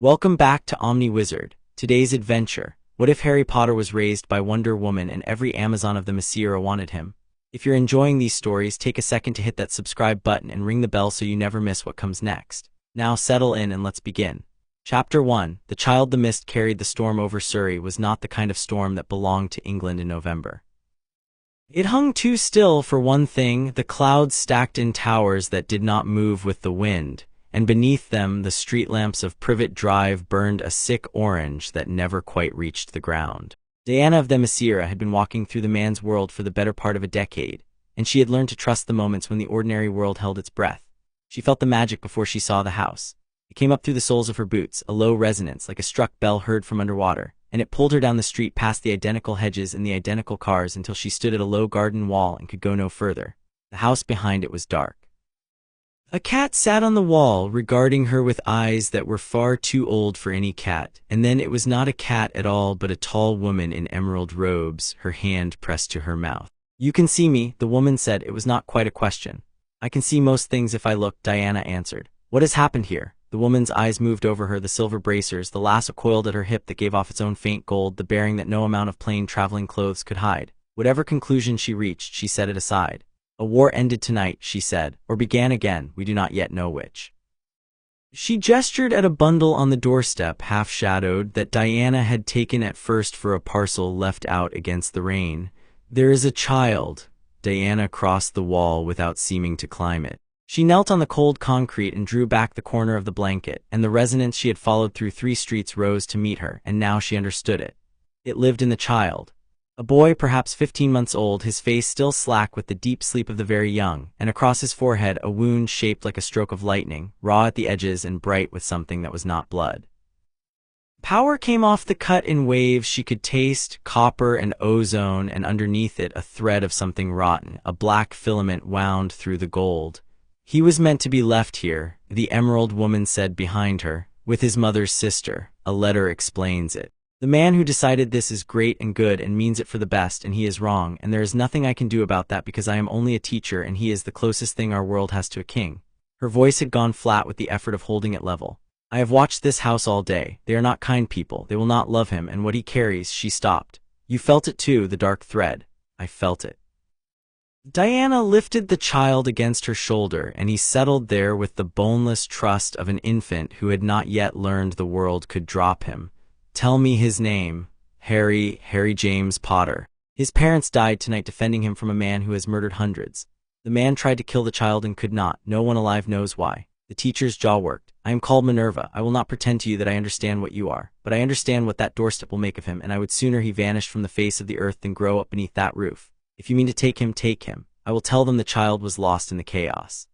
Welcome back to Omni Wizard. Today's adventure. What if Harry Potter was raised by Wonder Woman and every Amazon of Themyscira wanted him? If you're enjoying these stories, take a second to hit that subscribe button and ring the bell so you never miss what comes next. Now settle in and let's begin. Chapter 1. The child the mist carried. The storm over Surrey was not the kind of storm that belonged to England in November. It hung too still for one thing, the clouds stacked in towers that did not move with the wind, and beneath them the street lamps of Privet Drive burned a sick orange that never quite reached the ground. Diana of Themyscira had been walking through the man's world for the better part of a decade, and she had learned to trust the moments when the ordinary world held its breath. She felt the magic before she saw the house. It came up through the soles of her boots, a low resonance like a struck bell heard from underwater, and it pulled her down the street past the identical hedges and the identical cars until she stood at a low garden wall and could go no further. The house behind it was dark. A cat sat on the wall, regarding her with eyes that were far too old for any cat, and then it was not a cat at all but a tall woman in emerald robes, her hand pressed to her mouth. "You can see me," the woman said. It was not quite a question. "I can see most things if I look," Diana answered. "What has happened here?" The woman's eyes moved over her, the silver bracers, the lasso coiled at her hip that gave off its own faint gold, the bearing that no amount of plain traveling clothes could hide. Whatever conclusion she reached, she set it aside. "A war ended tonight," she said, "or began again, we do not yet know which." She gestured at a bundle on the doorstep, half-shadowed, that Diana had taken at first for a parcel left out against the rain. "There is a child." Diana crossed the wall without seeming to climb it. She knelt on the cold concrete and drew back the corner of the blanket, and the resonance she had followed through 3 streets rose to meet her, and now she understood it. It lived in the child. A boy, perhaps 15 months old, his face still slack with the deep sleep of the very young, and across his forehead a wound shaped like a stroke of lightning, raw at the edges and bright with something that was not blood. Power came off the cut in waves she could taste, copper and ozone, and underneath it a thread of something rotten, a black filament wound through the gold. "He was meant to be left here," the emerald woman said behind her, "with his mother's sister. A letter explains it. The man who decided this is great and good and means it for the best, and he is wrong, and there is nothing I can do about that because I am only a teacher and he is the closest thing our world has to a king." Her voice had gone flat with the effort of holding it level. "I have watched this house all day. They are not kind people. They will not love him, and what he carries," she stopped. "You felt it too, the dark thread." "I felt it." Diana lifted the child against her shoulder, and he settled there with the boneless trust of an infant who had not yet learned the world could drop him. "Tell me his name." Harry James Potter. "His parents died tonight defending him from a man who has murdered hundreds. The man tried to kill the child and could not. No one alive knows why." The teacher's jaw worked. "I am called Minerva. I will not pretend to you that I understand what you are, but I understand what that doorstep will make of him, and I would sooner he vanished from the face of the earth than grow up beneath that roof. If you mean to take him, take him. I will tell them the child was lost in the chaos."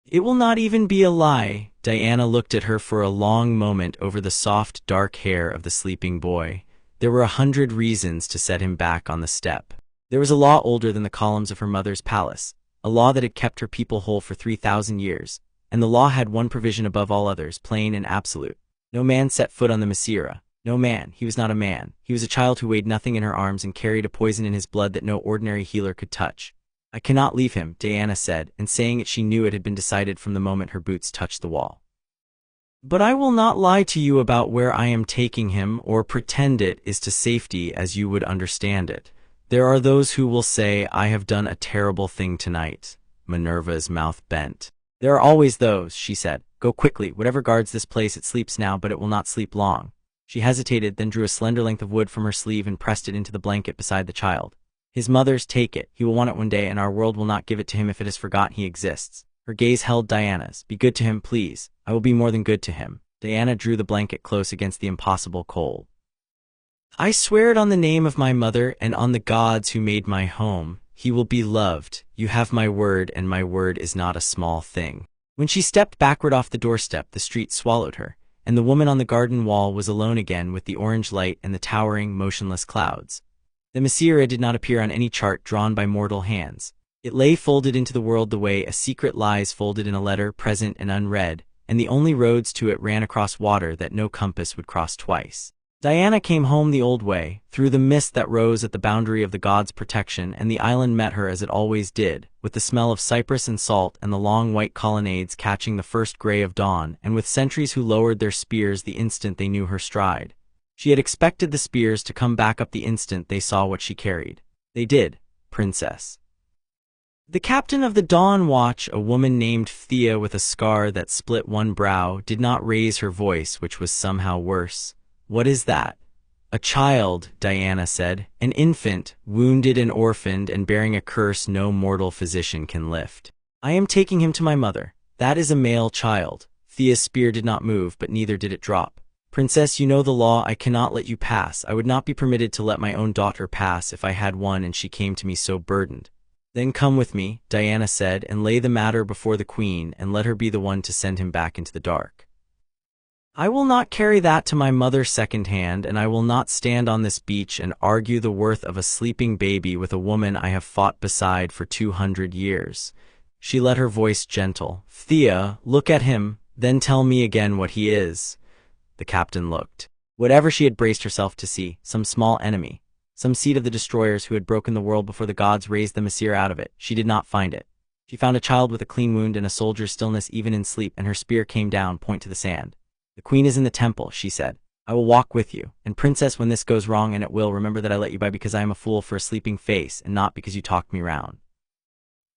"It will not even be a lie." Diana looked at her for a long moment over the soft, dark hair of the sleeping boy. There were 100 reasons to set him back on the step. There was a law older than the columns of her mother's palace, a law that had kept her people whole for 3,000 years, and the law had one provision above all others, plain and absolute. No man set foot on the Themyscira. No man. He was not a man. He was a child who weighed nothing in her arms and carried a poison in his blood that no ordinary healer could touch. "I cannot leave him," Diana said, and saying it she knew it had been decided from the moment her boots touched the wall. "But I will not lie to you about where I am taking him, or pretend it is to safety as you would understand it. There are those who will say I have done a terrible thing tonight." Minerva's mouth bent. "There are always those," she said. "Go quickly. Whatever guards this place, it sleeps now, but it will not sleep long." She hesitated, then drew a slender length of wood from her sleeve and pressed it into the blanket beside the child. "His mother's, take it. He will want it one day, and our world will not give it to him if it has forgotten he exists." Her gaze held Diana's. "Be good to him, please." "I will be more than good to him." Diana drew the blanket close against the impossible cold. "I swear it on the name of my mother and on the gods who made my home. He will be loved. You have my word, and my word is not a small thing." When she stepped backward off the doorstep, the street swallowed her, and the woman on the garden wall was alone again with the orange light and the towering, motionless clouds. The Themyscira did not appear on any chart drawn by mortal hands. It lay folded into the world the way a secret lies folded in a letter, present and unread, and the only roads to it ran across water that no compass would cross twice. Diana came home the old way, through the mist that rose at the boundary of the gods' protection, and the island met her as it always did, with the smell of cypress and salt and the long white colonnades catching the first gray of dawn, and with sentries who lowered their spears the instant they knew her stride. She had expected the spears to come back up the instant they saw what she carried. They did, Princess. The captain of the Dawn Watch, a woman named Thea with a scar that split one brow, did not raise her voice, which was somehow worse. "What is that?" "A child," Diana said. "An infant, wounded and orphaned and bearing a curse no mortal physician can lift. I am taking him to my mother. That is a male child." Thea's spear did not move, but neither did it drop. "Princess, you know the law. I cannot let you pass. I would not be permitted to let my own daughter pass if I had one and she came to me so burdened." "Then come with me," Diana said, "and lay the matter before the queen, and let her be the one to send him back into the dark. I will not carry that to my mother second-hand, and I will not stand on this beach and argue the worth of a sleeping baby with a woman I have fought beside for 200 years. She let her voice gentle. "Thea, look at him, then tell me again what he is." The captain looked. Whatever she had braced herself to see, some small enemy, some seed of the destroyers who had broken the world before the gods raised the Themyscira out of it, she did not find it. She found a child with a clean wound and a soldier's stillness even in sleep, and her spear came down, point to the sand. "The queen is in the temple," she said. "I will walk with you. And princess, when this goes wrong, and it will, remember that I let you by because I am a fool for a sleeping face, and not because you talked me round."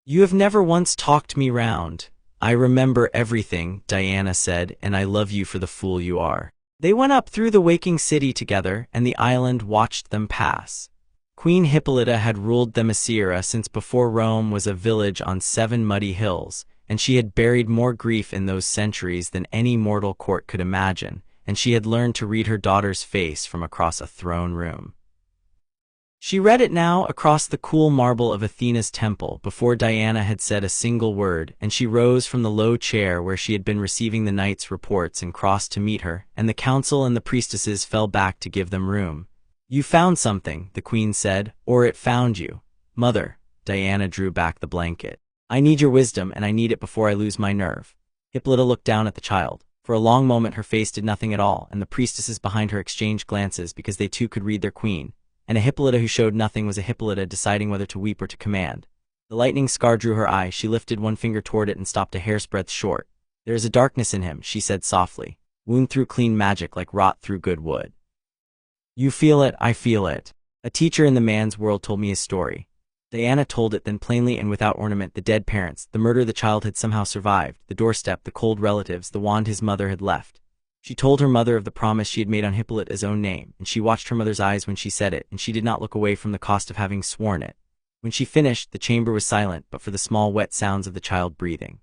"You have never once talked me round." "I remember everything," Diana said, "and I love you for the fool you are." They went up through the waking city together, and the island watched them pass. Queen Hippolyta had ruled Themyscira since before Rome was a village on 7 muddy hills, and she had buried more grief in those centuries than any mortal court could imagine, and she had learned to read her daughter's face from across a throne room. She read it now across the cool marble of Athena's temple before Diana had said a single word, and she rose from the low chair where she had been receiving the knight's reports and crossed to meet her, and the council and the priestesses fell back to give them room. "You found something," the queen said, "or it found you." "Mother," Diana drew back the blanket. "I need your wisdom, and I need it before I lose my nerve." Hippolyta looked down at the child. For a long moment her face did nothing at all, and the priestesses behind her exchanged glances because they too could read their queen. And a Hippolyta who showed nothing was a Hippolyta deciding whether to weep or to command. The lightning scar drew her eye. She lifted one finger toward it and stopped a hair's breadth short. "There is a darkness in him," she said softly. "Wound through clean magic like rot through good wood." "You feel it, I feel it. A teacher in the man's world told me his story." Diana told it then plainly and without ornament: the dead parents, the murder the child had somehow survived, the doorstep, the cold relatives, the wand his mother had left. She told her mother of the promise she had made on Hippolyta's own name, and she watched her mother's eyes when she said it, and she did not look away from the cost of having sworn it. When she finished, the chamber was silent but for the small wet sounds of the child breathing.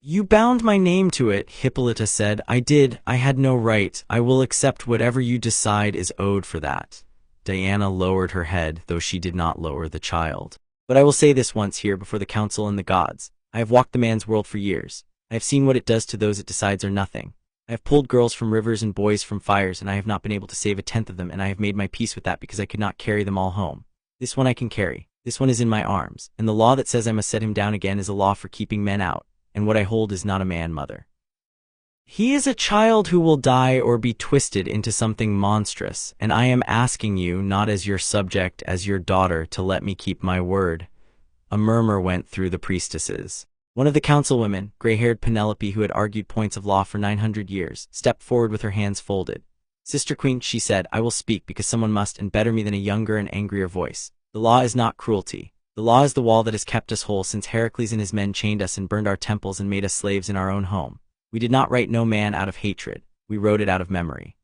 "You bound my name to it," Hippolyta said. "I did. I had no right. I will accept whatever you decide is owed for that." Diana lowered her head, though she did not lower the child. "But I will say this once here before the council and the gods. I have walked the man's world for years. I have seen what it does to those it decides are nothing. I have pulled girls from rivers and boys from fires, and I have not been able to save a tenth of them, and I have made my peace with that because I could not carry them all home. This one I can carry. This one is in my arms, and the law that says I must set him down again is a law for keeping men out, and what I hold is not a man, mother. He is a child who will die or be twisted into something monstrous, and I am asking you, not as your subject, as your daughter, to let me keep my word." A murmur went through the priestesses. One of the councilwomen, gray-haired Penelope, who had argued points of law for 900 years, stepped forward with her hands folded. "Sister Queen," she said, "I will speak because someone must, and better me than a younger and angrier voice. The law is not cruelty. The law is the wall that has kept us whole since Heracles and his men chained us and burned our temples and made us slaves in our own home. We did not write no man out of hatred. We wrote it out of memory.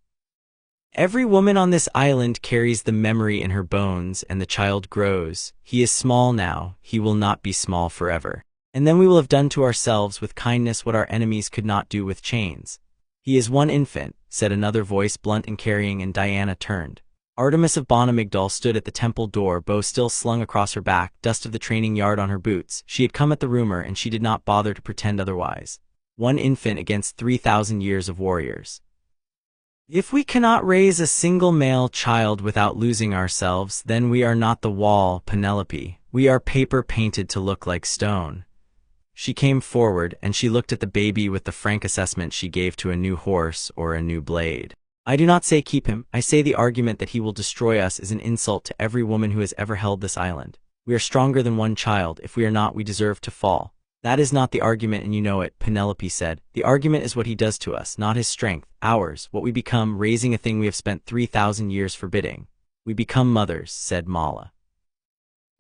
Every woman on this island carries the memory in her bones, and the child grows. He is small now. He will not be small forever. And then we will have done to ourselves with kindness what our enemies could not do with chains." "He is one infant," said another voice, blunt and carrying, and Diana turned. Artemis of Bonamigdal stood at the temple door, bow still slung across her back, dust of the training yard on her boots. She had come at the rumor, and she did not bother to pretend otherwise. One infant against 3,000 years of warriors. "If we cannot raise a single male child without losing ourselves, then we are not the wall, Penelope. We are paper painted to look like stone." She came forward, and she looked at the baby with the frank assessment she gave to a new horse or a new blade. I do not say keep him, I say the argument that he will destroy us is an insult to every woman who has ever held this island. We are stronger than one child, if we are not we deserve to fall. That is not the argument and you know it, Penelope said. The argument is what he does to us, not his strength, ours, what we become, raising a thing we have spent 3,000 years forbidding. We become mothers, said Mala.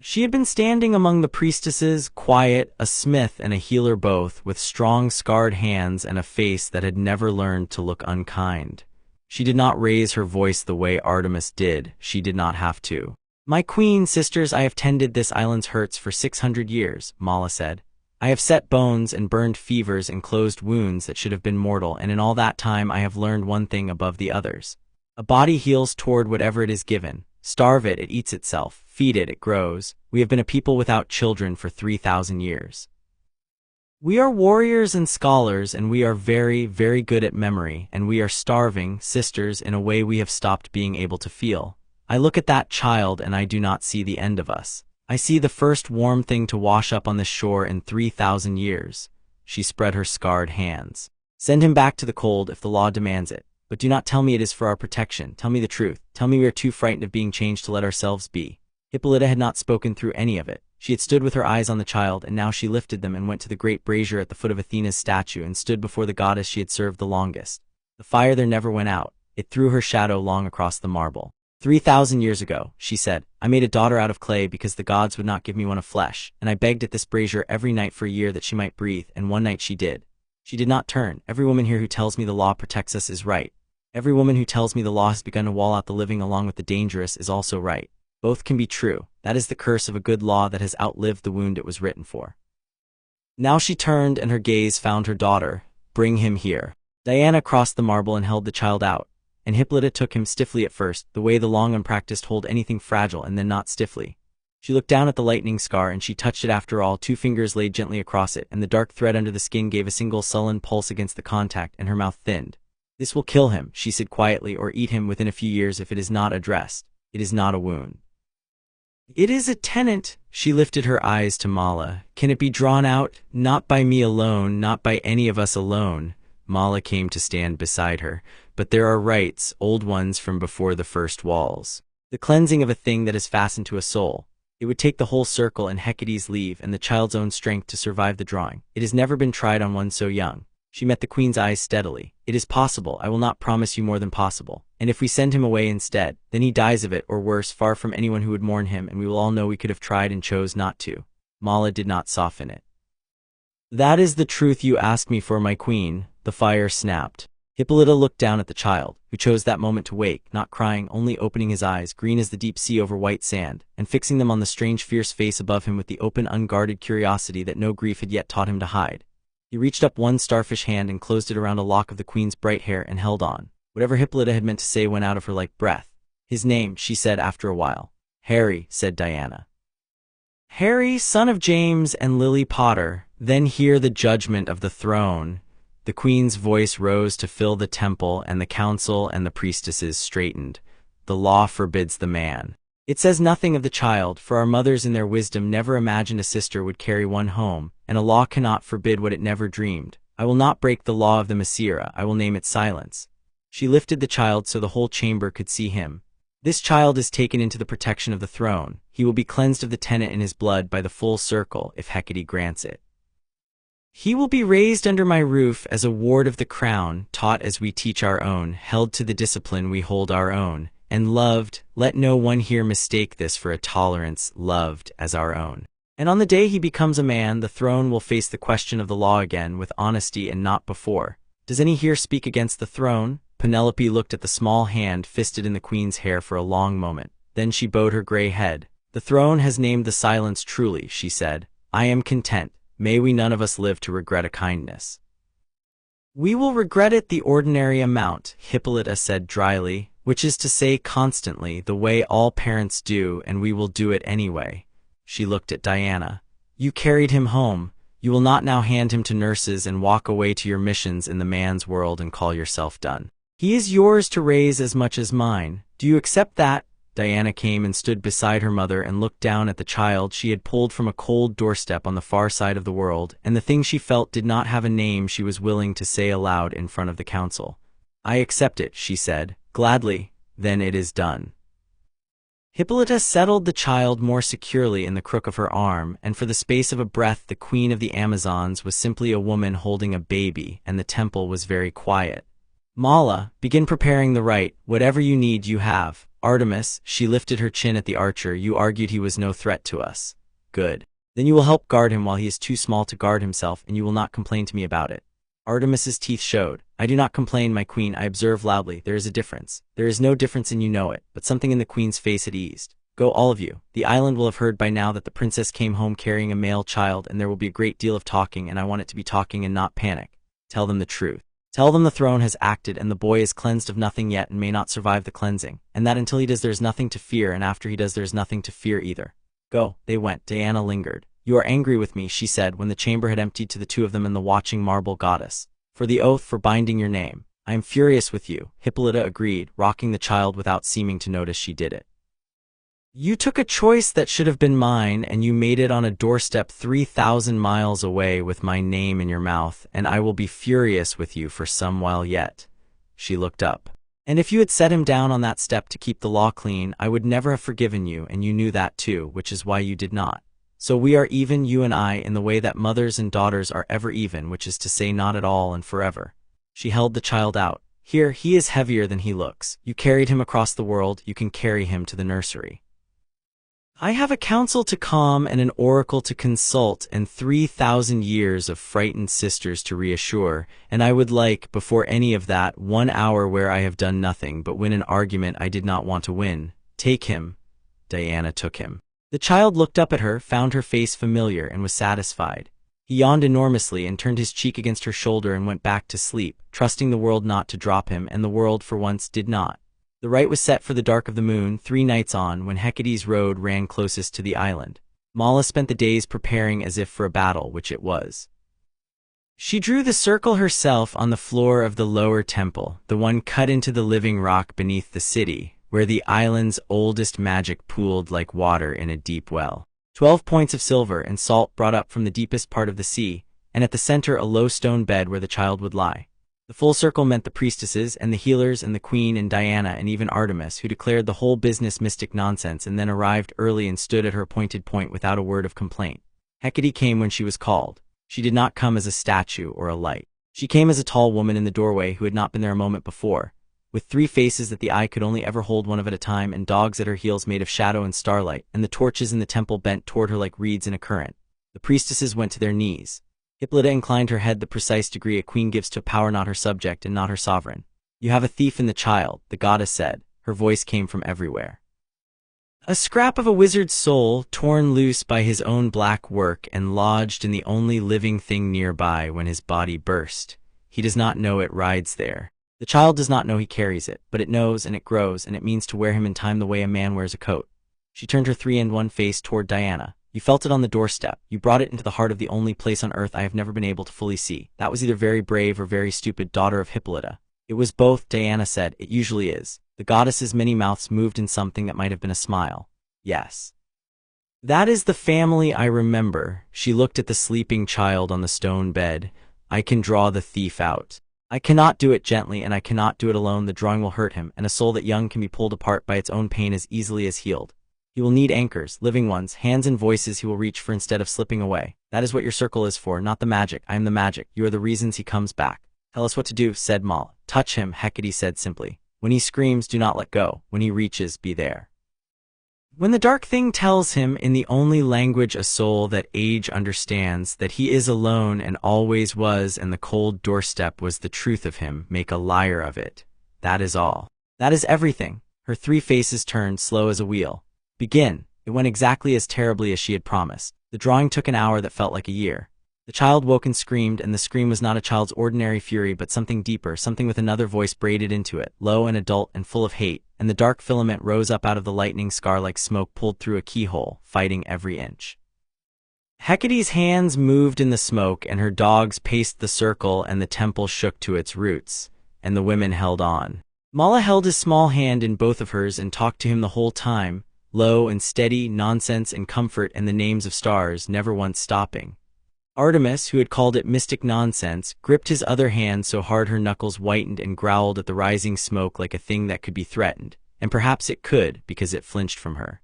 She had been standing among the priestesses, quiet, a smith and a healer both, with strong scarred hands and a face that had never learned to look unkind. She did not raise her voice the way Artemis did, she did not have to. My queen, sisters, I have tended this island's hurts for 600 years, Mala said. I have set bones and burned fevers and closed wounds that should have been mortal, and in all that time I have learned one thing above the others. A body heals toward whatever it is given. Starve it, it eats itself. Feed it, it grows. We have been a people without children for 3,000 years. We are warriors and scholars, and we are very, very good at memory, and we are starving, sisters, in a way we have stopped being able to feel. I look at that child and I do not see the end of us. I see the first warm thing to wash up on this shore in 3,000 years. She spread her scarred hands. Send him back to the cold if the law demands it. But do not tell me it is for our protection. Tell me the truth. Tell me we are too frightened of being changed to let ourselves be. Hippolyta had not spoken through any of it. She had stood with her eyes on the child, and now she lifted them and went to the great brazier at the foot of Athena's statue and stood before the goddess she had served the longest. The fire there never went out. It threw her shadow long across the marble. 3,000 years ago, she said, I made a daughter out of clay because the gods would not give me one of flesh, and I begged at this brazier every night for a year that she might breathe, and one night she did. She did not turn. Every woman here who tells me the law protects us is right. Every woman who tells me the law has begun to wall out the living along with the dangerous is also right. Both can be true. That is the curse of a good law that has outlived the wound it was written for. Now she turned and her gaze found her daughter. Bring him here. Diana crossed the marble and held the child out. And Hippolyta took him stiffly at first, the way the long unpracticed hold anything fragile, and then not stiffly. She looked down at the lightning scar and she touched it after all. 2 fingers laid gently across it, and the dark thread under the skin gave a single sullen pulse against the contact, and her mouth thinned. This will kill him, she said quietly, or eat him within a few years if it is not addressed. It is not a wound. It is a tenet. She lifted her eyes to Mala. Can it be drawn out? Not by me alone, not by any of us alone. Mala came to stand beside her. But there are rites, old ones from before the first walls. The cleansing of a thing that is fastened to a soul. It would take the whole circle and Hecate's leave and the child's own strength to survive the drawing. It has never been tried on one so young. She met the queen's eyes steadily. It is possible, I will not promise you more than possible. And if we send him away instead, then he dies of it, or worse, far from anyone who would mourn him, and we will all know we could have tried and chose not to. Mala did not soften it. That is the truth you ask me for, my queen, the fire snapped. Hippolyta looked down at the child, who chose that moment to wake, not crying, only opening his eyes, green as the deep sea over white sand, and fixing them on the strange fierce face above him with the open, unguarded curiosity that no grief had yet taught him to hide. He reached up one starfish hand and closed it around a lock of the queen's bright hair and held on. Whatever Hippolyta had meant to say went out of her like breath. His name, she said after a while. Harry, said Diana. Harry, son of James and Lily Potter, then hear the judgment of the throne. The queen's voice rose to fill the temple, and the council and the priestesses straightened. The law forbids the man. It says nothing of the child, for our mothers in their wisdom never imagined a sister would carry one home, and a law cannot forbid what it never dreamed. I will not break the law of the Themyscira, I will name it silence. She lifted the child so the whole chamber could see him. This child is taken into the protection of the throne. He will be cleansed of the tenet in his blood by the full circle, if Hecate grants it. He will be raised under my roof as a ward of the crown, taught as we teach our own, held to the discipline we hold our own, and loved, let no one here mistake this for a tolerance, loved as our own. And on the day he becomes a man, the throne will face the question of the law again with honesty and not before. Does any here speak against the throne? Penelope looked at the small hand fisted in the queen's hair for a long moment. Then she bowed her gray head. The throne has named the silence truly, she said. I am content. May we none of us live to regret a kindness. We will regret it the ordinary amount, Hippolyta said dryly, which is to say constantly, the way all parents do, and we will do it anyway. She looked at Diana. You carried him home. You will not now hand him to nurses and walk away to your missions in the man's world and call yourself done. He is yours to raise as much as mine. Do you accept that? Diana came and stood beside her mother and looked down at the child she had pulled from a cold doorstep on the far side of the world, and the thing she felt did not have a name she was willing to say aloud in front of the council. I accept it, she said. Gladly. Then it is done. Hippolyta settled the child more securely in the crook of her arm, and for the space of a breath the queen of the Amazons was simply a woman holding a baby, and the temple was very quiet. Mala, begin preparing the rite. Whatever you need, you have. Artemis, she lifted her chin at the archer, you argued he was no threat to us. Good. Then you will help guard him while he is too small to guard himself, and you will not complain to me about it. Artemis's teeth showed. I do not complain, my queen, I observe loudly. There is a difference. There is no difference and you know it, but something in the queen's face had eased. Go, all of you. The island will have heard by now that the princess came home carrying a male child, and there will be a great deal of talking, and I want it to be talking and not panic. Tell them the truth. Tell them the throne has acted, and the boy is cleansed of nothing yet and may not survive the cleansing, and that until he does there is nothing to fear, and after he does there is nothing to fear either. Go. They went. Diana lingered. You are angry with me, she said, when the chamber had emptied to the two of them and the watching marble goddess. For the oath, for binding your name. I am furious with you, Hippolyta agreed, rocking the child without seeming to notice she did it. You took a choice that should have been mine, and you made it on a doorstep 3,000 miles away with my name in your mouth, and I will be furious with you for some while yet. She looked up. And if you had set him down on that step to keep the law clean, I would never have forgiven you, and you knew that too, which is why you did not. So we are even, you and I, in the way that mothers and daughters are ever even, which is to say not at all and forever. She held the child out. Here, he is heavier than he looks. You carried him across the world, you can carry him to the nursery. I have a council to calm and an oracle to consult and 3,000 years of frightened sisters to reassure, and I would like, before any of that, 1 hour where I have done nothing but win an argument I did not want to win. Take him. Diana took him. The child looked up at her, found her face familiar, and was satisfied. He yawned enormously and turned his cheek against her shoulder and went back to sleep, trusting the world not to drop him, and the world for once did not. The rite was set for the dark of the moon, 3 nights on, when Hecate's road ran closest to the island. Mala spent the days preparing as if for a battle, which it was. She drew the circle herself on the floor of the lower temple, the one cut into the living rock beneath the city, where the island's oldest magic pooled like water in a deep well. 12 points of silver and salt brought up from the deepest part of the sea, and at the center a low stone bed where the child would lie. The full circle meant the priestesses and the healers and the queen and Diana and even Artemis, who declared the whole business mystic nonsense and then arrived early and stood at her appointed point without a word of complaint. Hecate came when she was called. She did not come as a statue or a light. She came as a tall woman in the doorway who had not been there a moment before, with 3 faces that the eye could only ever hold one of at a time, and dogs at her heels made of shadow and starlight, and the torches in the temple bent toward her like reeds in a current. The priestesses went to their knees. Hippolyta inclined her head the precise degree a queen gives to a power not her subject and not her sovereign. You have a thief in the child, the goddess said. Her voice came from everywhere. A scrap of a wizard's soul, torn loose by his own black work and lodged in the only living thing nearby when his body burst. He does not know it rides there. The child does not know he carries it, but it knows and it grows, and it means to wear him in time the way a man wears a coat. She turned her 3-in-1 face toward Diana. You felt it on the doorstep. You brought it into the heart of the only place on earth I have never been able to fully see. That was either very brave or very stupid, daughter of Hippolyta. It was both, Diana said. It usually is. The goddess's many mouths moved in something that might have been a smile. Yes. That is the family I remember. She looked at the sleeping child on the stone bed. I can draw the thief out. I cannot do it gently, and I cannot do it alone. The drawing will hurt him, and a soul that young can be pulled apart by its own pain as easily as healed. He will need anchors, living ones, hands and voices he will reach for instead of slipping away. That is what your circle is for, not the magic. I am the magic. You are the reasons he comes back. Tell us what to do, said Mala. Touch him, Hecate said simply. When he screams, do not let go. When he reaches, be there. When the dark thing tells him, in the only language a soul that age understands, that he is alone and always was, and the cold doorstep was the truth of him, make a liar of it. That is all. That is everything. Her 3 faces turned, slow as a wheel. Begin. It went exactly as terribly as she had promised. The drawing took an hour that felt like a year. The child woke and screamed, and the scream was not a child's ordinary fury but something deeper, something with another voice braided into it, low and adult and full of hate, and the dark filament rose up out of the lightning scar like smoke pulled through a keyhole, fighting every inch. Hecate's hands moved in the smoke, and her dogs paced the circle, and the temple shook to its roots, and the women held on. Mala held his small hand in both of hers and talked to him the whole time, low and steady, nonsense and comfort and the names of stars, never once stopping. Artemis, who had called it mystic nonsense, gripped his other hand so hard her knuckles whitened and growled at the rising smoke like a thing that could be threatened, and perhaps it could, because it flinched from her.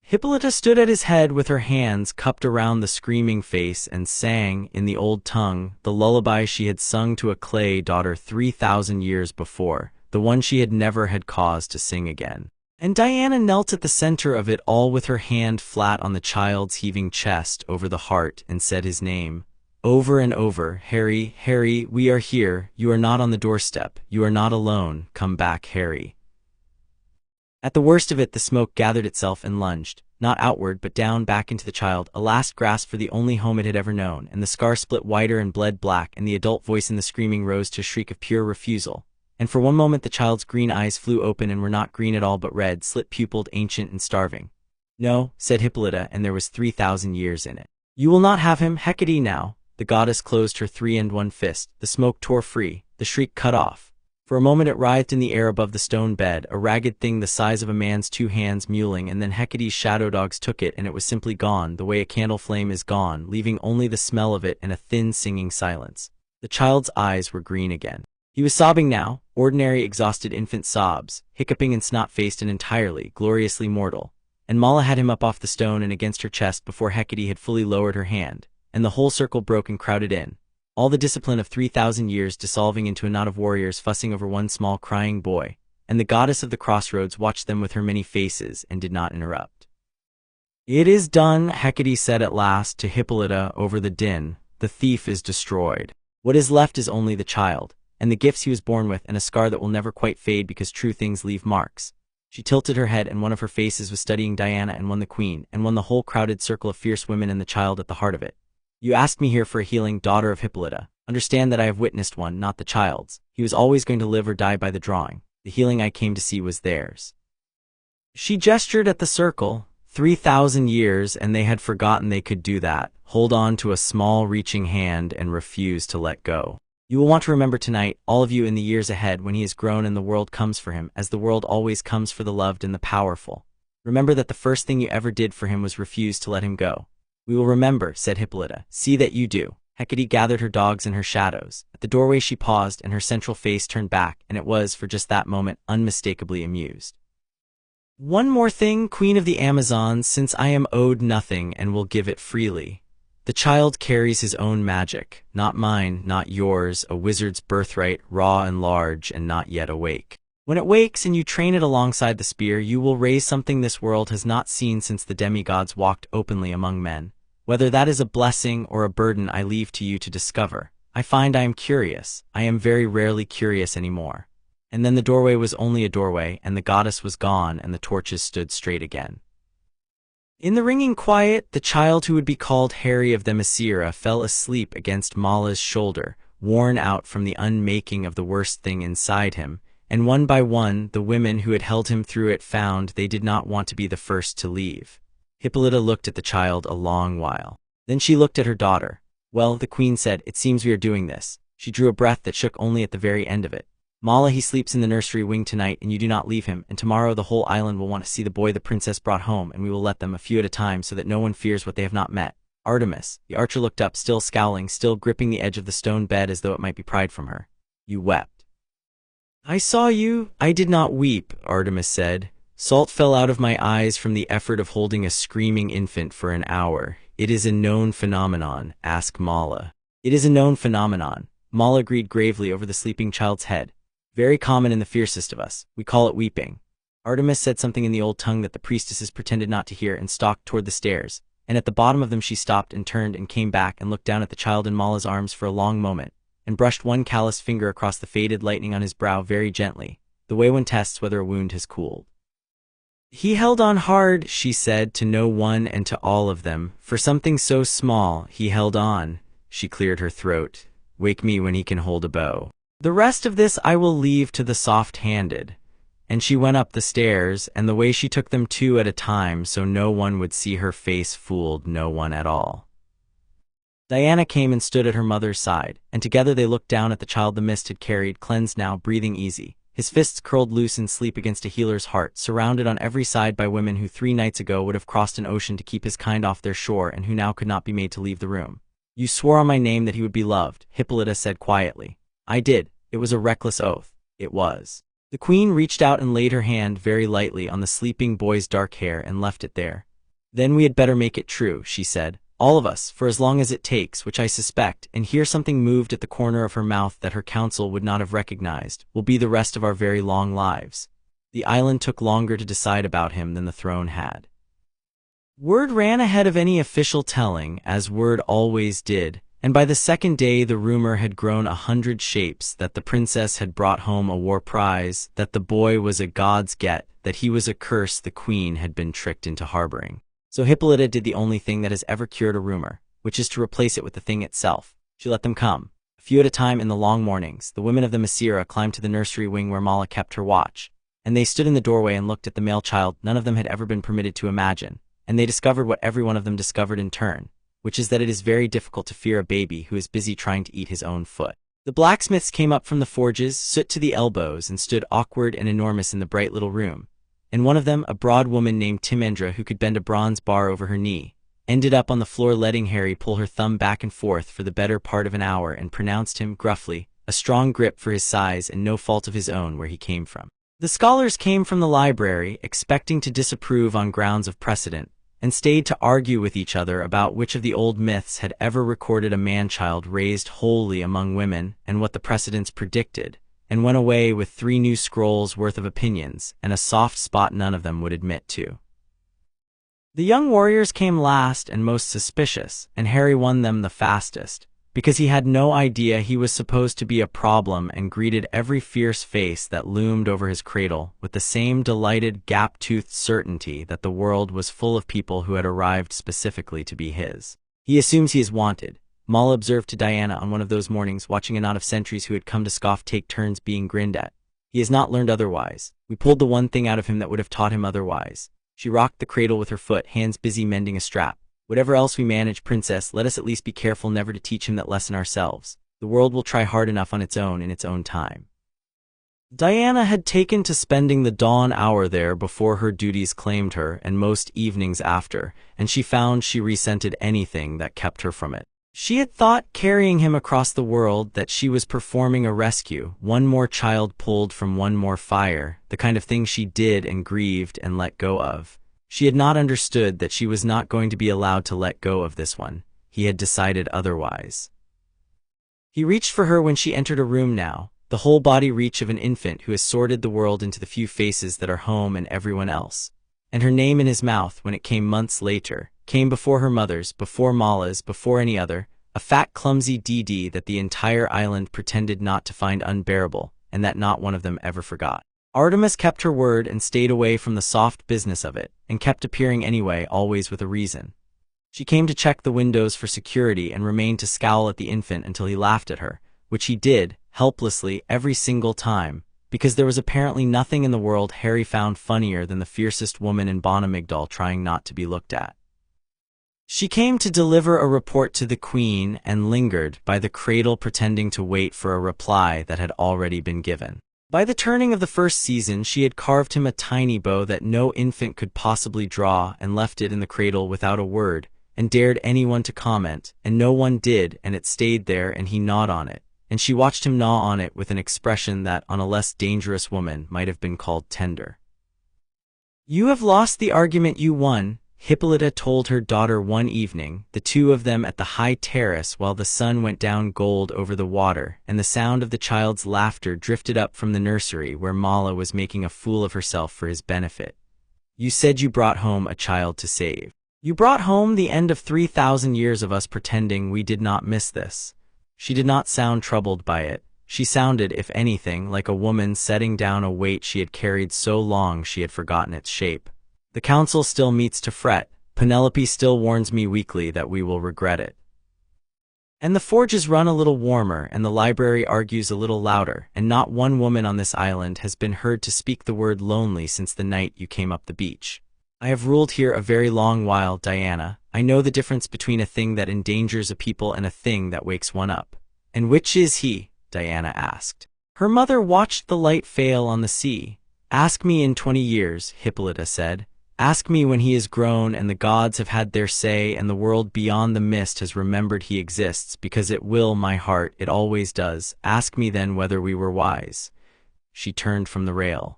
Hippolyta stood at his head with her hands cupped around the screaming face and sang, in the old tongue, the lullaby she had sung to a clay daughter 3,000 years before, the one she had never had cause to sing again. And Diana knelt at the center of it all with her hand flat on the child's heaving chest over the heart and said his name, over and over, Harry, Harry, we are here, you are not on the doorstep, you are not alone, come back, Harry. At the worst of it, the smoke gathered itself and lunged, not outward but down back into the child, a last grasp for the only home it had ever known, and the scar split wider and bled black, and the adult voice in the screaming rose to a shriek of pure refusal. And for one moment the child's green eyes flew open and were not green at all but red, slit-pupiled, ancient and starving. No, said Hippolyta, and there was 3,000 years in it. You will not have him, Hecate, now. The goddess closed her 3-in-1 fist, the smoke tore free, the shriek cut off. For a moment it writhed in the air above the stone bed, a ragged thing the size of a man's 2 hands mewling, and then Hecate's shadow dogs took it and it was simply gone, the way a candle flame is gone, leaving only the smell of it and a thin singing silence. The child's eyes were green again. He was sobbing now, ordinary exhausted infant sobs, hiccuping and snot-faced and entirely, gloriously mortal. And Mala had him up off the stone and against her chest before Hecate had fully lowered her hand, and the whole circle broke and crowded in. All the discipline of 3,000 years dissolving into a knot of warriors fussing over one small crying boy, and the goddess of the crossroads watched them with her many faces and did not interrupt. It is done, Hecate said at last to Hippolyta over the din. The thief is destroyed. What is left is only the child, and the gifts he was born with, and a scar that will never quite fade because true things leave marks. She tilted her head, and one of her faces was studying Diana and one the queen, and one the whole crowded circle of fierce women and the child at the heart of it. You asked me here for a healing, daughter of Hippolyta. Understand that I have witnessed one, not the child's. He was always going to live or die by the drawing. The healing I came to see was theirs. She gestured at the circle. 3,000 years, and they had forgotten they could do that, hold on to a small reaching hand and refuse to let go. You will want to remember tonight, all of you in the years ahead, when he is grown and the world comes for him, as the world always comes for the loved and the powerful. Remember that the first thing you ever did for him was refuse to let him go. We will remember, said Hippolyta. See that you do. Hecate gathered her dogs and her shadows. At the doorway she paused, and her central face turned back, and it was, for just that moment, unmistakably amused. One more thing, Queen of the Amazons, since I am owed nothing and will give it freely. The child carries his own magic, not mine, not yours, a wizard's birthright, raw and large and not yet awake. When it wakes and you train it alongside the spear, you will raise something this world has not seen since the demigods walked openly among men. Whether that is a blessing or a burden, I leave to you to discover. I find I am curious. I am very rarely curious anymore. And then the doorway was only a doorway, and the goddess was gone, and the torches stood straight again. In the ringing quiet, the child who would be called Harry of Themyscira fell asleep against Mala's shoulder, worn out from the unmaking of the worst thing inside him, and one by one the women who had held him through it found they did not want to be the first to leave. Hippolyta looked at the child a long while. Then she looked at her daughter. Well, the queen said, it seems we are doing this. She drew a breath that shook only at the very end of it. Mala, he sleeps in the nursery wing tonight, and you do not leave him, and tomorrow the whole island will want to see the boy the princess brought home, and we will let them a few at a time so that no one fears what they have not met. Artemis, the archer looked up, still scowling, still gripping the edge of the stone bed as though it might be pried from her. You wept. I saw you. I did not weep, Artemis said. Salt fell out of my eyes from the effort of holding a screaming infant for an hour. It is a known phenomenon, ask Mala. It is a known phenomenon, Mala agreed gravely over the sleeping child's head. Very common in the fiercest of us. We call it weeping. Artemis said something in the old tongue that the priestesses pretended not to hear and stalked toward the stairs, and at the bottom of them she stopped and turned and came back and looked down at the child in Mala's arms for a long moment, and brushed one callous finger across the faded lightning on his brow very gently, the way one tests whether a wound has cooled. He held on hard, she said, to no one and to all of them. For something so small, he held on. She cleared her throat. Wake me when he can hold a bow. The rest of this I will leave to the soft-handed. And she went up the stairs, and the way she took them 2 at a time so no one would see her face fooled no one at all. Diana came and stood at her mother's side, and together they looked down at the child the mist had carried, cleansed now, breathing easy, his fists curled loose in sleep against a healer's heart, surrounded on every side by women who 3 nights ago would have crossed an ocean to keep his kind off their shore and who now could not be made to leave the room. You swore on my name that he would be loved, Hippolyta said quietly. I did. It was a reckless oath. It was. The queen reached out and laid her hand very lightly on the sleeping boy's dark hair and left it there. Then we had better make it true, she said. All of us, for as long as it takes, which I suspect, and here something moved at the corner of her mouth that her counsel would not have recognized, will be the rest of our very long lives. The island took longer to decide about him than the throne had. Word ran ahead of any official telling, as word always did, and by the second day the rumor had grown 100 shapes that the princess had brought home a war prize, that the boy was a god's get, that he was a curse the queen had been tricked into harboring. So Hippolyta did the only thing that has ever cured a rumor, which is to replace it with the thing itself. She let them come. A few at a time in the long mornings, the women of Themyscira climbed to the nursery wing where Mala kept her watch, and they stood in the doorway and looked at the male child none of them had ever been permitted to imagine, and they discovered what every one of them discovered in turn, which is that it is very difficult to fear a baby who is busy trying to eat his own foot. The blacksmiths came up from the forges, soot to the elbows, and stood awkward and enormous in the bright little room. And one of them, a broad woman named Timendra who could bend a bronze bar over her knee, ended up on the floor letting Harry pull her thumb back and forth for the better part of an hour and pronounced him, gruffly, a strong grip for his size and no fault of his own where he came from. The scholars came from the library, expecting to disapprove on grounds of precedent, and stayed to argue with each other about which of the old myths had ever recorded a man-child raised wholly among women and what the precedents predicted, and went away with 3 new scrolls worth of opinions and a soft spot none of them would admit to. The young warriors came last and most suspicious, and Harry won them the fastest, because he had no idea he was supposed to be a problem and greeted every fierce face that loomed over his cradle with the same delighted gap-toothed certainty that the world was full of people who had arrived specifically to be his. He assumes he is wanted, Mala observed to Diana on one of those mornings, watching a knot of sentries who had come to scoff take turns being grinned at. He has not learned otherwise. We pulled the one thing out of him that would have taught him otherwise. She rocked the cradle with her foot, hands busy mending a strap. Whatever else we manage, princess, let us at least be careful never to teach him that lesson ourselves. The world will try hard enough on its own in its own time. Diana had taken to spending the dawn hour there before her duties claimed her, and most evenings after, and she found she resented anything that kept her from it. She had thought, carrying him across the world, that she was performing a rescue, one more child pulled from one more fire, the kind of thing she did and grieved and let go of. She had not understood that she was not going to be allowed to let go of this one. He had decided otherwise. He reached for her when she entered a room now, the whole body reach of an infant who has sorted the world into the few faces that are home and everyone else. And her name in his mouth, when it came months later, came before her mother's, before Mala's, before any other, a fat clumsy DD that the entire island pretended not to find unbearable, and that not one of them ever forgot. Artemis kept her word and stayed away from the soft business of it, and kept appearing anyway, always with a reason. She came to check the windows for security and remained to scowl at the infant until he laughed at her, which he did, helplessly, every single time, because there was apparently nothing in the world Harry found funnier than the fiercest woman in Bonamigdal trying not to be looked at. She came to deliver a report to the queen and lingered by the cradle pretending to wait for a reply that had already been given. By the turning of the first season, she had carved him a tiny bow that no infant could possibly draw and left it in the cradle without a word, and dared anyone to comment, and no one did, and it stayed there and he gnawed on it, and she watched him gnaw on it with an expression that, on a less dangerous woman, might have been called tender. "You have lost the argument you won," Hippolyta told her daughter one evening, the two of them at the high terrace while the sun went down gold over the water, and the sound of the child's laughter drifted up from the nursery where Mala was making a fool of herself for his benefit. "You said you brought home a child to save. You brought home the end of 3,000 years of us pretending we did not miss this." She did not sound troubled by it. She sounded, if anything, like a woman setting down a weight she had carried so long she had forgotten its shape. "The council still meets to fret. Penelope still warns me weekly that we will regret it. And the forges run a little warmer and the library argues a little louder, and not one woman on this island has been heard to speak the word lonely since the night you came up the beach. I have ruled here a very long while, Diana. I know the difference between a thing that endangers a people and a thing that wakes one up." "And which is he?" Diana asked. Her mother watched the light fail on the sea. "Ask me in 20 years," Hippolyta said. Ask me when he is grown and the gods have had their say and the world beyond the mist has remembered he exists, because it will, my heart, it always does. Ask me then whether we were wise." She turned from the rail.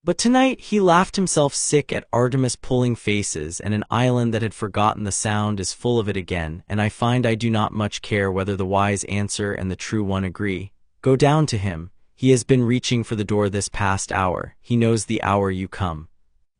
But tonight he laughed himself sick at Artemis pulling faces, and an island that had forgotten the sound is full of it again, and I find I do not much care whether the wise answer and the true one agree. Go down to him. He has been reaching for the door this past hour. He knows the hour you come.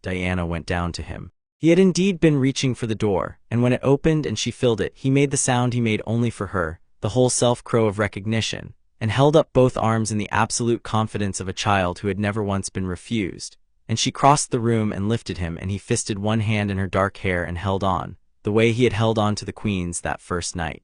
Diana went down to him. He had indeed been reaching for the door, and when it opened and she filled it, he made the sound he made only for her, the whole self-crow of recognition, and held up both arms in the absolute confidence of a child who had never once been refused. And she crossed the room and lifted him, and he fisted one hand in her dark hair and held on, the way he had held on to the queens that first night.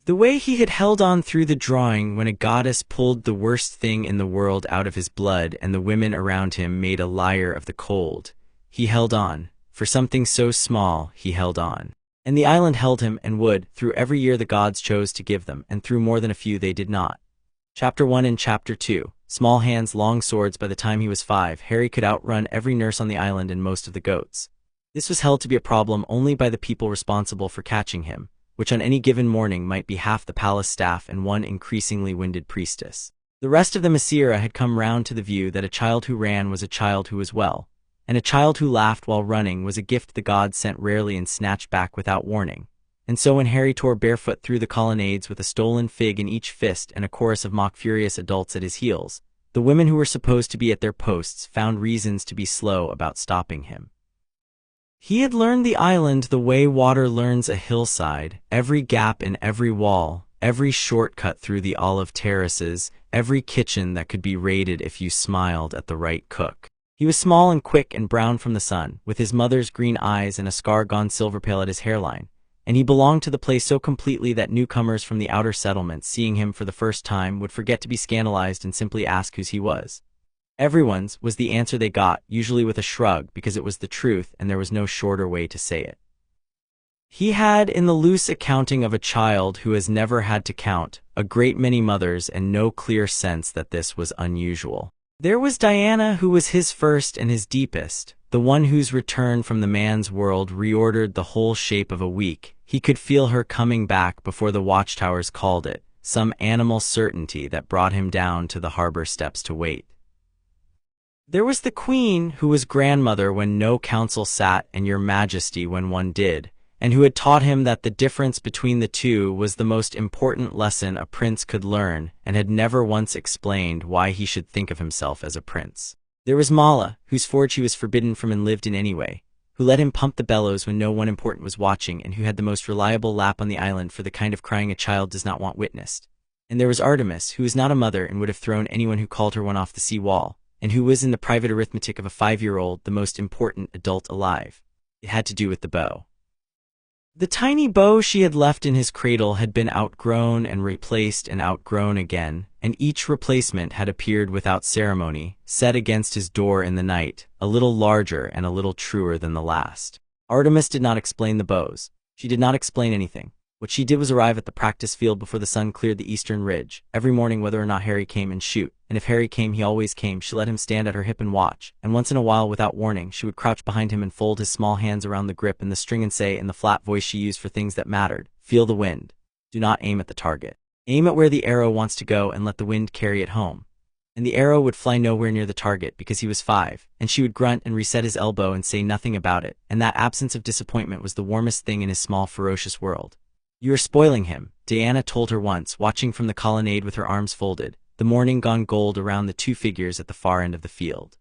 The way he had held on through the drawing when a goddess pulled the worst thing in the world out of his blood and the women around him made a liar of the cold. He held on. For something so small, he held on. And the island held him and would, through every year the gods chose to give them, and through more than a few they did not. Chapter 1 and Chapter 2. Small hands, long swords. By the time he was 5, Harry could outrun every nurse on the island and most of the goats. This was held to be a problem only by the people responsible for catching him, which on any given morning might be half the palace staff and one increasingly winded priestess. The rest of the Themyscira had come round to the view that a child who ran was a child who was well, and a child who laughed while running was a gift the gods sent rarely and snatched back without warning. And so when Harry tore barefoot through the colonnades with a stolen fig in each fist and a chorus of mock-furious adults at his heels, the women who were supposed to be at their posts found reasons to be slow about stopping him. He had learned the island the way water learns a hillside, every gap in every wall, every shortcut through the olive terraces, every kitchen that could be raided if you smiled at the right cook. He was small and quick and brown from the sun, with his mother's green eyes and a scar-gone silver pale at his hairline, and he belonged to the place so completely that newcomers from the outer settlements seeing him for the first time would forget to be scandalized and simply ask whose he was. Everyone's was the answer they got, usually with a shrug, because it was the truth and there was no shorter way to say it. He had, in the loose accounting of a child who has never had to count, a great many mothers and no clear sense that this was unusual. There was Diana, who was his first and his deepest, the one whose return from the man's world reordered the whole shape of a week. He could feel her coming back before the watchtowers called it, some animal certainty that brought him down to the harbor steps to wait. There was the Queen, who was grandmother when no council sat and Your Majesty when one did, and who had taught him that the difference between the two was the most important lesson a prince could learn, and had never once explained why he should think of himself as a prince. There was Mala, whose forge he was forbidden from and lived in anyway, who let him pump the bellows when no one important was watching, and who had the most reliable lap on the island for the kind of crying a child does not want witnessed. And there was Artemis, who was not a mother and would have thrown anyone who called her one off the sea wall, and who was in the private arithmetic of a 5-year-old the most important adult alive. It had to do with the bow. The tiny bow she had left in his cradle had been outgrown and replaced and outgrown again, and each replacement had appeared without ceremony, set against his door in the night, a little larger and a little truer than the last. Artemis did not explain the bows. She did not explain anything. What she did was arrive at the practice field before the sun cleared the eastern ridge, every morning whether or not Harry came, and shoot, and if Harry came he always came. She let him stand at her hip and watch, and once in a while without warning she would crouch behind him and fold his small hands around the grip and the string and say in the flat voice she used for things that mattered, "Feel the wind. Do not aim at the target. Aim at where the arrow wants to go and let the wind carry it home." And the arrow would fly nowhere near the target because he was 5, and she would grunt and reset his elbow and say nothing about it, and that absence of disappointment was the warmest thing in his small ferocious world. "You are spoiling him," Diana told her once, watching from the colonnade with her arms folded, the morning gone gold around the 2 figures at the far end of the field.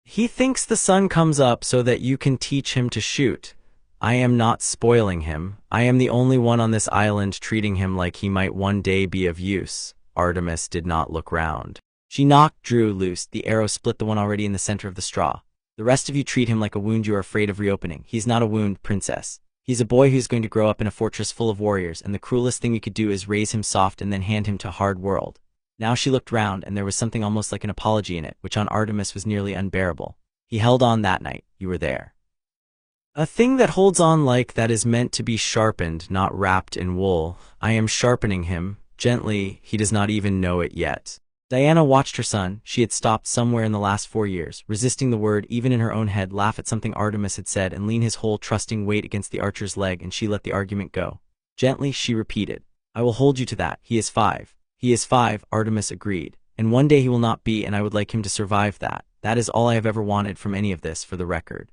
"He thinks the sun comes up so that you can teach him to shoot. I am not spoiling him. I am the only one on this island treating him like he might one day be of use." Artemis did not look round. She knocked, drew loose, the arrow split the one already in the center of the straw. "The rest of you treat him like a wound you are afraid of reopening. He's not a wound, princess. He's a boy who's going to grow up in a fortress full of warriors, and the cruelest thing we could do is raise him soft and then hand him to a hard world." Now she looked round, and there was something almost like an apology in it, which on Artemis was nearly unbearable. "He held on that night. You were there. A thing that holds on like that is meant to be sharpened, not wrapped in wool. I am sharpening him, gently. He does not even know it yet." Diana watched her son. She had stopped somewhere in the last 4 years, resisting the word even in her own head, laugh at something Artemis had said and lean his whole trusting weight against the archer's leg, and she let the argument go. Gently, she repeated, "I will hold you to that. He is 5. He is 5, Artemis agreed. And one day he will not be, and I would like him to survive that. That is all I have ever wanted from any of this, for the record.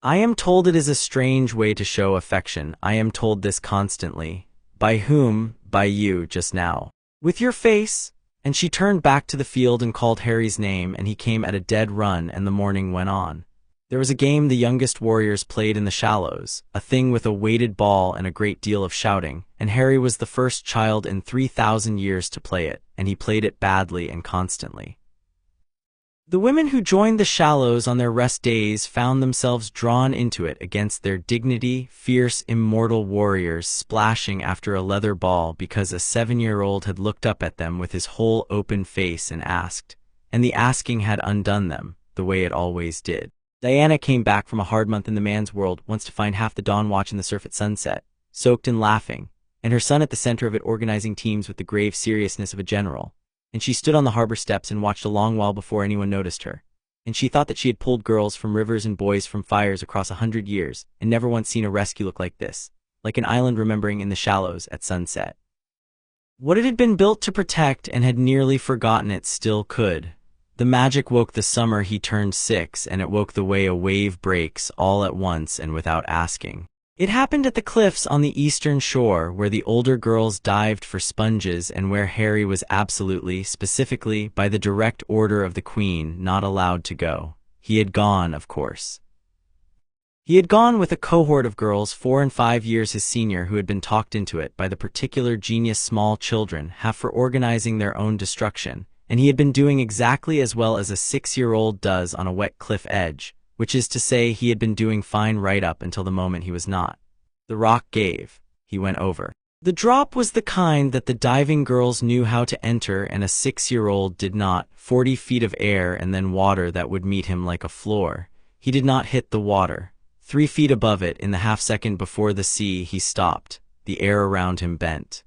I am told it is a strange way to show affection. I am told this constantly. By whom? By you, just now. With your face?" And she turned back to the field and called Harry's name, and he came at a dead run, and the morning went on. There was a game the youngest warriors played in the shallows, a thing with a weighted ball and a great deal of shouting, and Harry was the first child in 3,000 years to play it, and he played it badly and constantly. The women who joined the shallows on their rest days found themselves drawn into it against their dignity, fierce immortal warriors splashing after a leather ball because a 7-year-old had looked up at them with his whole open face and asked, and the asking had undone them, the way it always did. Diana came back from a hard month in the man's world once to find half the dawn watching the surf at sunset, soaked and laughing, and her son at the center of it organizing teams with the grave seriousness of a general. And she stood on the harbor steps and watched a long while before anyone noticed her. And she thought that she had pulled girls from rivers and boys from fires across 100 years, and never once seen a rescue look like this, like an island remembering in the shallows at sunset. What it had been built to protect and had nearly forgotten it still could. The magic woke the summer he turned 6, and it woke the way a wave breaks all at once and without asking. It happened at the cliffs on the eastern shore, where the older girls dived for sponges and where Harry was absolutely, specifically, by the direct order of the Queen, not allowed to go. He had gone, of course. He had gone with a cohort of girls 4 and 5 years his senior who had been talked into it by the particular genius small children have for organizing their own destruction, and he had been doing exactly as well as a 6-year-old does on a wet cliff edge, which is to say he had been doing fine right up until the moment he was not. The rock gave. He went over. The drop was the kind that the diving girls knew how to enter and a 6-year-old did not. 40 feet of air and then water that would meet him like a floor. He did not hit the water. 3 feet above it, in the half-second before the sea, he stopped. The air around him bent.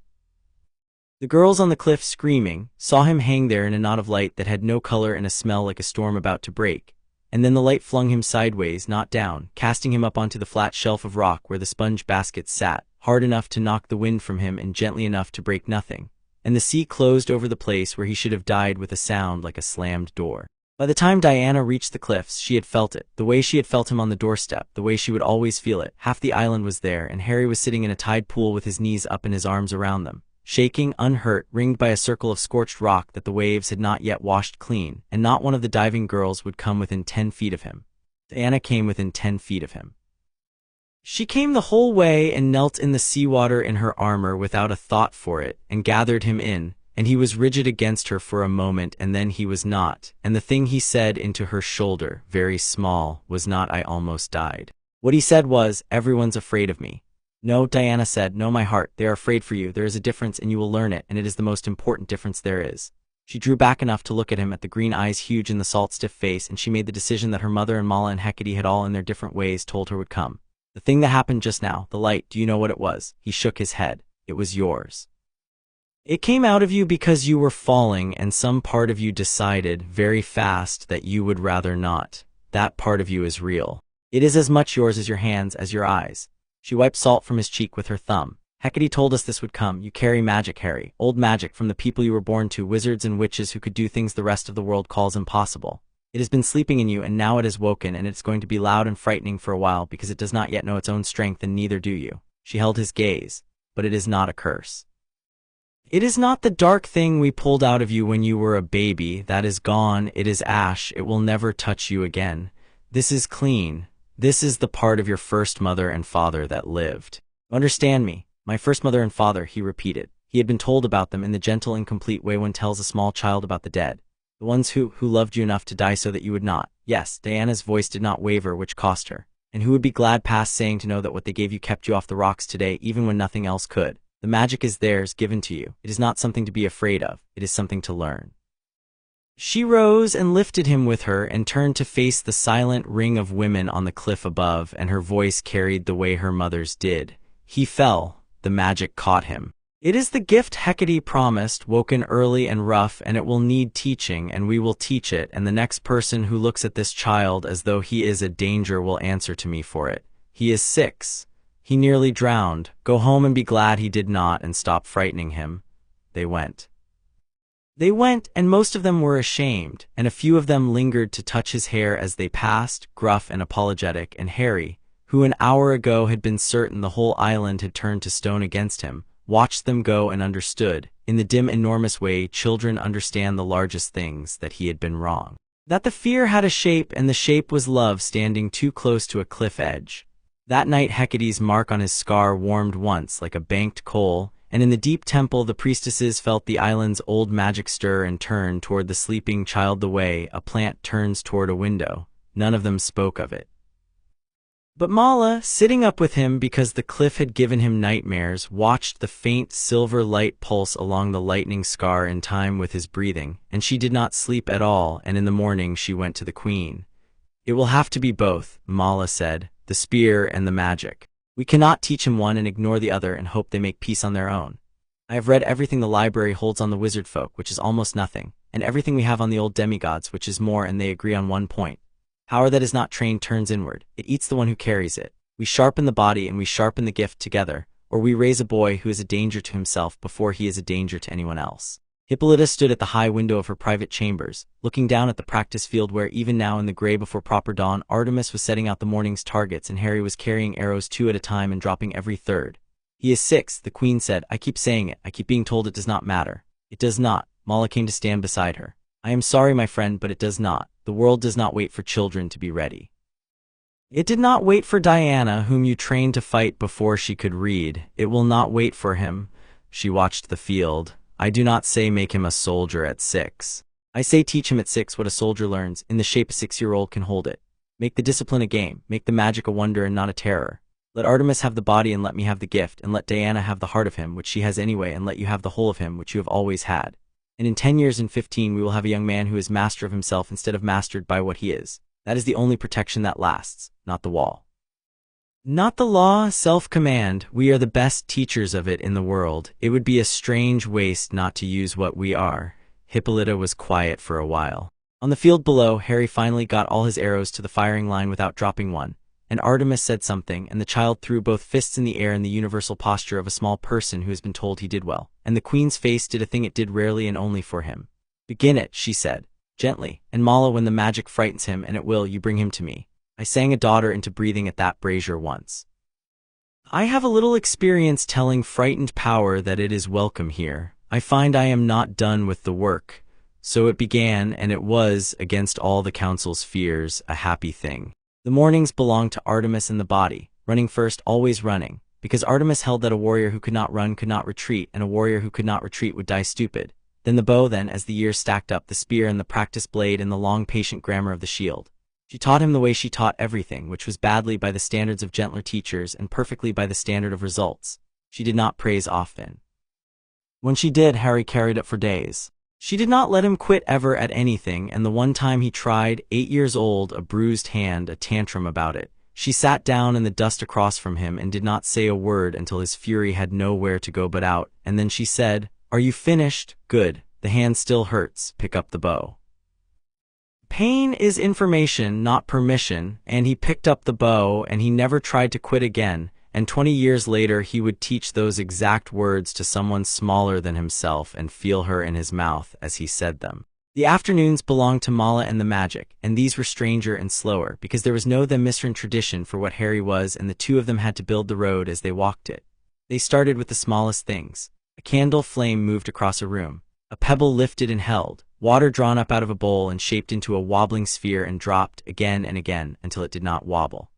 The girls on the cliff, screaming, saw him hang there in a knot of light that had no color and a smell like a storm about to break. And then the light flung him sideways, not down, casting him up onto the flat shelf of rock where the sponge baskets sat, hard enough to knock the wind from him and gently enough to break nothing. And the sea closed over the place where he should have died with a sound like a slammed door. By the time Diana reached the cliffs, she had felt it, the way she had felt him on the doorstep, the way she would always feel it. Half the island was there, and Harry was sitting in a tide pool with his knees up and his arms around them, shaking, unhurt, ringed by a circle of scorched rock that the waves had not yet washed clean, and not one of the diving girls would come within 10 feet of him. Diana came within 10 feet of him. She came the whole way and knelt in the seawater in her armor without a thought for it, and gathered him in, and he was rigid against her for a moment, and then he was not, and the thing he said into her shoulder, very small, was not "I almost died." What he said was, "Everyone's afraid of me." "No," Diana said, "no, my heart, they are afraid for you. There is a difference and you will learn it, and it is the most important difference there is." She drew back enough to look at him, at the green eyes huge in the salt stiff face, and she made the decision that her mother and Mala and Hecate had all in their different ways told her would come. "The thing that happened just now, the light, do you know what it was?" He shook his head. "It was yours. It came out of you because you were falling, and some part of you decided, very fast, that you would rather not. That part of you is real. It is as much yours as your hands, as your eyes." She wiped salt from his cheek with her thumb. "Hecate told us this would come. You carry magic, Harry. Old magic from the people you were born to, wizards and witches who could do things the rest of the world calls impossible. It has been sleeping in you, and now it has woken, and it's going to be loud and frightening for a while because it does not yet know its own strength, and neither do you." She held his gaze. "But it is not a curse. It is not the dark thing we pulled out of you when you were a baby. That is gone. It is ash. It will never touch you again. This is clean. This is the part of your first mother and father that lived. Understand me? My first mother and father," he repeated. He had been told about them in the gentle, incomplete way one tells a small child about the dead. "The ones who loved you enough to die so that you would not." Yes, Diana's voice did not waver, which cost her. "And who would be glad past saying to know that what they gave you kept you off the rocks today, even when nothing else could. The magic is theirs, given to you. It is not something to be afraid of. It is something to learn." She rose and lifted him with her and turned to face the silent ring of women on the cliff above, and her voice carried the way her mother's did. He fell. The magic caught him. It is the gift Hecate promised, woken early and rough, and it will need teaching, and we will teach it, and the next person who looks at this child as though he is a danger will answer to me for it. He is 6. He nearly drowned. Go home and be glad he did not, and stop frightening him. They went. They went, and most of them were ashamed, and a few of them lingered to touch his hair as they passed, gruff and apologetic, and Harry, who an hour ago had been certain the whole island had turned to stone against him, watched them go and understood, in the dim enormous way children understand the largest things, that he had been wrong. That the fear had a shape, and the shape was love standing too close to a cliff edge. That night Hecate's mark on his scar warmed once like a banked coal, and in the deep temple the priestesses felt the island's old magic stir and turn toward the sleeping child the way a plant turns toward a window. None of them spoke of it. But Mala, sitting up with him because the cliff had given him nightmares, watched the faint silver light pulse along the lightning scar in time with his breathing, and she did not sleep at all, and in the morning she went to the queen. It will have to be both, Mala said, the spear and the magic. We cannot teach him one and ignore the other and hope they make peace on their own. I have read everything the library holds on the wizard folk, which is almost nothing, and everything we have on the old demigods, which is more, and they agree on one point. Power that is not trained turns inward. It eats the one who carries it. We sharpen the body and we sharpen the gift together, or we raise a boy who is a danger to himself before he is a danger to anyone else. Hippolyta stood at the high window of her private chambers, looking down at the practice field where even now in the gray before proper dawn Artemis was setting out the morning's targets and Harry was carrying arrows 2 at a time and dropping every third. He is 6, the queen said. I keep saying it. I keep being told it does not matter. It does not. Mala came to stand beside her. I am sorry, my friend, but it does not. The world does not wait for children to be ready. It did not wait for Diana, whom you trained to fight before she could read. It will not wait for him. She watched the field. I do not say make him a soldier at 6. I say teach him at 6 what a soldier learns, in the shape a 6-year-old can hold it. Make the discipline a game, make the magic a wonder and not a terror. Let Artemis have the body and let me have the gift, and let Diana have the heart of him, which she has anyway, and let you have the whole of him, which you have always had. And in 10 years and 15 we will have a young man who is master of himself instead of mastered by what he is. That is the only protection that lasts, not the wall. Not the law, self-command. We are the best teachers of it in the world. It would be a strange waste not to use what we are. Hippolyta was quiet for a while. On the field below, Harry finally got all his arrows to the firing line without dropping one, and Artemis said something, and the child threw both fists in the air in the universal posture of a small person who has been told he did well, and the queen's face did a thing it did rarely and only for him. Begin it, she said, gently, and Mala, when the magic frightens him, and it will, you bring him to me. I sang a daughter into breathing at that brazier once. I have a little experience telling frightened power that it is welcome here. I find I am not done with the work. So it began, and it was, against all the council's fears, a happy thing. The mornings belonged to Artemis and the body, running first, always running, because Artemis held that a warrior who could not run could not retreat, and a warrior who could not retreat would die stupid. Then the bow, then, as the years stacked up, the spear and the practice blade and the long patient grammar of the shield. She taught him the way she taught everything, which was badly by the standards of gentler teachers and perfectly by the standard of results. She did not praise often. When she did, Harry carried it for days. She did not let him quit ever at anything, and the one time he tried, 8 years old, a bruised hand, a tantrum about it, she sat down in the dust across from him and did not say a word until his fury had nowhere to go but out, and then she said, "Are you finished? Good. The hand still hurts. Pick up the bow." Pain is information, not permission, and he picked up the bow, and he never tried to quit again, and 20 years later he would teach those exact words to someone smaller than himself and feel her in his mouth as he said them. The afternoons belonged to Mala and the magic, and these were stranger and slower, because there was no Themysciran tradition for what Harry was, and the two of them had to build the road as they walked it. They started with the smallest things. A candle flame moved across a room. A pebble lifted and held, water drawn up out of a bowl and shaped into a wobbling sphere and dropped again and again until it did not wobble.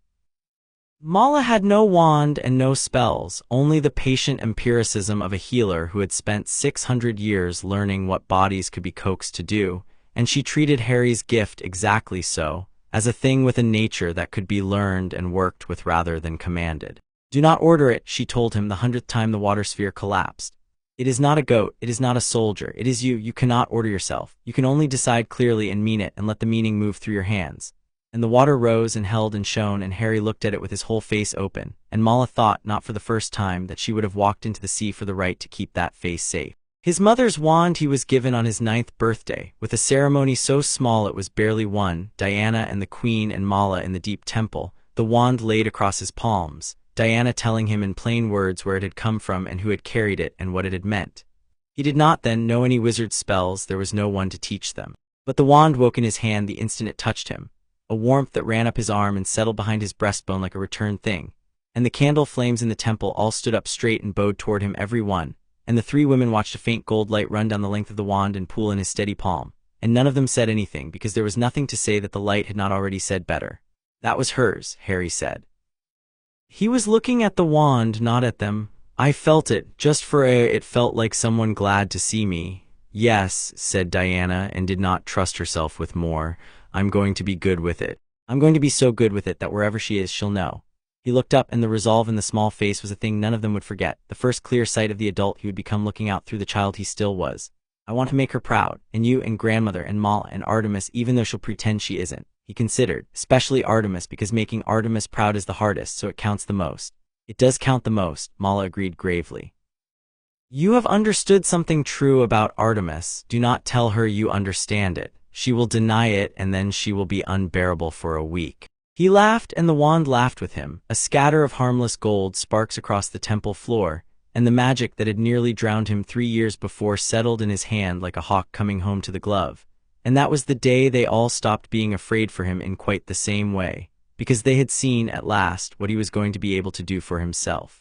Mala had no wand and no spells, only the patient empiricism of a healer who had spent 600 years learning what bodies could be coaxed to do, and she treated Harry's gift exactly so, as a thing with a nature that could be learned and worked with rather than commanded. Do not order it, she told him the 100th time the water sphere collapsed. It is not a goat, it is not a soldier, it is you. You cannot order yourself. You can only decide clearly and mean it and let the meaning move through your hands. And the water rose and held and shone, and Harry looked at it with his whole face open, and Mala thought, not for the first time, that she would have walked into the sea for the right to keep that face safe. His mother's wand he was given on his 9th birthday, with a ceremony so small it was barely one, Diana and the Queen and Mala in the deep temple, the wand laid across his palms, Diana telling him in plain words where it had come from and who had carried it and what it had meant. He did not then know any wizard spells, there was no one to teach them. But the wand woke in his hand the instant it touched him, a warmth that ran up his arm and settled behind his breastbone like a returned thing. And the candle flames in the temple all stood up straight and bowed toward him every one, and the 3 women watched a faint gold light run down the length of the wand and pool in his steady palm, and none of them said anything because there was nothing to say that the light had not already said better. That was hers, Harry said. He was looking at the wand, not at them. I felt it, just for it felt like someone glad to see me. Yes, said Diana, and did not trust herself with more. I'm going to be good with it. I'm going to be so good with it that wherever she is, she'll know. He looked up, and the resolve in the small face was a thing none of them would forget, the first clear sight of the adult he would become looking out through the child he still was. I want to make her proud, and you and grandmother and Mala and Artemis, even though she'll pretend she isn't. He considered, especially Artemis, because making Artemis proud is the hardest, so it counts the most. It does count the most, Mala agreed gravely. You have understood something true about Artemis. Do not tell her you understand it. She will deny it, and then she will be unbearable for a week. He laughed, and the wand laughed with him. A scatter of harmless gold sparks across the temple floor, and the magic that had nearly drowned him 3 years before settled in his hand like a hawk coming home to the glove. And that was the day they all stopped being afraid for him in quite the same way, because they had seen, at last, what he was going to be able to do for himself.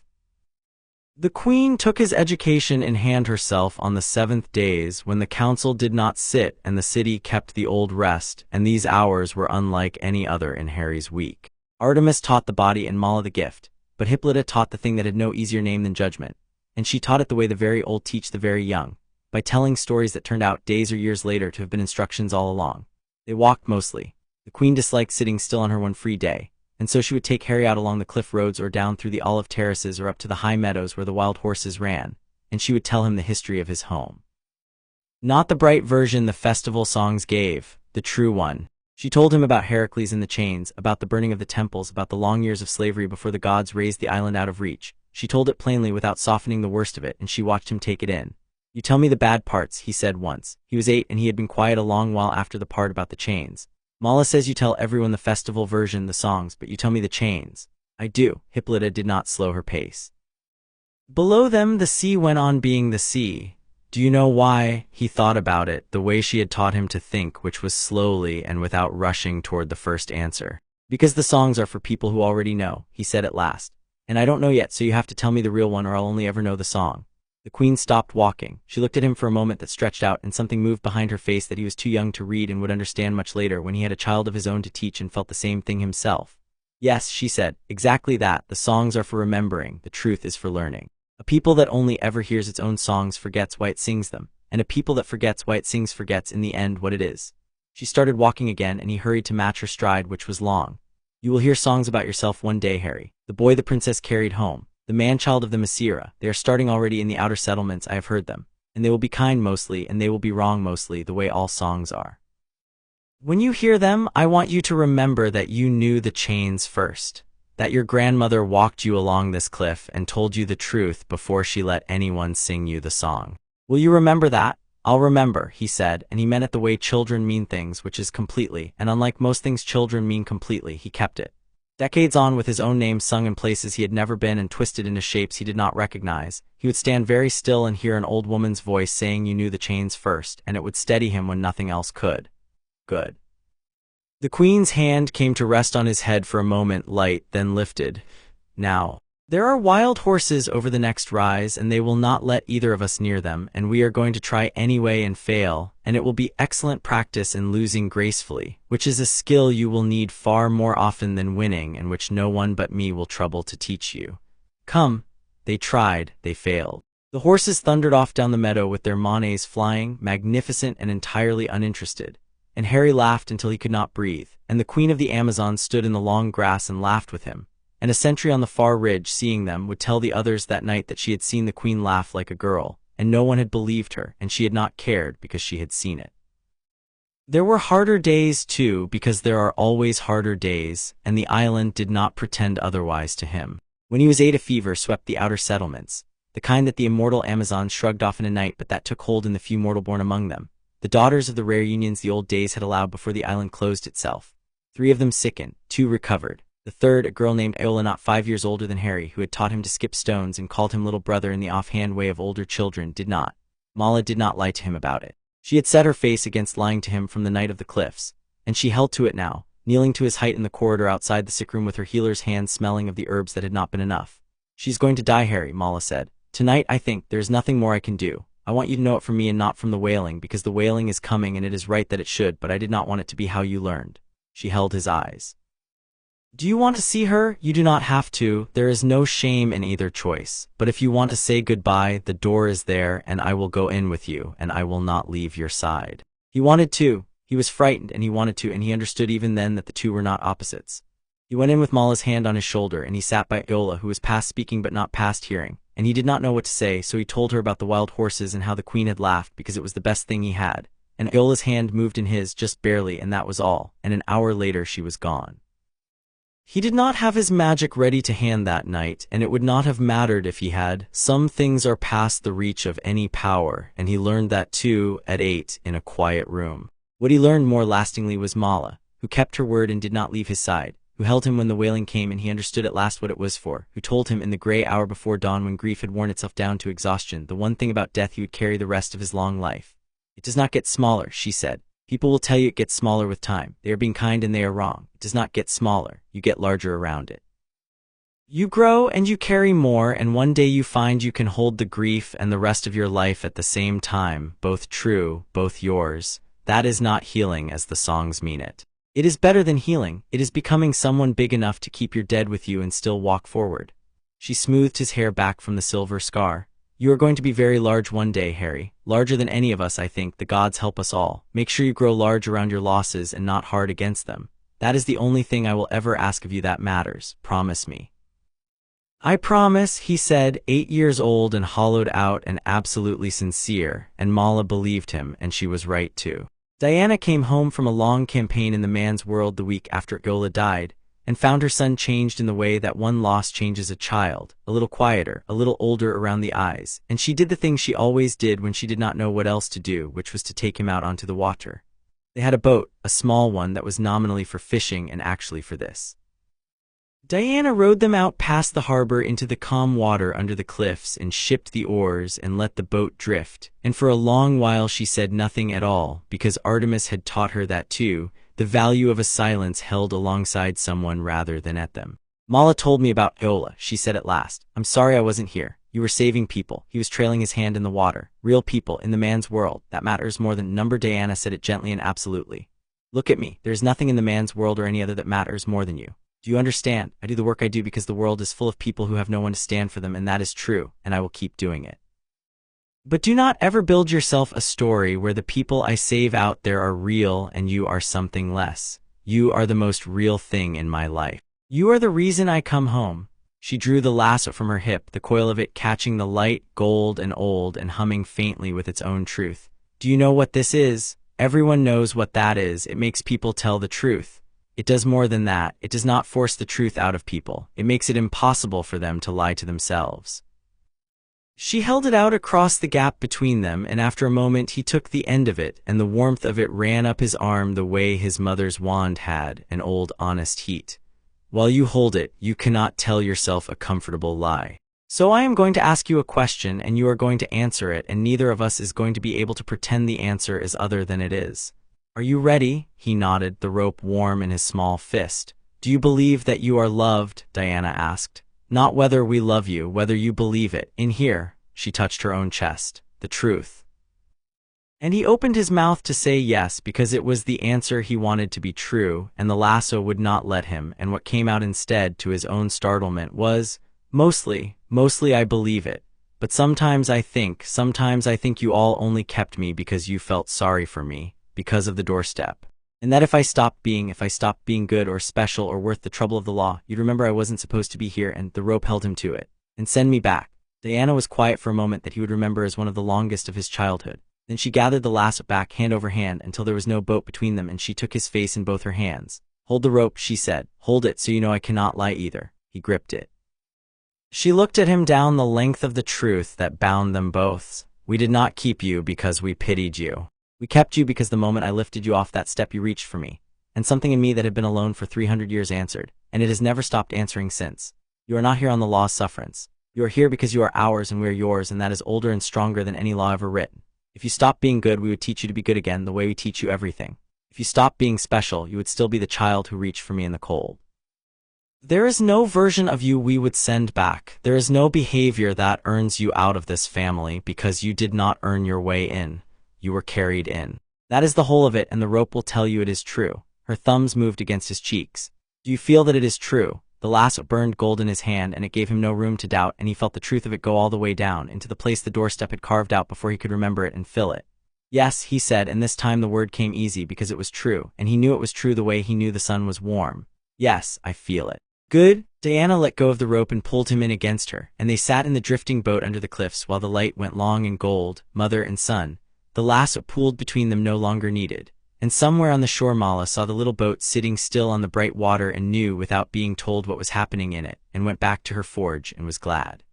The Queen took his education in hand herself on the 7th days, when the council did not sit and the city kept the old rest, and these hours were unlike any other in Harry's week. Artemis taught the body and Mala the gift, but Hippolyta taught the thing that had no easier name than judgment, and she taught it the way the very old teach the very young, by telling stories that turned out days or years later to have been instructions all along. They walked mostly. The Queen disliked sitting still on her one free day, and so she would take Harry out along the cliff roads or down through the olive terraces or up to the high meadows where the wild horses ran, and she would tell him the history of his home. Not the bright version the festival songs gave, the true one. She told him about Heracles and the chains, about the burning of the temples, about the long years of slavery before the gods raised the island out of reach. She told it plainly without softening the worst of it, and she watched him take it in. You tell me the bad parts, he said once. He was 8 and he had been quiet a long while after the part about the chains. Mala says you tell everyone the festival version, the songs, but you tell me the chains. I do. Hippolyta did not slow her pace. Below them the sea went on being the sea. Do you know why? He thought about it, the way she had taught him to think, which was slowly and without rushing toward the first answer. Because the songs are for people who already know, he said at last. And I don't know yet, so you have to tell me the real one or I'll only ever know the song. The Queen stopped walking. She looked at him for a moment that stretched out, and something moved behind her face that he was too young to read and would understand much later when he had a child of his own to teach and felt the same thing himself. Yes, she said, exactly that. The songs are for remembering. The truth is for learning. A people that only ever hears its own songs forgets why it sings them, and a people that forgets why it sings forgets in the end what it is. She started walking again, and he hurried to match her stride, which was long. You will hear songs about yourself one day, Harry. The boy the princess carried home. The man-child of the Themyscira. They are starting already in the outer settlements, I have heard them. And they will be kind mostly, and they will be wrong mostly, the way all songs are. When you hear them, I want you to remember that you knew the chains first. That your grandmother walked you along this cliff and told you the truth before she let anyone sing you the song. Will you remember that? I'll remember, he said, and he meant it the way children mean things, which is completely, and unlike most things children mean completely, he kept it. Decades on, with his own name sung in places he had never been and twisted into shapes he did not recognize, he would stand very still and hear an old woman's voice saying you knew the chains first, and it would steady him when nothing else could. Good. The Queen's hand came to rest on his head for a moment, light, then lifted. Now, there are wild horses over the next rise, and they will not let either of us near them, and we are going to try anyway and fail, and it will be excellent practice in losing gracefully, which is a skill you will need far more often than winning, and which no one but me will trouble to teach you. Come. They tried, they failed. The horses thundered off down the meadow with their manets flying, magnificent and entirely uninterested, and Harry laughed until he could not breathe, and the Queen of the Amazons stood in the long grass and laughed with him. And a sentry on the far ridge, seeing them, would tell the others that night that she had seen the Queen laugh like a girl, and no one had believed her, and she had not cared because she had seen it. There were harder days too, because there are always harder days, and the island did not pretend otherwise to him. When he was 8, a fever swept the outer settlements, the kind that the immortal Amazons shrugged off in a night, but that took hold in the few mortal born among them, the daughters of the rare unions the old days had allowed before the island closed itself. 3 of them sickened, 2 recovered. The third, a girl named Iola, not 5 years older than Harry, who had taught him to skip stones and called him little brother in the offhand way of older children, did not. Mala did not lie to him about it. She had set her face against lying to him from the night of the cliffs, and she held to it now, kneeling to his height in the corridor outside the sick room with her healer's hand smelling of the herbs that had not been enough. "She's going to die, Harry," Mala said. "Tonight, I think, there is nothing more I can do. I want you to know it from me and not from the wailing, because the wailing is coming and it is right that it should, but I did not want it to be how you learned." She held his eyes. "Do you want to see her? You do not have to. There is no shame in either choice. But if you want to say goodbye, the door is there, and I will go in with you, and I will not leave your side." He wanted to. He was frightened, and he wanted to, and he understood even then that the two were not opposites. He went in with Mala's hand on his shoulder, and he sat by Iola, who was past speaking but not past hearing, and he did not know what to say, so he told her about the wild horses and how the queen had laughed because it was the best thing he had. And Iola's hand moved in his just barely, and that was all, and an hour later she was gone. He did not have his magic ready to hand that night, and it would not have mattered if he had. Some things are past the reach of any power, and he learned that too, at 8, in a quiet room. What he learned more lastingly was Mala, who kept her word and did not leave his side, who held him when the wailing came and he understood at last what it was for, who told him in the gray hour before dawn when grief had worn itself down to exhaustion the one thing about death he would carry the rest of his long life. "It does not get smaller," she said. "People will tell you it gets smaller with time. They are being kind and they are wrong. It does not get smaller. You get larger around it. You grow and you carry more, and one day you find you can hold the grief and the rest of your life at the same time, both true, both yours. That is not healing as the songs mean it. It is better than healing. It is becoming someone big enough to keep your dead with you and still walk forward." She smoothed his hair back from the silver scar. "You are going to be very large one day, Harry. Larger than any of us, I think. The gods help us all. Make sure you grow large around your losses and not hard against them. That is the only thing I will ever ask of you that matters. Promise me." "I promise," he said, 8 years old and hollowed out and absolutely sincere, and Mala believed him, and she was right too. Diana came home from a long campaign in the man's world the week after Iola died, and found her son changed in the way that one loss changes a child, a little quieter, a little older around the eyes, and she did the thing she always did when she did not know what else to do, which was to take him out onto the water. They had a boat, a small one that was nominally for fishing and actually for this. Diana rowed them out past the harbor into the calm water under the cliffs and shipped the oars and let the boat drift, and for a long while she said nothing at all, because Artemis had taught her that too, the value of a silence held alongside someone rather than at them. "Mala told me about Iola," she said at last. "I'm sorry I wasn't here. You were saving people." He was trailing his hand in the water. "Real people, in the man's world. That matters more than number." Diana said it gently and absolutely. "Look at me. There is nothing in the man's world or any other that matters more than you. Do you understand? I do the work I do because the world is full of people who have no one to stand for them, and that is true, and I will keep doing it. But do not ever build yourself a story where the people I save out there are real and you are something less. You are the most real thing in my life. You are the reason I come home." She drew the lasso from her hip, the coil of it catching the light, gold and old and humming faintly with its own truth. "Do you know what this is? Everyone knows what that is. It makes people tell the truth. It does more than that. It does not force the truth out of people. It makes it impossible for them to lie to themselves." She held it out across the gap between them, and after a moment he took the end of it, and the warmth of it ran up his arm the way his mother's wand had, an old honest heat. "While you hold it, you cannot tell yourself a comfortable lie. So I am going to ask you a question, and you are going to answer it, and neither of us is going to be able to pretend the answer is other than it is. Are you ready?" He nodded, the rope warm in his small fist. "Do you believe that you are loved?" Diana asked. "Not whether we love you, whether you believe it. In here," she touched her own chest, "the truth." And he opened his mouth to say yes, because it was the answer he wanted to be true, and the lasso would not let him, and what came out instead, to his own startlement, was, mostly I believe it. But sometimes I think you all only kept me because you felt sorry for me, because of the doorstep. And that if I stopped being good or special or worth the trouble of the law, you'd remember I wasn't supposed to be here, and the rope held him to it, and send me back." Diana was quiet for a moment that he would remember as one of the longest of his childhood. Then she gathered the lasso back hand over hand until there was no boat between them, and she took his face in both her hands. "Hold the rope," she said. "Hold it so you know I cannot lie either." He gripped it. She looked at him down the length of the truth that bound them both. "We did not keep you because we pitied you. We kept you because the moment I lifted you off that step you reached for me, and something in me that had been alone for 300 years answered, and it has never stopped answering since. You are not here on the law's sufferance. You are here because you are ours and we are yours, and that is older and stronger than any law ever written. If you stopped being good, we would teach you to be good again the way we teach you everything. If you stopped being special, you would still be the child who reached for me in the cold. There is no version of you we would send back. There is no behavior that earns you out of this family because you did not earn your way in. You were carried in. That is the whole of it, and the rope will tell you it is true." Her thumbs moved against his cheeks. "Do you feel that it is true?" The lasso burned gold in his hand, and it gave him no room to doubt, and he felt the truth of it go all the way down into the place the doorstep had carved out before he could remember it and fill it. "Yes," he said, and this time the word came easy because it was true, and he knew it was true the way he knew the sun was warm. "Yes, I feel it." "Good." Diana let go of the rope and pulled him in against her, and they sat in the drifting boat under the cliffs while the light went long and gold, mother and son. The lasso pooled between them no longer needed. And somewhere on the shore Mala saw the little boat sitting still on the bright water and knew without being told what was happening in it, and went back to her forge and was glad.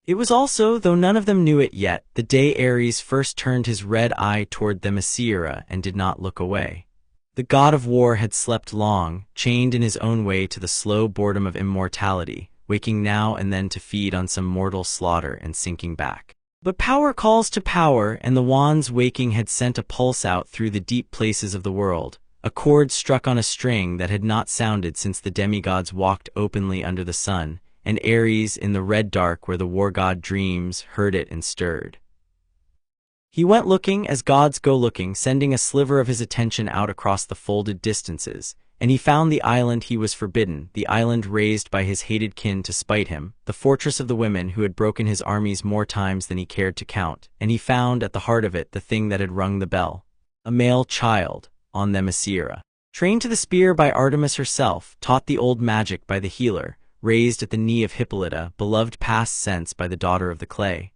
It was also, though none of them knew it yet, the day Ares first turned his red eye toward Themyscira and did not look away. The god of war had slept long, chained in his own way to the slow boredom of immortality, waking now and then to feed on some mortal slaughter and sinking back. But power calls to power, and the wand's waking had sent a pulse out through the deep places of the world, a chord struck on a string that had not sounded since the demigods walked openly under the sun, and Ares, in the red dark where the war god dreams, heard it and stirred. He went looking as gods go looking, sending a sliver of his attention out across the folded distances, and he found the island he was forbidden, the island raised by his hated kin to spite him, the fortress of the women who had broken his armies more times than he cared to count, and he found at the heart of it the thing that had rung the bell. A male child, on Themyscira. Trained to the spear by Artemis herself, taught the old magic by the healer, raised at the knee of Hippolyta, beloved past sense by the daughter of the clay.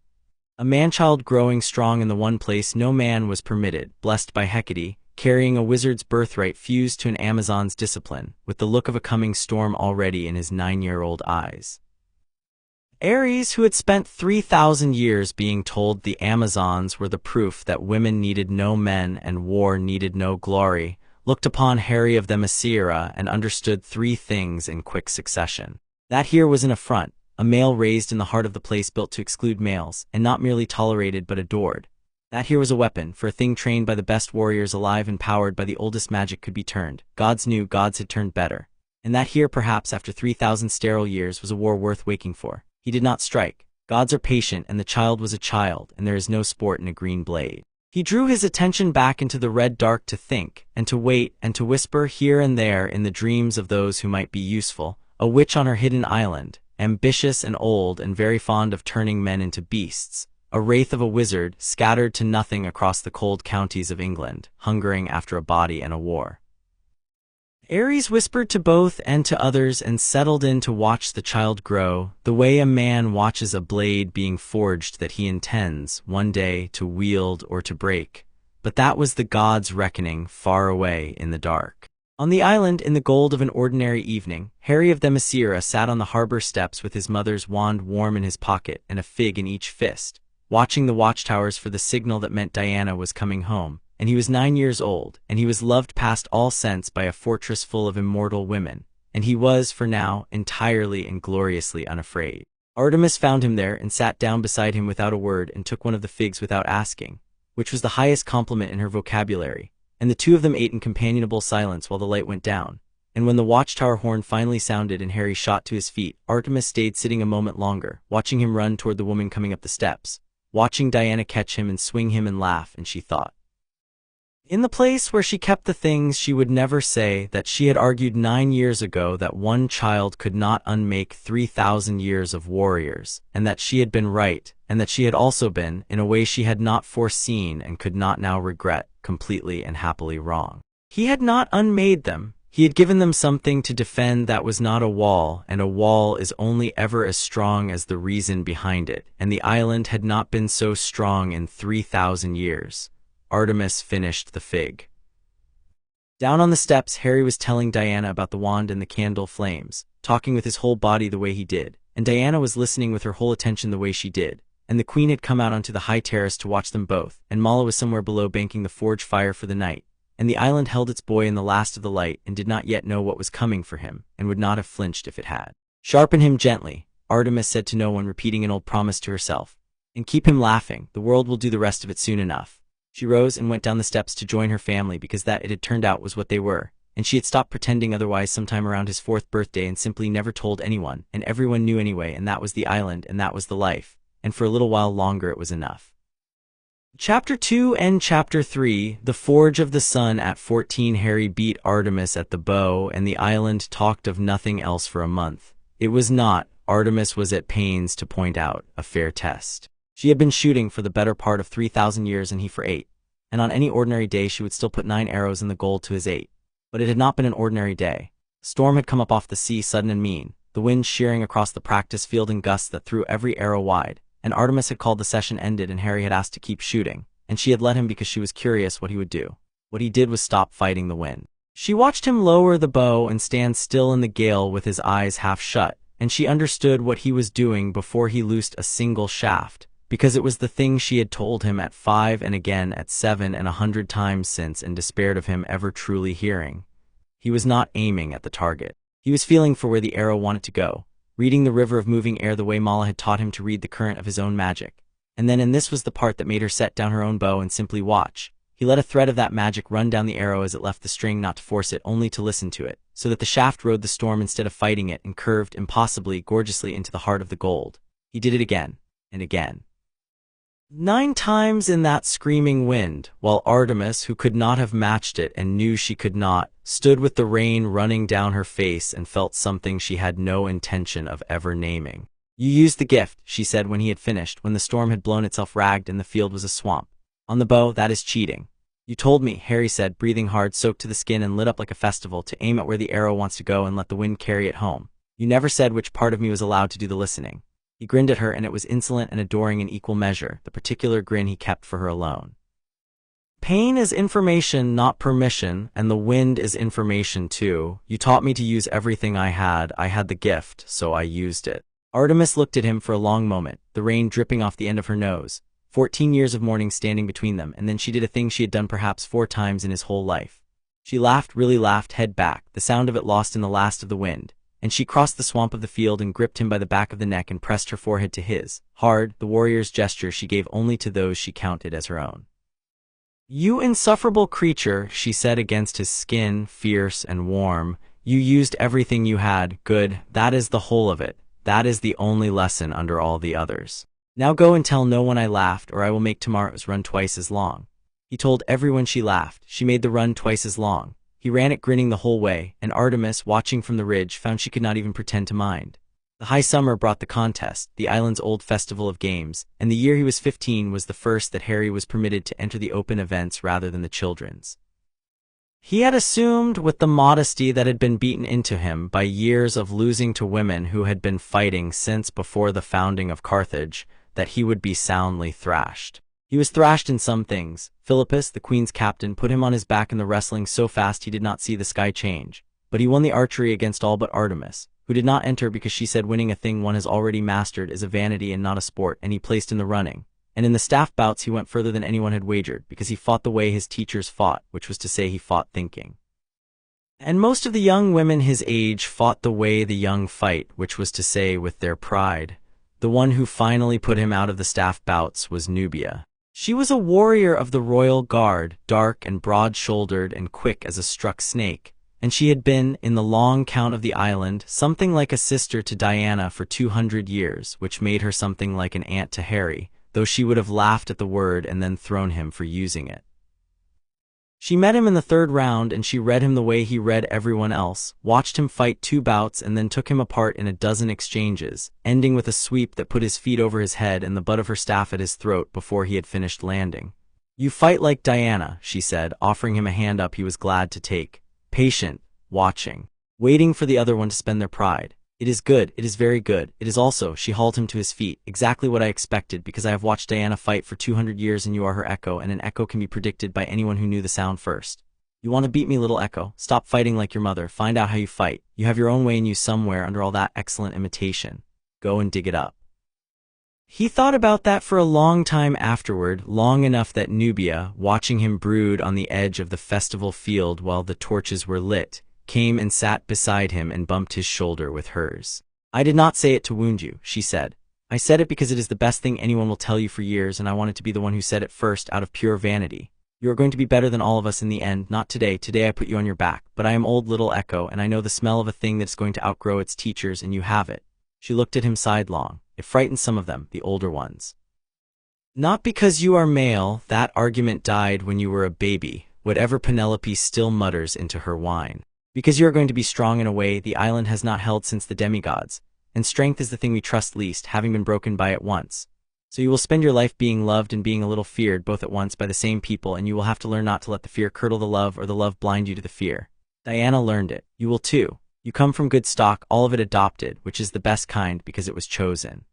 A man-child growing strong in the one place no man was permitted, blessed by Hecate, carrying a wizard's birthright fused to an Amazon's discipline, with the look of a coming storm already in his 9-year-old eyes. Ares, who had spent 3,000 years being told the Amazons were the proof that women needed no men and war needed no glory, looked upon Harry of Themyscira and understood 3 things in quick succession. That here was an affront, a male raised in the heart of the place built to exclude males, and not merely tolerated but adored. That here was a weapon, for a thing trained by the best warriors alive and powered by the oldest magic could be turned. Gods knew gods had turned better. And that here, perhaps after 3,000 sterile years, was a war worth waking for. He did not strike. Gods are patient, and the child was a child, and there is no sport in a green blade. He drew his attention back into the red dark to think, and to wait, and to whisper here and there in the dreams of those who might be useful. A witch on her hidden island, ambitious and old and very fond of turning men into beasts. A wraith of a wizard, scattered to nothing across the cold counties of England, hungering after a body and a war. Ares whispered to both and to others and settled in to watch the child grow, the way a man watches a blade being forged that he intends, one day, to wield or to break. But that was the gods' reckoning far away in the dark. On the island, in the gold of an ordinary evening, Harry of Themyscira sat on the harbor steps with his mother's wand warm in his pocket and a fig in each fist, watching the watchtowers for the signal that meant Diana was coming home, and he was 9 years old, and he was loved past all sense by a fortress full of immortal women, and he was, for now, entirely and gloriously unafraid. Artemis found him there and sat down beside him without a word and took one of the figs without asking, which was the highest compliment in her vocabulary, and the 2 of them ate in companionable silence while the light went down. And when the watchtower horn finally sounded and Harry shot to his feet, Artemis stayed sitting a moment longer, watching him run toward the woman coming up the steps, watching Diana catch him and swing him and laugh, and she thought, in the place where she kept the things she would never say, that she had argued 9 years ago that one child could not unmake 3,000 years of warriors, and that she had been right, and that she had also been, in a way she had not foreseen and could not now regret, completely and happily wrong. He had not unmade them. He had given them something to defend that was not a wall, and a wall is only ever as strong as the reason behind it, and the island had not been so strong in 3,000 years. Artemis finished the fig. Down on the steps, Harry was telling Diana about the wand and the candle flames, talking with his whole body the way he did, and Diana was listening with her whole attention the way she did. And the queen had come out onto the high terrace to watch them both, and Mala was somewhere below banking the forge fire for the night. And the island held its boy in the last of the light and did not yet know what was coming for him, and would not have flinched if it had. Sharpen him gently, Artemis said to no one, repeating an old promise to herself. And keep him laughing, the world will do the rest of it soon enough. She rose and went down the steps to join her family because that, it had turned out, was what they were, and she had stopped pretending otherwise sometime around his 4th birthday and simply never told anyone, and everyone knew anyway, and that was the island and that was the life. And for a little while longer it was enough. Chapter 2 and Chapter 3, The Forge of the Sun. At 14, Harry beat Artemis at the bow, and the island talked of nothing else for a month. It was not, Artemis was at pains to point out, a fair test. She had been shooting for the better part of 3,000 years and he for 8. And on any ordinary day she would still put 9 arrows in the goal to his 8. But it had not been an ordinary day. The storm had come up off the sea, sudden and mean, the wind shearing across the practice field in gusts that threw every arrow wide. And Artemis had called the session ended, and Harry had asked to keep shooting, and she had let him because she was curious what he would do. What he did was stop fighting the wind. She watched him lower the bow and stand still in the gale with his eyes half shut, and she understood what he was doing before he loosed a single shaft, because it was the thing she had told him at 5 and again at 7 and 100 times since, and despaired of him ever truly hearing. He was not aiming at the target. He was feeling for where the arrow wanted to go, reading the river of moving air the way Mala had taught him to read the current of his own magic. And then, and this was the part that made her set down her own bow and simply watch, he let a thread of that magic run down the arrow as it left the string, not to force it, only to listen to it, so that the shaft rode the storm instead of fighting it, and curved impossibly, gorgeously into the heart of the gold. He did it again, and again. 9 times in that screaming wind, while Artemis, who could not have matched it and knew she could not, stood with the rain running down her face and felt something she had no intention of ever naming. You used the gift, she said when he had finished, when the storm had blown itself ragged and the field was a swamp. On the bow, that is cheating. You told me, Harry said, breathing hard, soaked to the skin and lit up like a festival, to aim at where the arrow wants to go and let the wind carry it home. You never said which part of me was allowed to do the listening. He grinned at her, and it was insolent and adoring in equal measure, the particular grin he kept for her alone. Pain is information, not permission, and the wind is information too. You taught me to use everything I had the gift, so I used it. Artemis looked at him for a long moment, the rain dripping off the end of her nose, 14 years of mourning standing between them, and then she did a thing she had done perhaps 4 times in his whole life. She laughed, really laughed, head back, the sound of it lost in the last of the wind. And she crossed the swamp of the field and gripped him by the back of the neck and pressed her forehead to his, hard, the warrior's gesture she gave only to those she counted as her own. You insufferable creature, she said against his skin, fierce and warm, you used everything you had, good, that is the whole of it, that is the only lesson under all the others. Now go and tell no one I laughed, or I will make tomorrow's run twice as long. He told everyone she laughed, she made the run twice as long. He ran it grinning the whole way, and Artemis, watching from the ridge, found she could not even pretend to mind. The high summer brought the contest, the island's old festival of games, and the year he was 15 was the first that Harry was permitted to enter the open events rather than the children's. He had assumed, with the modesty that had been beaten into him by years of losing to women who had been fighting since before the founding of Carthage, that he would be soundly thrashed. He was thrashed in some things. Philippus, the queen's captain, put him on his back in the wrestling so fast he did not see the sky change. But he won the archery against all but Artemis, who did not enter because she said winning a thing one has already mastered is a vanity and not a sport, and he placed in the running. And in the staff bouts he went further than anyone had wagered, because he fought the way his teachers fought, which was to say he fought thinking. And most of the young women his age fought the way the young fight, which was to say with their pride. The one who finally put him out of the staff bouts was Nubia. She was a warrior of the royal guard, dark and broad-shouldered and quick as a struck snake, and she had been, in the long count of the island, something like a sister to Diana for 200 years, which made her something like an aunt to Harry, though she would have laughed at the word and then thrown him for using it. She met him in the 3rd round, and she read him the way he read everyone else, watched him fight 2 bouts and then took him apart in a dozen exchanges, ending with a sweep that put his feet over his head and the butt of her staff at his throat before he had finished landing. You fight like Diana, she said, offering him a hand up he was glad to take. Patient, watching, waiting for the other one to spend their pride. It is good, it is very good, it is also, she hauled him to his feet, exactly what I expected, because I have watched Diana fight for 200 years and you are her echo, and an echo can be predicted by anyone who knew the sound first. You want to beat me, little echo? Stop fighting like your mother, find out how you fight. You have your own way in you somewhere under all that excellent imitation. Go and dig it up. He thought about that for a long time afterward, long enough that Nubia, watching him brood on the edge of the festival field while the torches were lit, came and sat beside him and bumped his shoulder with hers. I did not say it to wound you, she said. I said it because it is the best thing anyone will tell you for years, and I wanted to be the one who said it first out of pure vanity. You are going to be better than all of us in the end, not today. Today I put you on your back, but I am old little echo, and I know the smell of a thing that is going to outgrow its teachers, and you have it. She looked at him sidelong. It frightened some of them, the older ones. Not because you are male, that argument died when you were a baby, whatever Penelope still mutters into her wine. Because you are going to be strong in a way the island has not held since the demigods, and strength is the thing we trust least, having been broken by it once. So you will spend your life being loved and being a little feared both at once by the same people, and you will have to learn not to let the fear curdle the love or the love blind you to the fear. Diana learned it. You will too. You come from good stock, all of it adopted, which is the best kind because it was chosen.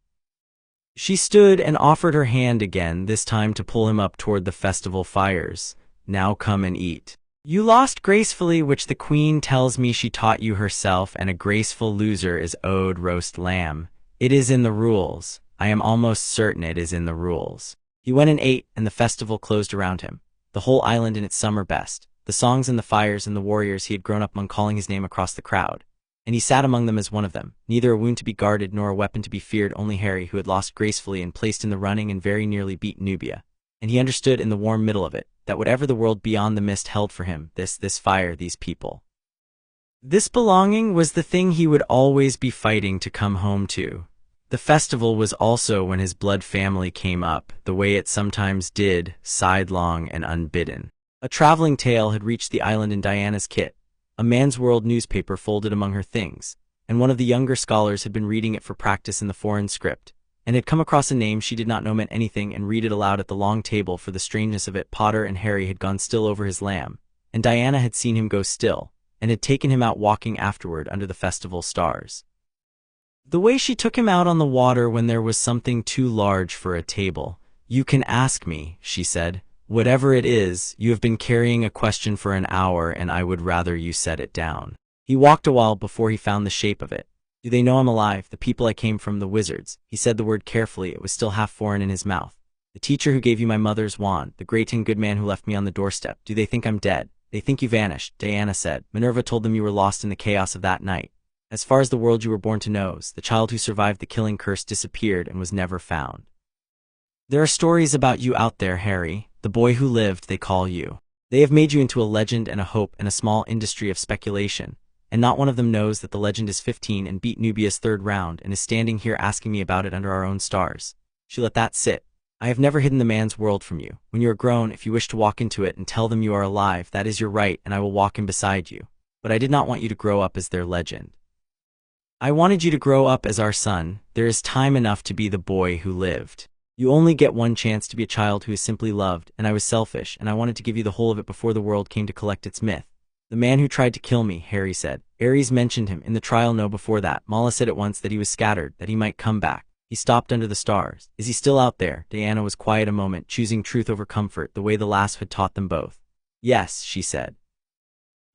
She stood and offered her hand again, this time to pull him up toward the festival fires. Now come and eat. You lost gracefully, which the queen tells me she taught you herself, and a graceful loser is owed roast lamb. It is in the rules. I am almost certain it is in the rules. He went and ate, and the festival closed around him. The whole island in its summer best. The songs and the fires and the warriors he had grown up among calling his name across the crowd. And he sat among them as one of them, neither a wound to be guarded nor a weapon to be feared, only Harry, who had lost gracefully and placed in the running and very nearly beat Nubia. And he understood in the warm middle of it, that whatever the world beyond the mist held for him, this fire, these people, this belonging was the thing he would always be fighting to come home to. The festival was also when his blood family came up, the way it sometimes did, sidelong and unbidden. A traveling tale had reached the island in Diana's kit, a Man's World newspaper folded among her things, and one of the younger scholars had been reading it for practice in the foreign script, and had come across a name she did not know meant anything and read it aloud at the long table for the strangeness of it. Potter and Harry had gone still over his lamb, and Diana had seen him go still, and had taken him out walking afterward under the festival stars. The way she took him out on the water when there was something too large for a table. You can ask me, she said. Whatever it is, you have been carrying a question for an hour, and I would rather you set it down. He walked a while before he found the shape of it. Do they know I'm alive, the people I came from, the wizards? He said the word carefully, it was still half foreign in his mouth. The teacher who gave you my mother's wand, the great and good man who left me on the doorstep. Do they think I'm dead? They think you vanished, Diana said. Minerva told them you were lost in the chaos of that night. As far as the world you were born to knows, the child who survived the killing curse disappeared and was never found. There are stories about you out there, Harry. The boy who lived, they call you. They have made you into a legend and a hope and a small industry of speculation, and not one of them knows that the legend is 15 and beat Nubia's third round and is standing here asking me about it under our own stars. She let that sit. I have never hidden the man's world from you. When you are grown, if you wish to walk into it and tell them you are alive, that is your right, and I will walk in beside you. But I did not want you to grow up as their legend. I wanted you to grow up as our son. There is time enough to be the boy who lived. You only get one chance to be a child who is simply loved, and I was selfish, and I wanted to give you the whole of it before the world came to collect its myth. The man who tried to kill me, Harry said. Ares mentioned him in the trial. No, before that. Mala said at once that he was scattered, that he might come back. He stopped under the stars. Is he still out there? Diana was quiet a moment, choosing truth over comfort, the way the lass had taught them both. Yes, she said.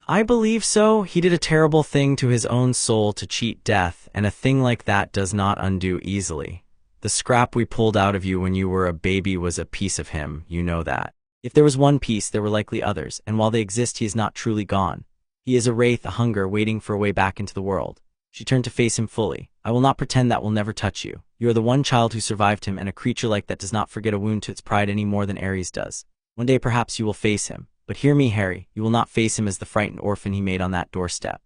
I believe so. He did a terrible thing to his own soul to cheat death, and a thing like that does not undo easily. The scrap we pulled out of you when you were a baby was a piece of him, you know that. If there was one piece, there were likely others, and while they exist, he is not truly gone. He is a wraith, a hunger, waiting for a way back into the world. She turned to face him fully. I will not pretend that will never touch you. You are the one child who survived him, and a creature like that does not forget a wound to its pride any more than Ares does. One day perhaps you will face him. But hear me, Harry, you will not face him as the frightened orphan he made on that doorstep.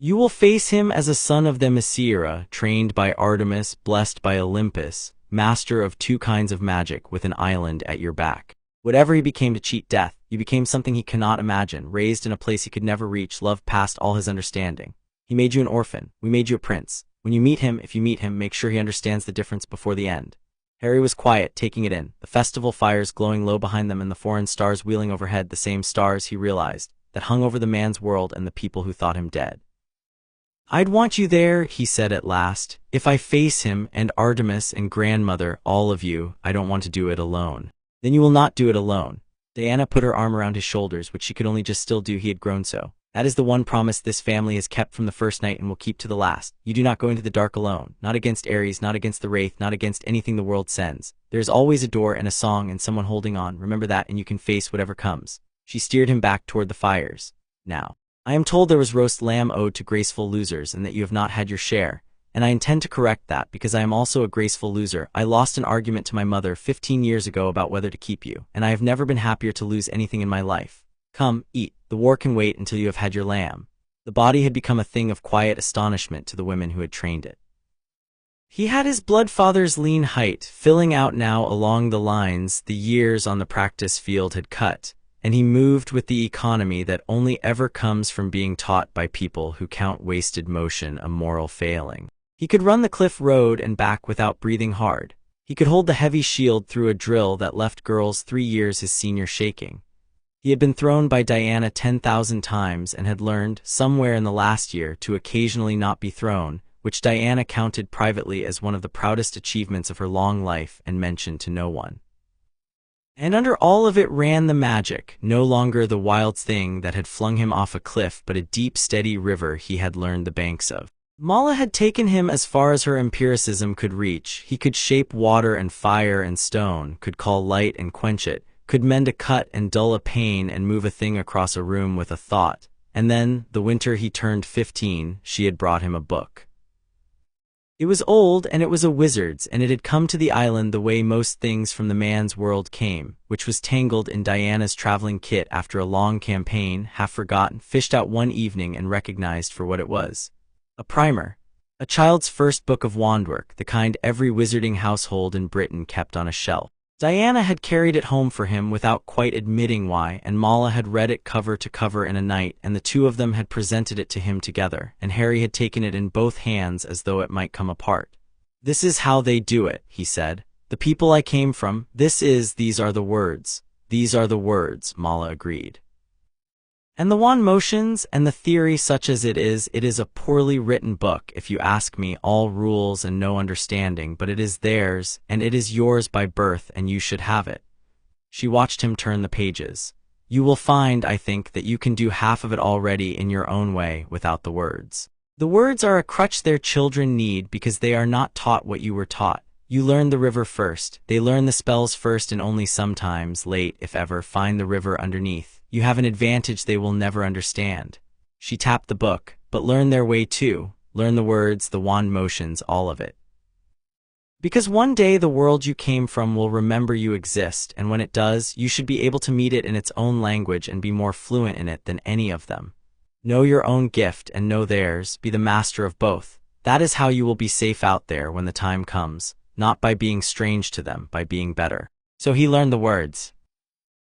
You will face him as a son of Themyscira, trained by Artemis, blessed by Olympus, master of two kinds of magic, with an island at your back. Whatever he became to cheat death, you became something he cannot imagine, raised in a place he could never reach, loved past all his understanding. He made you an orphan, we made you a prince. When you meet him, if you meet him, make sure he understands the difference before the end. Harry was quiet, taking it in, the festival fires glowing low behind them and the foreign stars wheeling overhead, the same stars, he realized, that hung over the man's world and the people who thought him dead. "I'd want you there," he said at last. "If I face him, and Artemis and grandmother, all of you, I don't want to do it alone." "Then you will not do it alone." Diana put her arm around his shoulders, which she could only just still do. He had grown so. "That is the one promise this family has kept from the first night and will keep to the last. You do not go into the dark alone, not against Ares, not against the Wraith, not against anything the world sends. There is always a door and a song and someone holding on. Remember that, and you can face whatever comes." She steered him back toward the fires. "Now, I am told there was roast lamb owed to graceful losers and that you have not had your share, and I intend to correct that because I am also a graceful loser. I lost an argument to my mother 15 years ago about whether to keep you, and I have never been happier to lose anything in my life. Come, eat. The war can wait until you have had your lamb." The body had become a thing of quiet astonishment to the women who had trained it. He had his bloodfather's lean height, filling out now along the lines the years on the practice field had cut, and he moved with the economy that only ever comes from being taught by people who count wasted motion a moral failing. He could run the cliff road and back without breathing hard. He could hold the heavy shield through a drill that left girls 3 years his senior shaking. He had been thrown by Diana 10,000 times and had learned, somewhere in the last year, to occasionally not be thrown, which Diana counted privately as one of the proudest achievements of her long life and mentioned to no one. And under all of it ran the magic, no longer the wild thing that had flung him off a cliff, but a deep, steady river he had learned the banks of. Mala had taken him as far as her empiricism could reach. He could shape water and fire and stone, could call light and quench it, could mend a cut and dull a pain and move a thing across a room with a thought. And then, the winter he turned 15, she had brought him a book. It was old, and it was a wizard's, and it had come to the island the way most things from the man's world came, which was tangled in Diana's traveling kit after a long campaign, half forgotten, fished out one evening and recognized for what it was. A primer. A child's first book of wandwork, the kind every wizarding household in Britain kept on a shelf. Diana had carried it home for him without quite admitting why, and Mala had read it cover to cover in a night, and the two of them had presented it to him together, and Harry had taken it in both hands as though it might come apart. "This is how they do it," he said. "The people I came from, these are the words." "These are the words," Mala agreed. "And the wand motions, and the theory such as it is a poorly written book, if you ask me, all rules and no understanding, but it is theirs, and it is yours by birth, and you should have it." She watched him turn the pages. "You will find, I think, that you can do half of it already in your own way, without the words. The words are a crutch their children need because they are not taught what you were taught. You learn the river first, they learn the spells first, and only sometimes, late if ever, find the river underneath. You have an advantage they will never understand." She tapped the book. "But learn their way too. Learn the words, the wand motions, all of it. Because one day the world you came from will remember you exist, and when it does, you should be able to meet it in its own language and be more fluent in it than any of them. Know your own gift and know theirs, be the master of both. That is how you will be safe out there when the time comes, not by being strange to them, by being better." So he learned the words.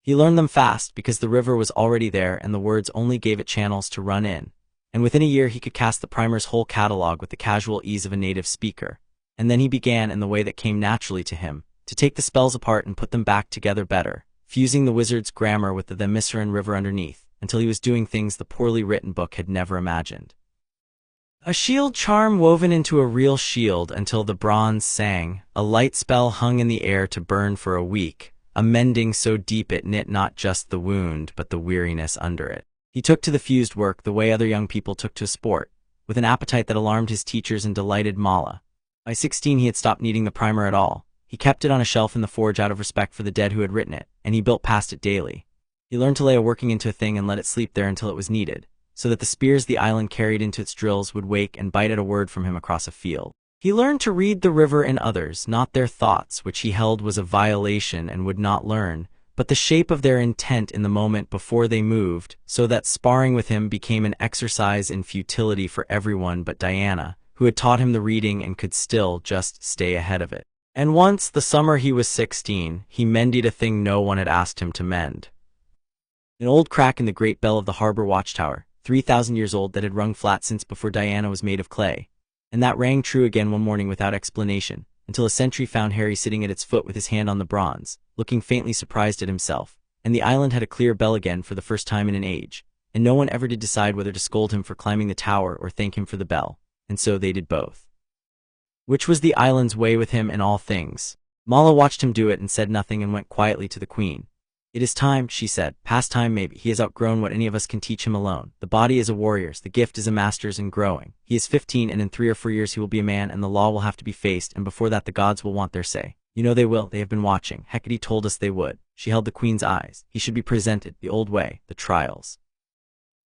He learned them fast because the river was already there and the words only gave it channels to run in. And within a year he could cast the primer's whole catalog with the casual ease of a native speaker. And then he began, in the way that came naturally to him, to take the spells apart and put them back together better, fusing the wizard's grammar with the Themyscira river underneath, until he was doing things the poorly written book had never imagined. A shield charm woven into a real shield until the bronze sang, a light spell hung in the air to burn for a week, a mending so deep it knit not just the wound but the weariness under it. He took to the fused work the way other young people took to sport, with an appetite that alarmed his teachers and delighted Mala. By 16 he had stopped needing the primer at all. He kept it on a shelf in the forge out of respect for the dead who had written it, and he built past it daily. He learned to lay a working into a thing and let it sleep there until it was needed, so that the spears the island carried into its drills would wake and bite at a word from him across a field. He learned to read the river in others, not their thoughts, which he held was a violation and would not learn, but the shape of their intent in the moment before they moved, so that sparring with him became an exercise in futility for everyone but Diana, who had taught him the reading and could still just stay ahead of it. And once, the summer he was 16, he mended a thing no one had asked him to mend. An old crack in the great bell of the harbor watchtower, 3,000 years old, that had rung flat since before Diana was made of clay. And that rang true again one morning without explanation, until a sentry found Harry sitting at its foot with his hand on the bronze, looking faintly surprised at himself, and the island had a clear bell again for the first time in an age. and no one ever did decide whether to scold him for climbing the tower or thank him for the bell, and so they did both. Which was the island's way with him in all things. Mala watched him do it and said nothing and went quietly to the queen. "It is time," she said. "Past time maybe. He has outgrown what any of us can teach him alone. The body is a warrior's, the gift is a master's and growing. He is 15 and in 3 or 4 years he will be a man and the law will have to be faced, and before that the gods will want their say. You know they will, they have been watching. Hecate told us they would." She held the queen's eyes. "He should be presented, the old way, the trials.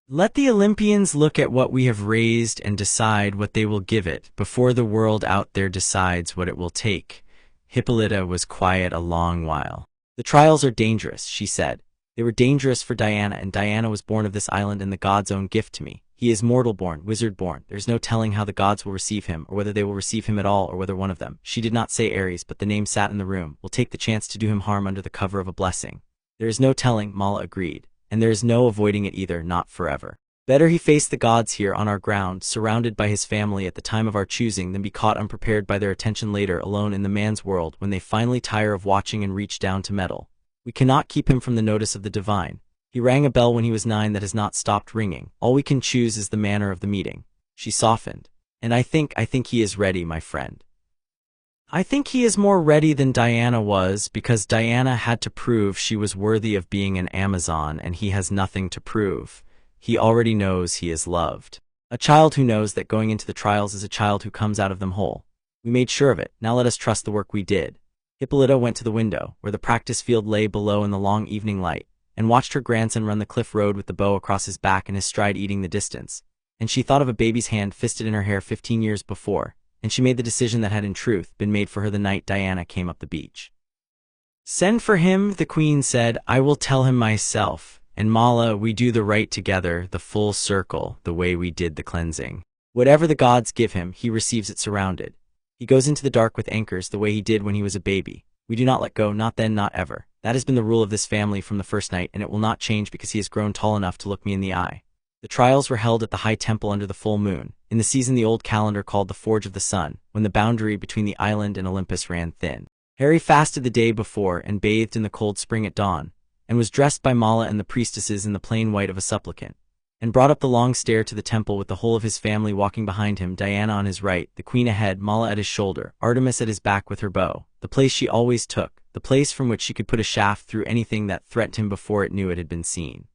Let the Olympians look at what we have raised and decide what they will give it, before the world out there decides what it will take." Hippolyta was quiet a long while. "The trials are dangerous," she said. "They were dangerous for Diana, and Diana was born of this island and the gods' own gift to me. He is mortal-born, wizard-born. There's no telling how the gods will receive him, or whether they will receive him at all, or whether one of them," she did not say Ares, but the name sat in the room, "will take the chance to do him harm under the cover of a blessing. There is no telling," Mala agreed. "And there is no avoiding it either, not forever. Better he face the gods here on our ground, surrounded by his family at the time of our choosing, than be caught unprepared by their attention later, alone in the man's world, when they finally tire of watching and reach down to meddle. We cannot keep him from the notice of the divine. He rang a bell when he was 9 that has not stopped ringing. All we can choose is the manner of the meeting." She softened. "And I think he is ready, my friend. I think he is more ready than Diana was, because Diana had to prove she was worthy of being an Amazon, and he has nothing to prove. He already knows he is loved. A child who knows that going into the trials is a child who comes out of them whole. We made sure of it, now let us trust the work we did." Hippolyta went to the window, where the practice field lay below in the long evening light, and watched her grandson run the cliff road with the bow across his back and his stride eating the distance. And she thought of a baby's hand fisted in her hair 15 years before, and she made the decision that had in truth been made for her the night Diana came up the beach. "Send for him," the queen said. "I will tell him myself. And Mala, we do the right together, the full circle, the way we did the cleansing. Whatever the gods give him, he receives it surrounded. He goes into the dark with anchors the way he did when he was a baby. We do not let go, not then, not ever. That has been the rule of this family from the first night, and it will not change because he has grown tall enough to look me in the eye." The trials were held at the high temple under the full moon, in the season the old calendar called the Forge of the Sun, when the boundary between the island and Olympus ran thin. Harry fasted the day before and bathed in the cold spring at dawn, and was dressed by Mala and the priestesses in the plain white of a supplicant, and brought up the long stair to the temple with the whole of his family walking behind him, Diana on his right, the queen ahead, Mala at his shoulder, Artemis at his back with her bow, the place she always took, the place from which she could put a shaft through anything that threatened him before it knew it had been seen.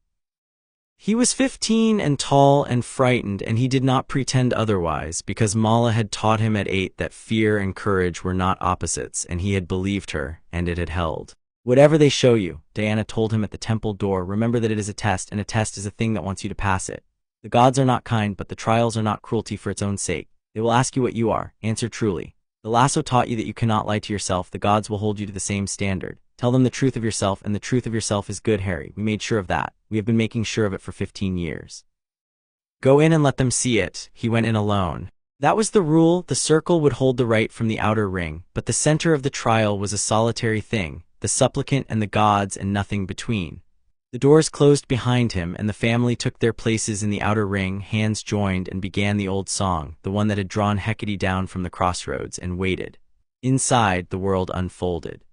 He was 15 and tall and frightened, and he did not pretend otherwise, because Mala had taught him at 8 that fear and courage were not opposites, and he had believed her, and it had held. "Whatever they show you," Diana told him at the temple door, "remember that it is a test, and a test is a thing that wants you to pass it. The gods are not kind, but the trials are not cruelty for its own sake. They will ask you what you are. Answer truly. The lasso taught you that you cannot lie to yourself. The gods will hold you to the same standard. Tell them the truth of yourself, and the truth of yourself is good, Harry. We made sure of that. We have been making sure of it for 15 years. Go in and let them see it." He went in alone. That was the rule. The circle would hold the right from the outer ring, but the center of the trial was a solitary thing, the supplicant and the gods and nothing between. The doors closed behind him, and the family took their places in the outer ring, hands joined, and began the old song, the one that had drawn Hecate down from the crossroads, and waited. Inside, the world unfolded.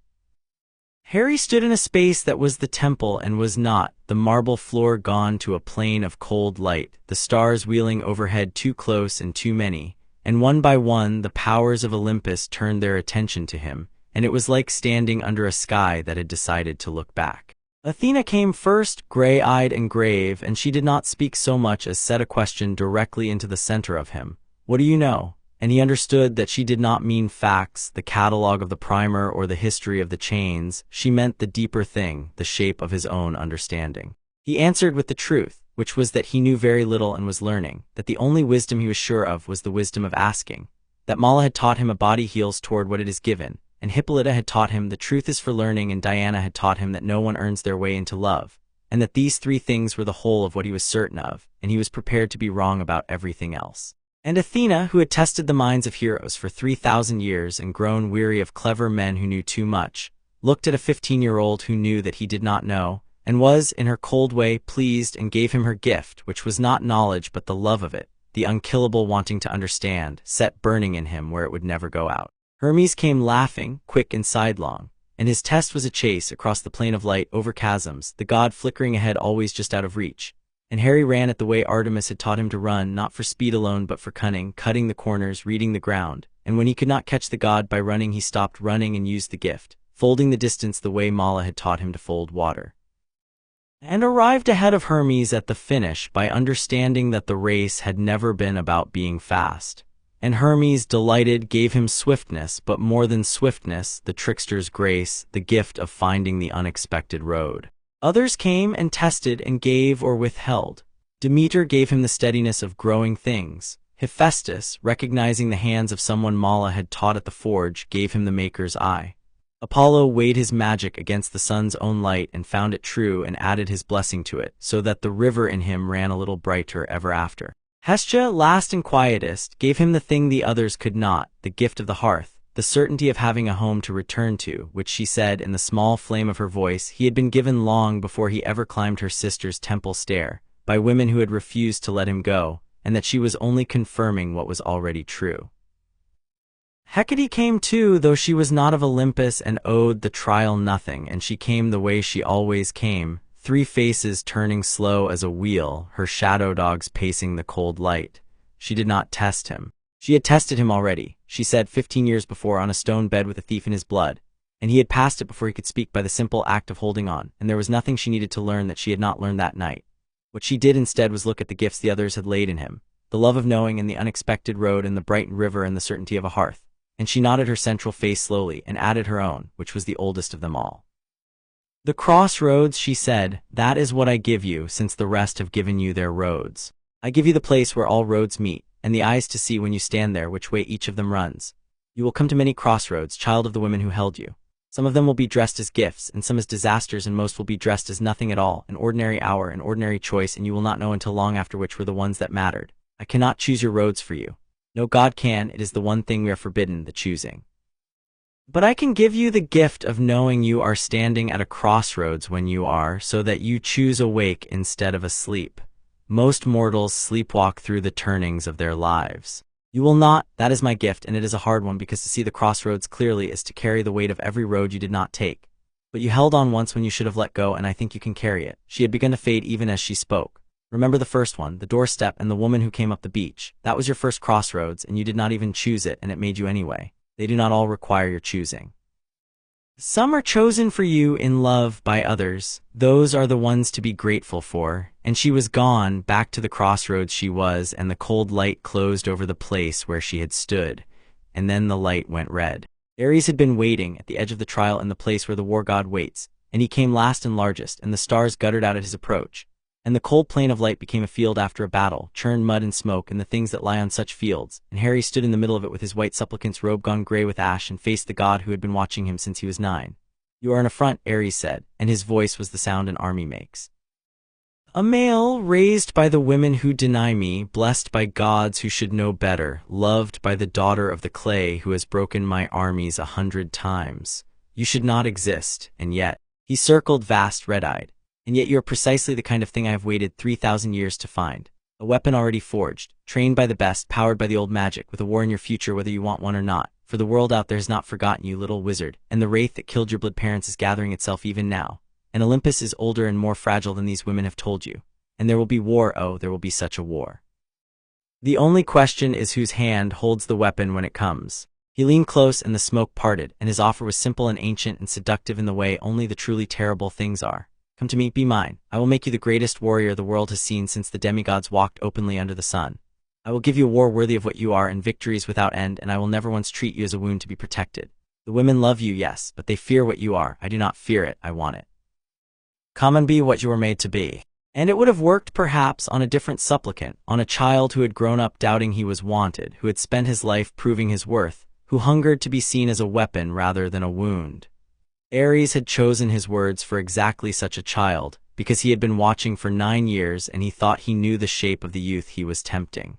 Harry stood in a space that was the temple and was not, the marble floor gone to a plane of cold light, the stars wheeling overhead too close and too many, and one by one the powers of Olympus turned their attention to him, and it was like standing under a sky that had decided to look back. Athena came first, gray-eyed and grave, and she did not speak so much as set a question directly into the center of him. "What do you know?" And he understood that she did not mean facts, the catalog of the primer or the history of the chains. She meant the deeper thing, the shape of his own understanding. He answered with the truth, which was that he knew very little and was learning, that the only wisdom he was sure of was the wisdom of asking, that Mala had taught him a body heals toward what it is given, and Hippolyta had taught him the truth is for learning, and Diana had taught him that no one earns their way into love, and that these 3 things were the whole of what he was certain of, and he was prepared to be wrong about everything else. And Athena, who had tested the minds of heroes for 3,000 years and grown weary of clever men who knew too much, looked at a 15-year-old who knew that he did not know, and was, in her cold way, pleased, and gave him her gift, which was not knowledge but the love of it, the unkillable wanting to understand, set burning in him where it would never go out. Hermes came laughing, quick and sidelong, and his test was a chase across the plane of light over chasms, the god flickering ahead always just out of reach. And Harry ran at the way Artemis had taught him to run, not for speed alone but for cunning, cutting the corners, reading the ground. And when he could not catch the god by running, he stopped running and used the gift, folding the distance the way Mala had taught him to fold water. And arrived ahead of Hermes at the finish by understanding that the race had never been about being fast. And Hermes, delighted, gave him swiftness, but more than swiftness, the trickster's grace, the gift of finding the unexpected road. Others came and tested and gave or withheld. Demeter gave him the steadiness of growing things. Hephaestus, recognizing the hands of someone Mala had taught at the forge, gave him the maker's eye. Apollo weighed his magic against the sun's own light and found it true and added his blessing to it, so that the river in him ran a little brighter ever after. Hestia, last and quietest, gave him the thing the others could not, the gift of the hearth, the certainty of having a home to return to, which she said in the small flame of her voice he had been given long before he ever climbed her sister's temple stair, by women who had refused to let him go, and that she was only confirming what was already true. Hecate came too, though she was not of Olympus and owed the trial nothing, and she came the way she always came, 3 faces turning slow as a wheel, her shadow dogs pacing the cold light. She did not test him. She had tested him already, she said 15 years before on a stone bed with a thief in his blood, and he had passed it before he could speak by the simple act of holding on, and there was nothing she needed to learn that she had not learned that night. What she did instead was look at the gifts the others had laid in him, the love of knowing and the unexpected road and the brightened river and the certainty of a hearth. And she nodded her central face slowly and added her own, which was the oldest of them all. The crossroads, she said, that is what I give you, since the rest have given you their roads. I give you the place where all roads meet, and the eyes to see when you stand there which way each of them runs. You will come to many crossroads, child of the women who held you. Some of them will be dressed as gifts, and some as disasters, and most will be dressed as nothing at all, an ordinary hour, an ordinary choice, and you will not know until long after which were the ones that mattered. I cannot choose your roads for you. No god can, it is the one thing we are forbidden, the choosing. But I can give you the gift of knowing you are standing at a crossroads when you are, so that you choose awake instead of asleep. Most mortals sleepwalk through the turnings of their lives. You will not, that is my gift, and it is a hard one, because to see the crossroads clearly is to carry the weight of every road you did not take. But you held on once when you should have let go, and I think you can carry it. She had begun to fade even as she spoke. Remember the first one, the doorstep and the woman who came up the beach. That was your first crossroads, and you did not even choose it, and it made you anyway. They do not all require your choosing. Some are chosen for you in love by others. Those are the ones to be grateful for. And she was gone, back to the crossroads she was, and the cold light closed over the place where she had stood. And then the light went red. Ares had been waiting at the edge of the trial in the place where the war god waits, and he came last and largest, and the stars guttered out at his approach. And the cold plain of light became a field after a battle, churned mud and smoke and the things that lie on such fields, and Harry stood in the middle of it with his white supplicant's robe gone gray with ash and faced the god who had been watching him since he was 9. You are an affront, Ares said, and his voice was the sound an army makes. A male, raised by the women who deny me, blessed by gods who should know better, loved by the daughter of the clay who has broken my armies 100 times. You should not exist, and yet. He circled vast, red-eyed. And yet you are precisely the kind of thing I have waited 3,000 years to find. A weapon already forged, trained by the best, powered by the old magic, with a war in your future whether you want one or not. For the world out there has not forgotten you, little wizard, and the wraith that killed your blood parents is gathering itself even now. And Olympus is older and more fragile than these women have told you. And there will be war, oh, there will be such a war. The only question is whose hand holds the weapon when it comes. He leaned close and the smoke parted, and his offer was simple and ancient and seductive in the way only the truly terrible things are. Come to me, be mine. I will make you the greatest warrior the world has seen since the demigods walked openly under the sun. I will give you a war worthy of what you are and victories without end, and I will never once treat you as a wound to be protected. The women love you, yes, but they fear what you are. I do not fear it, I want it. Come and be what you were made to be. And it would have worked perhaps on a different supplicant, on a child who had grown up doubting he was wanted, who had spent his life proving his worth, who hungered to be seen as a weapon rather than a wound. Ares had chosen his words for exactly such a child, because he had been watching for 9 years and he thought he knew the shape of the youth he was tempting.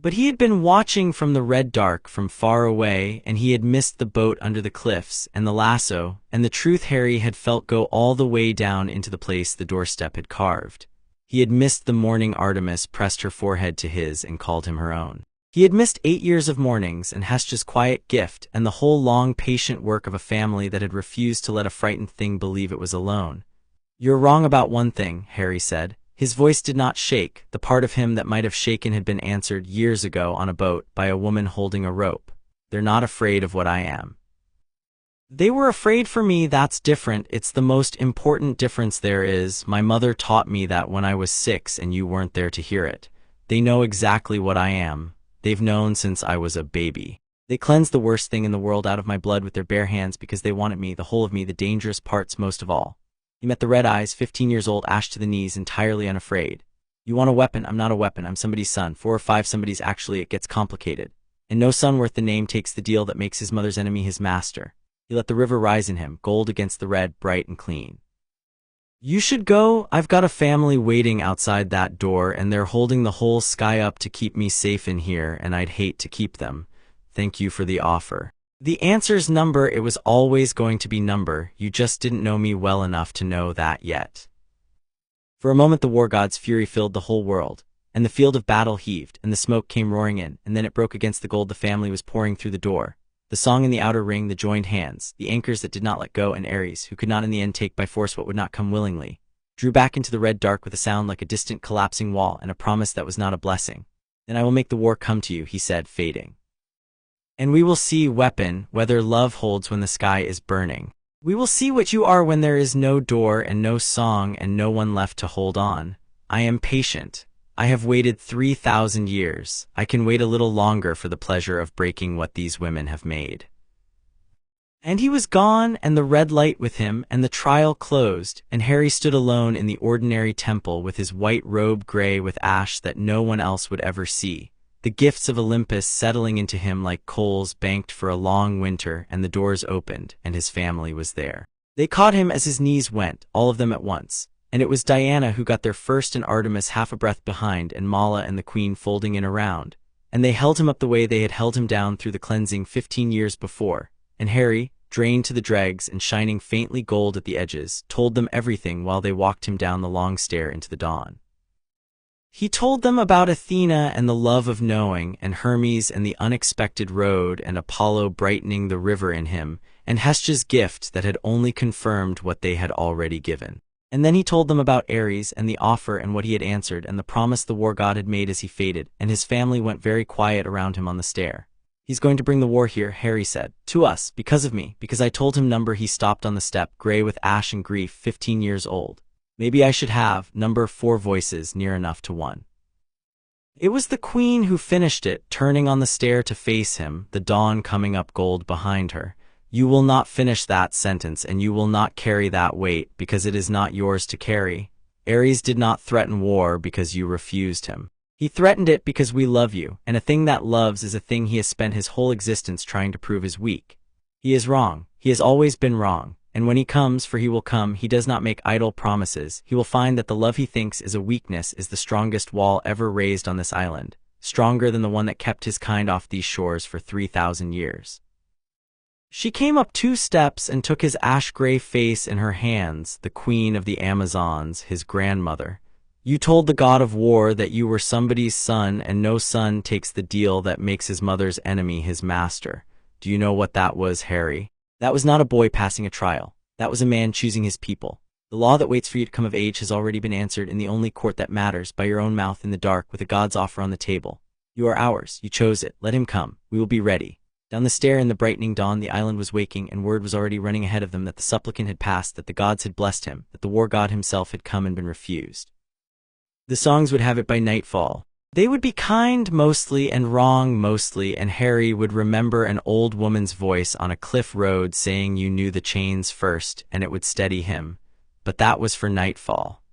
But he had been watching from the red dark from far away, and he had missed the boat under the cliffs, and the lasso, and the truth Harry had felt go all the way down into the place the doorstep had carved. He had missed the morning Artemis pressed her forehead to his and called him her own. He had missed 8 years of mornings and Hestia's quiet gift and the whole long patient work of a family that had refused to let a frightened thing believe it was alone. You're wrong about one thing, Harry said. His voice did not shake. The part of him that might have shaken had been answered years ago on a boat by a woman holding a rope. They're not afraid of what I am. They were afraid for me. That's different. It's the most important difference there is. My mother taught me that when I was 6 and you weren't there to hear it. They know exactly what I am. They've known since I was a baby. They cleansed the worst thing in the world out of my blood with their bare hands because they wanted me, the whole of me, the dangerous parts most of all. He met the red eyes, 15 years old, ashed to the knees, entirely unafraid. You want a weapon? I'm not a weapon. I'm somebody's son. 4 or 5 somebody's. Actually, it gets complicated. And no son worth the name takes the deal that makes his mother's enemy his master. He let the river rise in him, gold against the red, bright and clean. You should go. I've got a family waiting outside that door, and they're holding the whole sky up to keep me safe in here, and I'd hate to keep them. Thank you for the offer. The answer's number. It was always going to be number. You just didn't know me well enough to know that yet. For a moment the war god's fury filled the whole world, and the field of battle heaved, and the smoke came roaring in, and then it broke against the gold the family was pouring through the door. The song in the outer ring, the joined hands, the anchors that did not let go, and Ares, who could not in the end take by force what would not come willingly, drew back into the red dark with a sound like a distant collapsing wall and a promise that was not a blessing. Then I will make the war come to you, he said, fading. And we will see, weapon, whether love holds when the sky is burning. We will see what you are when there is no door and no song and no one left to hold on. I am patient. I have waited 3,000 years. I can wait a little longer for the pleasure of breaking what these women have made. And he was gone, and the red light with him, and the trial closed, and Harry stood alone in the ordinary temple with his white robe gray with ash that no one else would ever see. The gifts of Olympus settling into him like coals banked for a long winter, and the doors opened, and his family was there. They caught him as his knees went, all of them at once, and it was Diana who got there first and Artemis half a breath behind and Mala and the queen folding in around, and they held him up the way they had held him down through the cleansing 15 years before, and Harry, drained to the dregs and shining faintly gold at the edges, told them everything while they walked him down the long stair into the dawn. He told them about Athena and the love of knowing, and Hermes and the unexpected road, and Apollo brightening the river in him, and Hestia's gift that had only confirmed what they had already given. And then he told them about Ares and the offer and what he had answered and the promise the war god had made as he faded, and his family went very quiet around him on the stair. He's going to bring the war here, Harry said. To us, because of me, because I told him number. He stopped on the step, gray with ash and grief, 15 years old. Maybe I should have, number 4 voices, near enough to one. It was the queen who finished it, turning on the stair to face him, the dawn coming up gold behind her. You will not finish that sentence, and you will not carry that weight, because it is not yours to carry. Ares did not threaten war because you refused him. He threatened it because we love you, and a thing that loves is a thing he has spent his whole existence trying to prove is weak. He is wrong. He has always been wrong. And when he comes, for he will come, he does not make idle promises. He will find that the love he thinks is a weakness is the strongest wall ever raised on this island, stronger than the one that kept his kind off these shores for 3,000 years. She came up 2 steps and took his ash-gray face in her hands, the queen of the Amazons, his grandmother. You told the god of war that you were somebody's son, and no son takes the deal that makes his mother's enemy his master. Do you know what that was, Harry? That was not a boy passing a trial. That was a man choosing his people. The law that waits for you to come of age has already been answered in the only court that matters, by your own mouth in the dark with a god's offer on the table. You are ours. You chose it. Let him come. We will be ready. Down the stair in the brightening dawn the island was waking, and word was already running ahead of them that the supplicant had passed, that the gods had blessed him, that the war god himself had come and been refused. The songs would have it by nightfall. They would be kind mostly and wrong mostly, and Harry would remember an old woman's voice on a cliff road saying you knew the chains first, and it would steady him. But that was for nightfall.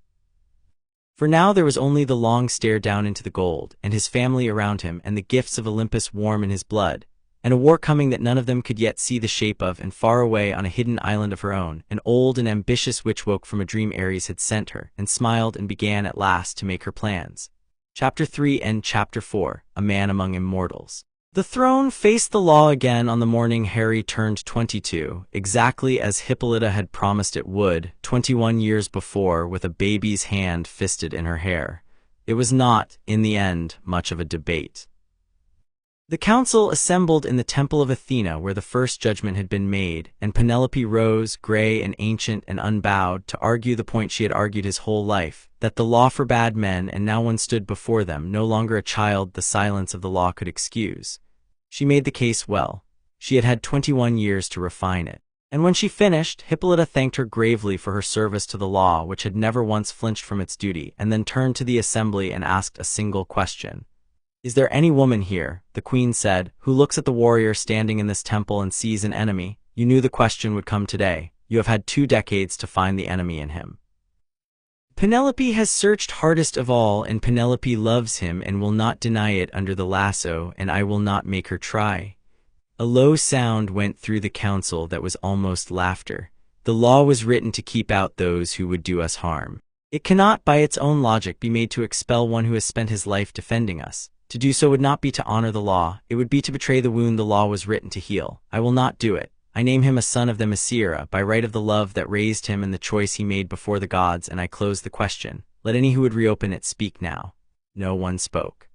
For now there was only the long stair down into the gold, and his family around him, and the gifts of Olympus warm in his blood, and a war coming that none of them could yet see the shape of, and far away on a hidden island of her own, an old and ambitious witch woke from a dream Ares had sent her, and smiled and began at last to make her plans. Chapter 3 and Chapter 4, A Man Among Immortals. The throne faced the law again on the morning Harry turned 22, exactly as Hippolyta had promised it would, 21 years before, with a baby's hand fisted in her hair. It was not, in the end, much of a debate. The council assembled in the temple of Athena where the first judgment had been made, and Penelope rose, gray and ancient and unbowed, to argue the point she had argued his whole life, that the law forbade men, and now one stood before them, no longer a child the silence of the law could excuse. She made the case well. She had had 21 years to refine it. And when she finished, Hippolyta thanked her gravely for her service to the law, which had never once flinched from its duty, and then turned to the assembly and asked a single question. "Is there any woman here," the queen said, "who looks at the warrior standing in this temple and sees an enemy? You knew the question would come today. You have had 2 decades to find the enemy in him. Penelope has searched hardest of all, and Penelope loves him and will not deny it under the lasso, and I will not make her try." A low sound went through the council that was almost laughter. The law was written to keep out those who would do us harm. It cannot, by its own logic, be made to expel one who has spent his life defending us. To do so would not be to honor the law, it would be to betray the wound the law was written to heal. I will not do it. I name him a son of Themyscira, by right of the love that raised him and the choice he made before the gods, and I close the question. Let any who would reopen it speak now. No one spoke.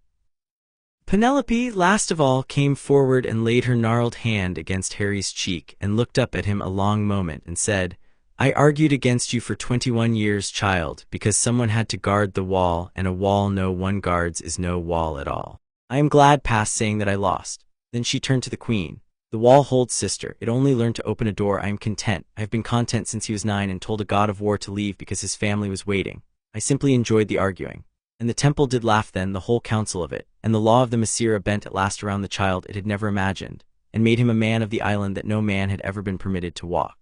Penelope, last of all, came forward and laid her gnarled hand against Harry's cheek and looked up at him a long moment and said, "I argued against you for 21 years, child, because someone had to guard the wall, and a wall no one guards is no wall at all. I am glad past saying that I lost." Then she turned to the queen. "The wall holds, sister. It only learned to open a door. I am content. I have been content since he was 9 and told a god of war to leave because his family was waiting. I simply enjoyed the arguing." And the temple did laugh then, the whole council of it, and the law of the Themyscira bent at last around the child it had never imagined, and made him a man of the island that no man had ever been permitted to walk.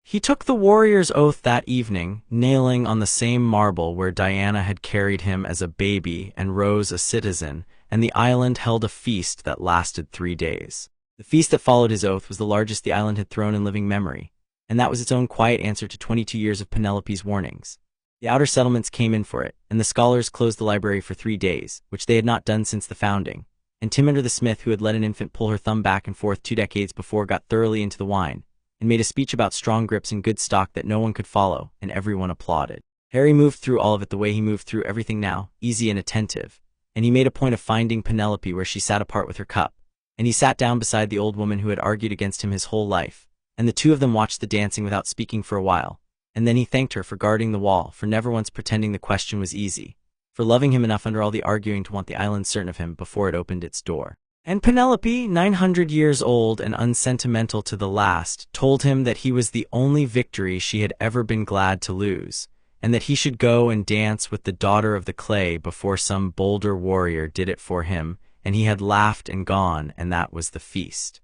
He took the warrior's oath that evening, nailing on the same marble where Diana had carried him as a baby, and rose a citizen, and the island held a feast that lasted 3 days. The feast that followed his oath was the largest the island had thrown in living memory, and that was its own quiet answer to 22 years of Penelope's warnings. The outer settlements came in for it, and the scholars closed the library for 3 days, which they had not done since the founding. And Timender the smith, who had let an infant pull her thumb back and forth 2 decades before, got thoroughly into the wine, and made a speech about strong grips and good stock that no one could follow, and everyone applauded. Harry moved through all of it the way he moved through everything now, easy and attentive, and he made a point of finding Penelope where she sat apart with her cup, and he sat down beside the old woman who had argued against him his whole life, and the two of them watched the dancing without speaking for a while. And then he thanked her for guarding the wall, for never once pretending the question was easy, for loving him enough under all the arguing to want the island certain of him before it opened its door. And Penelope, 900 years old and unsentimental to the last, told him that he was the only victory she had ever been glad to lose, and that he should go and dance with the daughter of the clay before some bolder warrior did it for him, and he had laughed and gone, and that was the feast.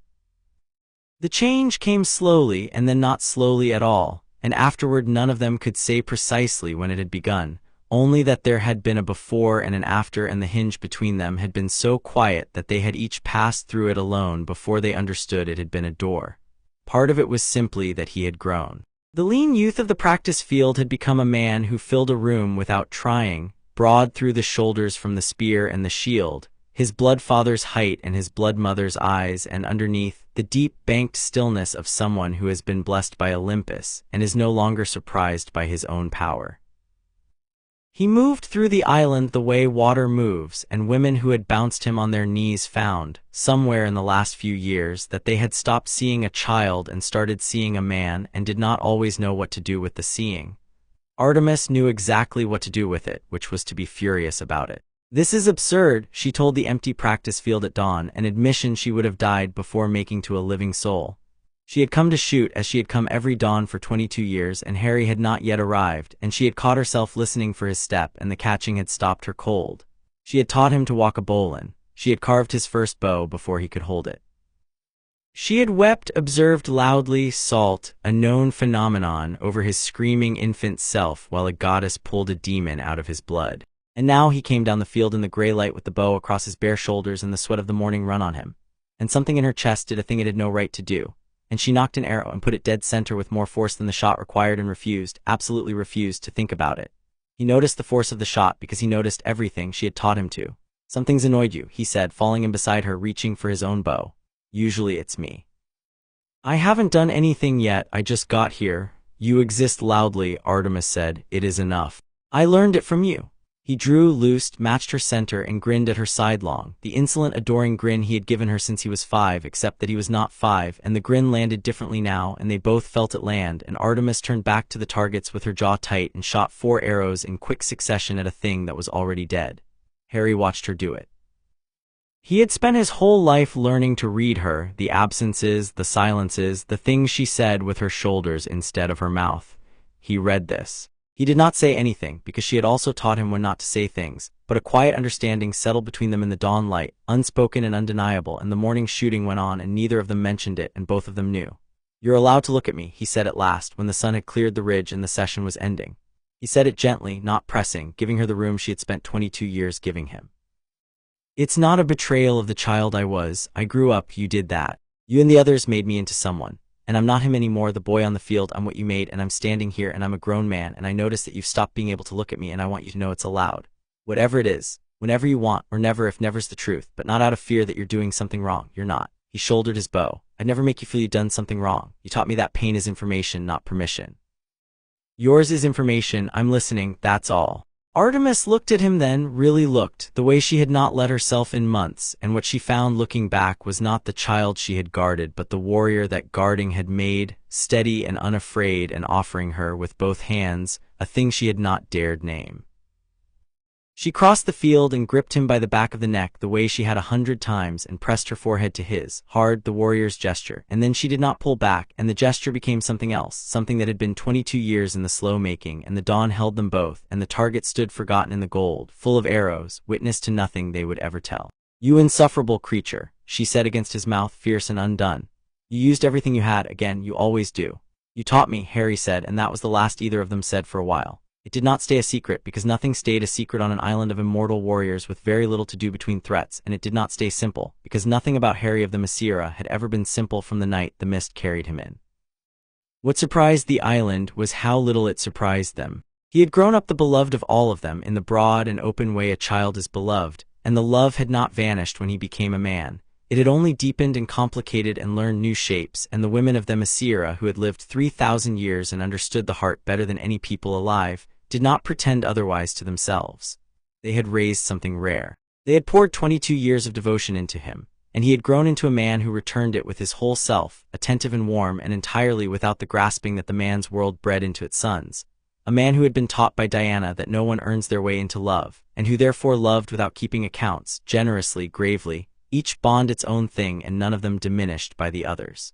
The change came slowly, and then not slowly at all, and afterward none of them could say precisely when it had begun, only that there had been a before and an after, and the hinge between them had been so quiet that they had each passed through it alone before they understood it had been a door. Part of it was simply that he had grown. The lean youth of the practice field had become a man who filled a room without trying, broad through the shoulders from the spear and the shield, his blood father's height and his blood mother's eyes, and underneath, the deep banked stillness of someone who has been blessed by Olympus and is no longer surprised by his own power. He moved through the island the way water moves, and women who had bounced him on their knees found, somewhere in the last few years, that they had stopped seeing a child and started seeing a man, and did not always know what to do with the seeing. Artemis knew exactly what to do with it, which was to be furious about it. "This is absurd," she told the empty practice field at dawn, an admission she would have died before making to a living soul. She had come to shoot as she had come every dawn for 22 years, and Harry had not yet arrived, and she had caught herself listening for his step, and the catching had stopped her cold. She had taught him to walk a bowline. She had carved his first bow before he could hold it. She had wept, observed loudly, salt, a known phenomenon, over his screaming infant self while a goddess pulled a demon out of his blood. And now he came down the field in the gray light with the bow across his bare shoulders and the sweat of the morning run on him. And something in her chest did a thing it had no right to do. And she knocked an arrow and put it dead center with more force than the shot required, and refused, absolutely refused, to think about it. He noticed the force of the shot because he noticed everything she had taught him to. "Something's annoyed you," he said, falling in beside her, reaching for his own bow. "Usually it's me." "I haven't done anything yet, I just got here." "You exist loudly," Artemis said. "It is enough. I learned it from you." He drew, loosed, matched her center, and grinned at her sidelong, the insolent, adoring grin he had given her since he was 5, except that he was not 5, and the grin landed differently now, and they both felt it land, and Artemis turned back to the targets with her jaw tight and shot 4 arrows in quick succession at a thing that was already dead. Harry watched her do it. He had spent his whole life learning to read her, the absences, the silences, the things she said with her shoulders instead of her mouth. He read this. He did not say anything, because she had also taught him when not to say things, but a quiet understanding settled between them in the dawn light, unspoken and undeniable, and the morning shooting went on and neither of them mentioned it, and both of them knew. "You're allowed to look at me," he said at last, when the sun had cleared the ridge and the session was ending. He said it gently, not pressing, giving her the room she had spent 22 years giving him. "It's not a betrayal of the child I was. I grew up, you did that. You and the others made me into someone. And I'm not him anymore, the boy on the field. I'm what you made, and I'm standing here, and I'm a grown man, and I notice that you've stopped being able to look at me, and I want you to know it's allowed. Whatever it is, whenever you want, or never if never's the truth, but not out of fear that you're doing something wrong. You're not." He shouldered his bow. "I'd never make you feel you'd done something wrong. You taught me that pain is information, not permission. Yours is information. I'm listening, that's all." Artemis looked at him then, really looked, the way she had not let herself in months, and what she found looking back was not the child she had guarded, but the warrior that guarding had made, steady and unafraid, and offering her, with both hands, a thing she had not dared name. She crossed the field and gripped him by the back of the neck the way she had 100 times and pressed her forehead to his, hard, the warrior's gesture, and then she did not pull back, and the gesture became something else, something that had been 22 years in the slow making, and the dawn held them both, and the target stood forgotten in the gold, full of arrows, witness to nothing they would ever tell. "You insufferable creature," she said against his mouth, fierce and undone. "You used everything you had, again, you always do." "You taught me," Harry said, and that was the last either of them said for a while. It did not stay a secret, because nothing stayed a secret on an island of immortal warriors with very little to do between threats, and it did not stay simple, because nothing about Harry of Themyscira had ever been simple from the night the mist carried him in. What surprised the island was how little it surprised them. He had grown up the beloved of all of them, in the broad and open way a child is beloved, and the love had not vanished when he became a man. It had only deepened and complicated and learned new shapes, and the women of Themyscira, who had lived 3,000 years and understood the heart better than any people alive, did not pretend otherwise to themselves. They had raised something rare. They had poured 22 years of devotion into him, and he had grown into a man who returned it with his whole self, attentive and warm and entirely without the grasping that the man's world bred into its sons. A man who had been taught by Diana that no one earns their way into love, and who therefore loved without keeping accounts, generously, gravely, each bond its own thing and none of them diminished by the others.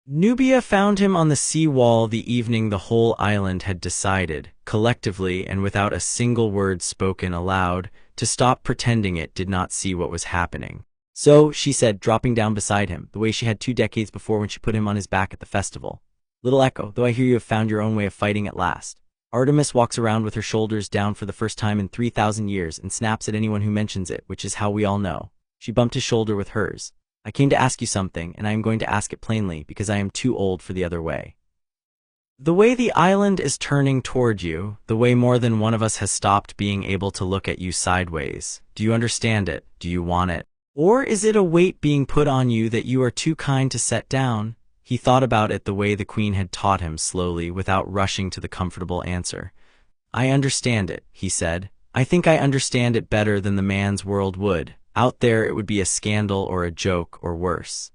Nubia found him on the sea wall the evening the whole island had decided, collectively and without a single word spoken aloud, to stop pretending it did not see what was happening. "So," she said, dropping down beside him, the way she had 2 decades before when she put him on his back at the festival. "Little Echo, though I hear you have found your own way of fighting at last. Artemis walks around with her shoulders down for the first time in 3,000 years and snaps at anyone who mentions it, which is how we all know." She bumped his shoulder with hers. "I came to ask you something, and I am going to ask it plainly, because I am too old for the other way. The way the island is turning toward you, the way more than one of us has stopped being able to look at you sideways. Do you understand it? Do you want it? Or is it a weight being put on you that you are too kind to set down?" He thought about it the way the Queen had taught him, slowly, without rushing to the comfortable answer. "I understand it," he said. "I think I understand it better than the man's world would. Out there it would be a scandal or a joke or worse.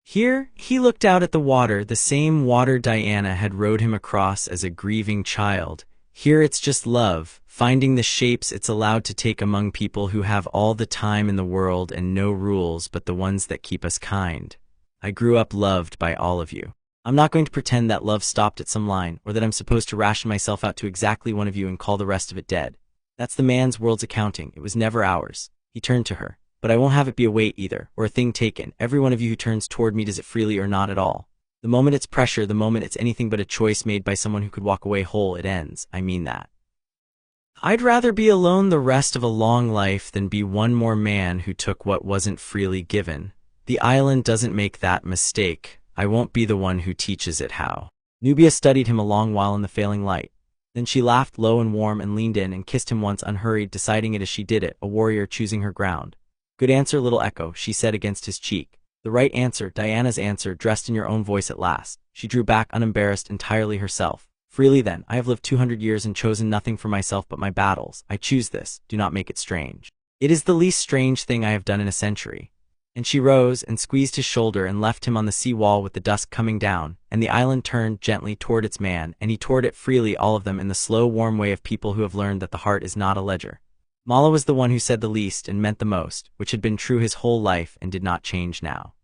Here, he looked out at the water, the same water Diana had rowed him across as a grieving child. Here it's just love, finding the shapes it's allowed to take among people who have all the time in the world and no rules but the ones that keep us kind. I grew up loved by all of you. I'm not going to pretend that love stopped at some line, or that I'm supposed to ration myself out to exactly one of you and call the rest of it dead. That's the man's world's accounting. It was never ours." He turned to her. "But I won't have it be a weight either, or a thing taken. Every one of you who turns toward me does it freely or not at all. The moment it's pressure, the moment it's anything but a choice made by someone who could walk away whole, it ends. I mean that. I'd rather be alone the rest of a long life than be one more man who took what wasn't freely given. The island doesn't make that mistake. I won't be the one who teaches it how." Nubia studied him a long while in the failing light. Then she laughed low and warm and leaned in and kissed him once unhurried, deciding it as she did it, a warrior choosing her ground. "Good answer, little Echo," she said against his cheek. "The right answer, Diana's answer, dressed in your own voice at last." She drew back unembarrassed, entirely herself. Freely then, I have lived 200 years and chosen nothing for myself but my battles. I choose this, do not make it strange. It is the least strange thing I have done in a century. And she rose and squeezed his shoulder and left him on the sea wall with the dusk coming down, and the island turned gently toward its man, and he toward it freely, all of them in the slow, warm way of people who have learned that the heart is not a ledger. Mala was the one who said the least and meant the most, which had been true his whole life and did not change now.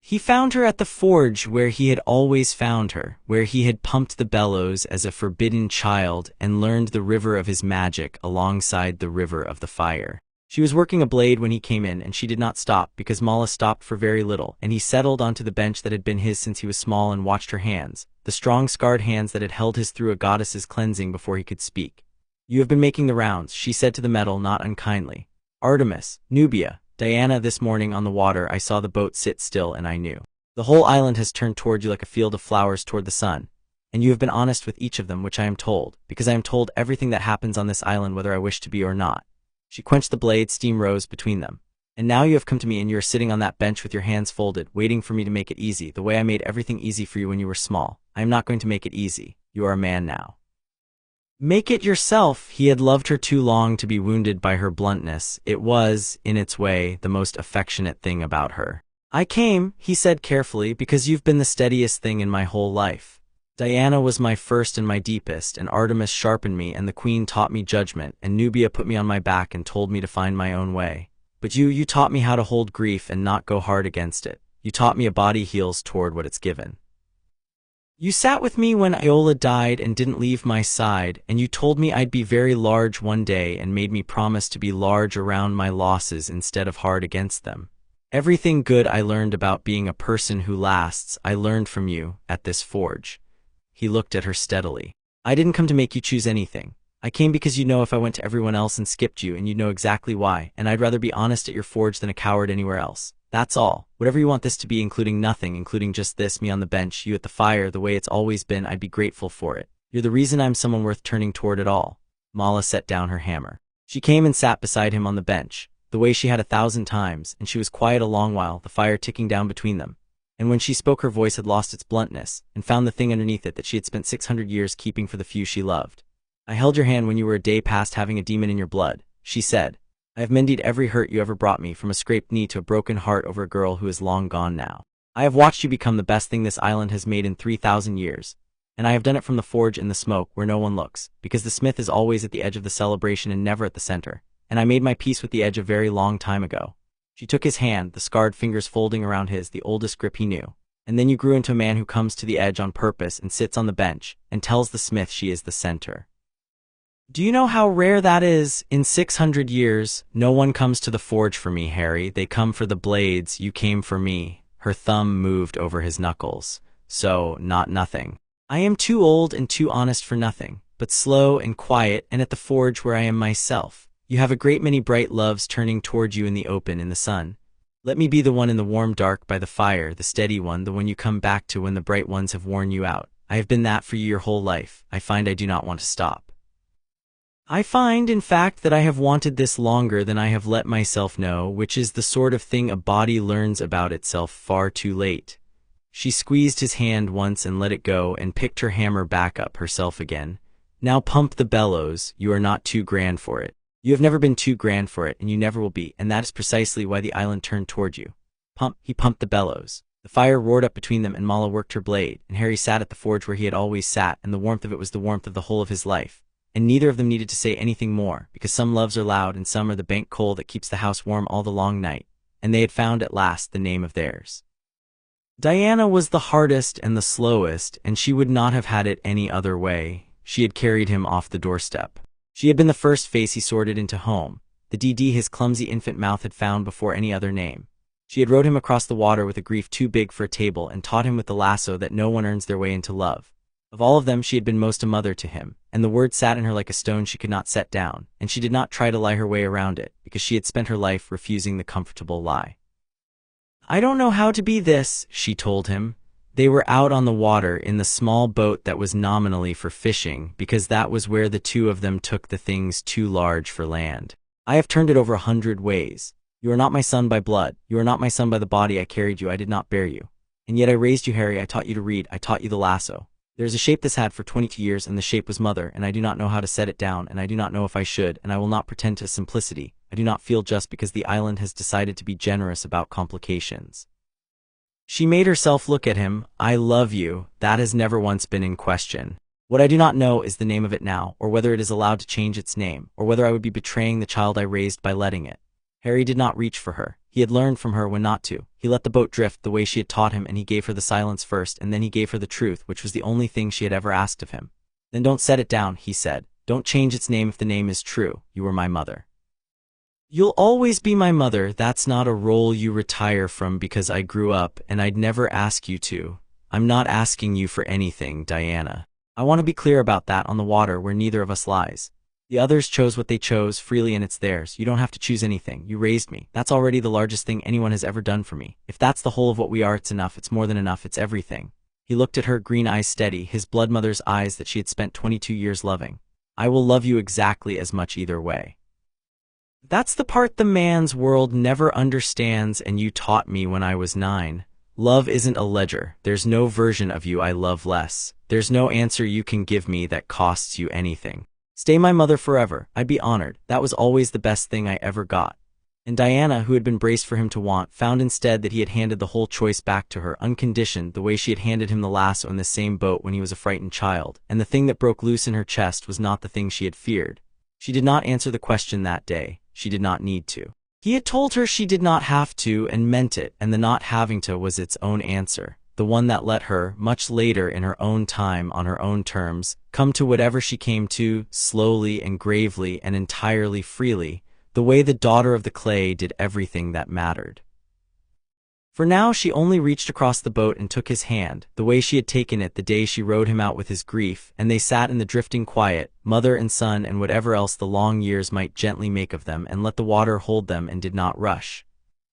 He found her at the forge where he had always found her, where he had pumped the bellows as a forbidden child and learned the river of his magic alongside the river of the fire. She was working a blade when he came in, and she did not stop, because Mala stopped for very little, and he settled onto the bench that had been his since he was small and watched her hands, the strong scarred hands that had held his through a goddess's cleansing before he could speak. "You have been making the rounds," she said to the metal not unkindly. "Artemis, Nubia, Diana, this morning on the water I saw the boat sit still and I knew. The whole island has turned toward you like a field of flowers toward the sun. And you have been honest with each of them, which I am told, because I am told everything that happens on this island whether I wish to be or not." She quenched the blade, steam rose between them. "And now you have come to me and you are sitting on that bench with your hands folded, waiting for me to make it easy, the way I made everything easy for you when you were small. I am not going to make it easy. You are a man now. Make it yourself." He had loved her too long to be wounded by her bluntness. It was, in its way, the most affectionate thing about her. "I came," he said carefully, "because you've been the steadiest thing in my whole life. Diana was my first and my deepest, and Artemis sharpened me, and the queen taught me judgment, and Nubia put me on my back and told me to find my own way. But you taught me how to hold grief and not go hard against it. You taught me a body heals toward what it's given. You sat with me when Iola died and didn't leave my side, and you told me I'd be very large one day and made me promise to be large around my losses instead of hard against them. Everything good I learned about being a person who lasts, I learned from you, at this forge." He looked at her steadily. "I didn't come to make you choose anything. I came because you know if I went to everyone else and skipped you, and you know exactly why, and I'd rather be honest at your forge than a coward anywhere else. That's all. Whatever you want this to be, including nothing, including just this, me on the bench, you at the fire, the way it's always been, I'd be grateful for it. You're the reason I'm someone worth turning toward at all." Mala set down her hammer. She came and sat beside him on the bench, the way she had 1,000 times, and she was quiet a long while, the fire ticking down between them. And when she spoke her voice had lost its bluntness, and found the thing underneath it that she had spent 600 years keeping for the few she loved. "I held your hand when you were a day past having a demon in your blood," she said. "I have mended every hurt you ever brought me, from a scraped knee to a broken heart over a girl who is long gone now. I have watched you become the best thing this island has made in 3,000 years, and I have done it from the forge in the smoke where no one looks, because the smith is always at the edge of the celebration and never at the center, and I made my peace with the edge a very long time ago." She took his hand, the scarred fingers folding around his, the oldest grip he knew. "And then you grew into a man who comes to the edge on purpose and sits on the bench, and tells the smith she is the center. Do you know how rare that is? In 600 years, no one comes to the forge for me, Harry. They come for the blades. You came for me." Her thumb moved over his knuckles. "So, not nothing. I am too old and too honest for nothing, but slow and quiet and at the forge where I am myself. You have a great many bright loves turning toward you in the open, in the sun. Let me be the one in the warm dark by the fire, the steady one, the one you come back to when the bright ones have worn you out. I have been that for you your whole life. I find I do not want to stop. I find, in fact, that I have wanted this longer than I have let myself know, which is the sort of thing a body learns about itself far too late." She squeezed his hand once and let it go and picked her hammer back up herself again. "Now pump the bellows. You are not too grand for it. You have never been too grand for it, and you never will be, and that is precisely why the island turned toward you. Pump." He pumped the bellows. The fire roared up between them, and Mala worked her blade, and Harry sat at the forge where he had always sat, and the warmth of it was the warmth of the whole of his life. And neither of them needed to say anything more, because some loves are loud and some are the bank coal that keeps the house warm all the long night, and they had found at last the name of theirs. Diana was the hardest and the slowest, and she would not have had it any other way. She had carried him off the doorstep. She had been the first face he sorted into home, the DD his clumsy infant mouth had found before any other name. She had rowed him across the water with a grief too big for a table and taught him with the lasso that no one earns their way into love. Of all of them she had been most a mother to him, and the word sat in her like a stone she could not set down, and she did not try to lie her way around it, because she had spent her life refusing the comfortable lie. "I don't know how to be this," she told him. They were out on the water in the small boat that was nominally for fishing, because that was where the two of them took the things too large for land. "I have turned it over 100 ways. You are not my son by blood. You are not my son by the body I carried you. I did not bear you. And yet I raised you, Harry. I taught you to read. I taught you the lasso. There's a shape this had for 22 years, and the shape was mother, and I do not know how to set it down, and I do not know if I should, and I will not pretend to simplicity. I do not feel just because the island has decided to be generous about complications. She made herself look at him. I love you. That has never once been in question. What I do not know is the name of it now, or whether it is allowed to change its name, or whether I would be betraying the child I raised by letting it. Harry did not reach for her. He had learned from her when not to. He let the boat drift the way she had taught him, and he gave her the silence first, and then he gave her the truth, which was the only thing she had ever asked of him. Then don't set it down, he said. Don't change its name if the name is true. You were my mother. You'll always be my mother. That's not a role you retire from because I grew up, and I'd never ask you to. I'm not asking you for anything, Diana. I want to be clear about that on the water where neither of us lies. The others chose what they chose freely, and it's theirs. You don't have to choose anything. You raised me. That's already the largest thing anyone has ever done for me. If that's the whole of what we are, it's enough. It's more than enough. It's everything. He looked at her green eyes steady, his blood mother's eyes that she had spent 22 years loving. I will love you exactly as much either way. That's the part the man's world never understands, and you taught me when I was 9. Love isn't a ledger. There's no version of you I love less. There's no answer you can give me that costs you anything. Stay my mother forever. I'd be honored. That was always the best thing I ever got. And Diana, who had been braced for him to want, found instead that he had handed the whole choice back to her, unconditioned, the way she had handed him the lasso in the same boat when he was a frightened child, and the thing that broke loose in her chest was not the thing she had feared. She did not answer the question that day. She did not need to. He had told her she did not have to, and meant it, and the not having to was its own answer, the one that let her, much later in her own time, on her own terms, come to whatever she came to, slowly and gravely and entirely freely, the way the daughter of the clay did everything that mattered. For now she only reached across the boat and took his hand, the way she had taken it the day she rowed him out with his grief, and they sat in the drifting quiet, mother and son and whatever else the long years might gently make of them, and let the water hold them and did not rush.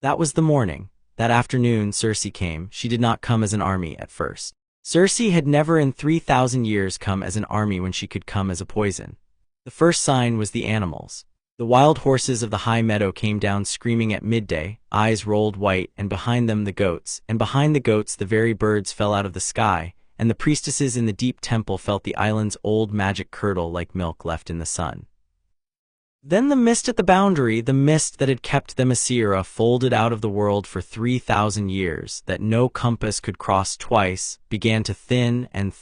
That was the morning. That afternoon Circe came. She did not come as an army at first. Circe had never in 3,000 years come as an army when she could come as a poison. The first sign was the animals. The wild horses of the high meadow came down screaming at midday, eyes rolled white, and behind them the goats, and behind the goats the very birds fell out of the sky, and the priestesses in the deep temple felt the island's old magic curdle like milk left in the sun. Then the mist at the boundary, the mist that had kept Themyscira folded out of the world for 3,000 years, that no compass could cross twice, began to thin and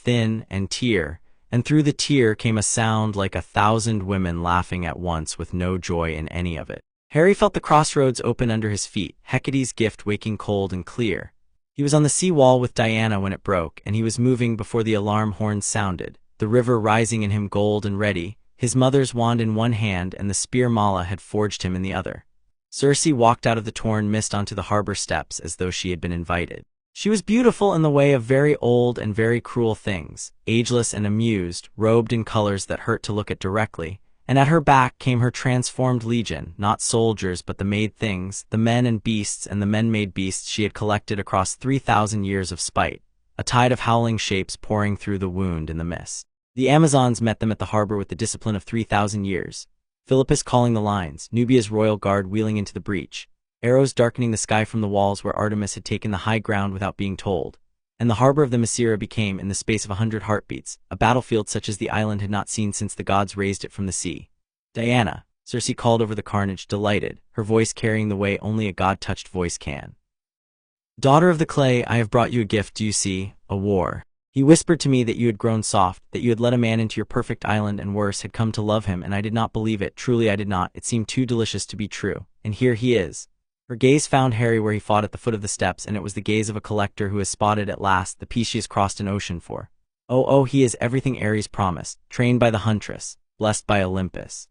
tear, and through the tear came a sound like 1,000 women laughing at once with no joy in any of it. Harry felt the crossroads open under his feet, Hecate's gift waking cold and clear. He was on the sea wall with Diana when it broke, and he was moving before the alarm horns sounded, the river rising in him gold and ready, his mother's wand in one hand and the spear Mala had forged him in the other. Circe walked out of the torn mist onto the harbor steps as though she had been invited. She was beautiful in the way of very old and very cruel things, ageless and amused, robed in colors that hurt to look at directly, and at her back came her transformed legion, not soldiers but the made things, the men and beasts and the men-made beasts she had collected across 3,000 years of spite, a tide of howling shapes pouring through the wound in the mist. The Amazons met them at the harbor with the discipline of 3,000 years, Philippus calling the lines, Nubia's royal guard wheeling into the breach, arrows darkening the sky from the walls where Artemis had taken the high ground without being told, and the harbor of the Themyscira became, in the space of 100 heartbeats, a battlefield such as the island had not seen since the gods raised it from the sea. Diana, Circe called over the carnage, delighted, her voice carrying the way only a god-touched voice can. Daughter of the clay, I have brought you a gift, do you see, a war. He whispered to me that you had grown soft, that you had let a man into your perfect island and worse, had come to love him, and I did not believe it, truly I did not, it seemed too delicious to be true, and here he is. Her gaze found Harry where he fought at the foot of the steps, and it was the gaze of a collector who has spotted at last the piece she has crossed an ocean for. Oh, he is everything Ares promised, trained by the huntress, blessed by Olympus.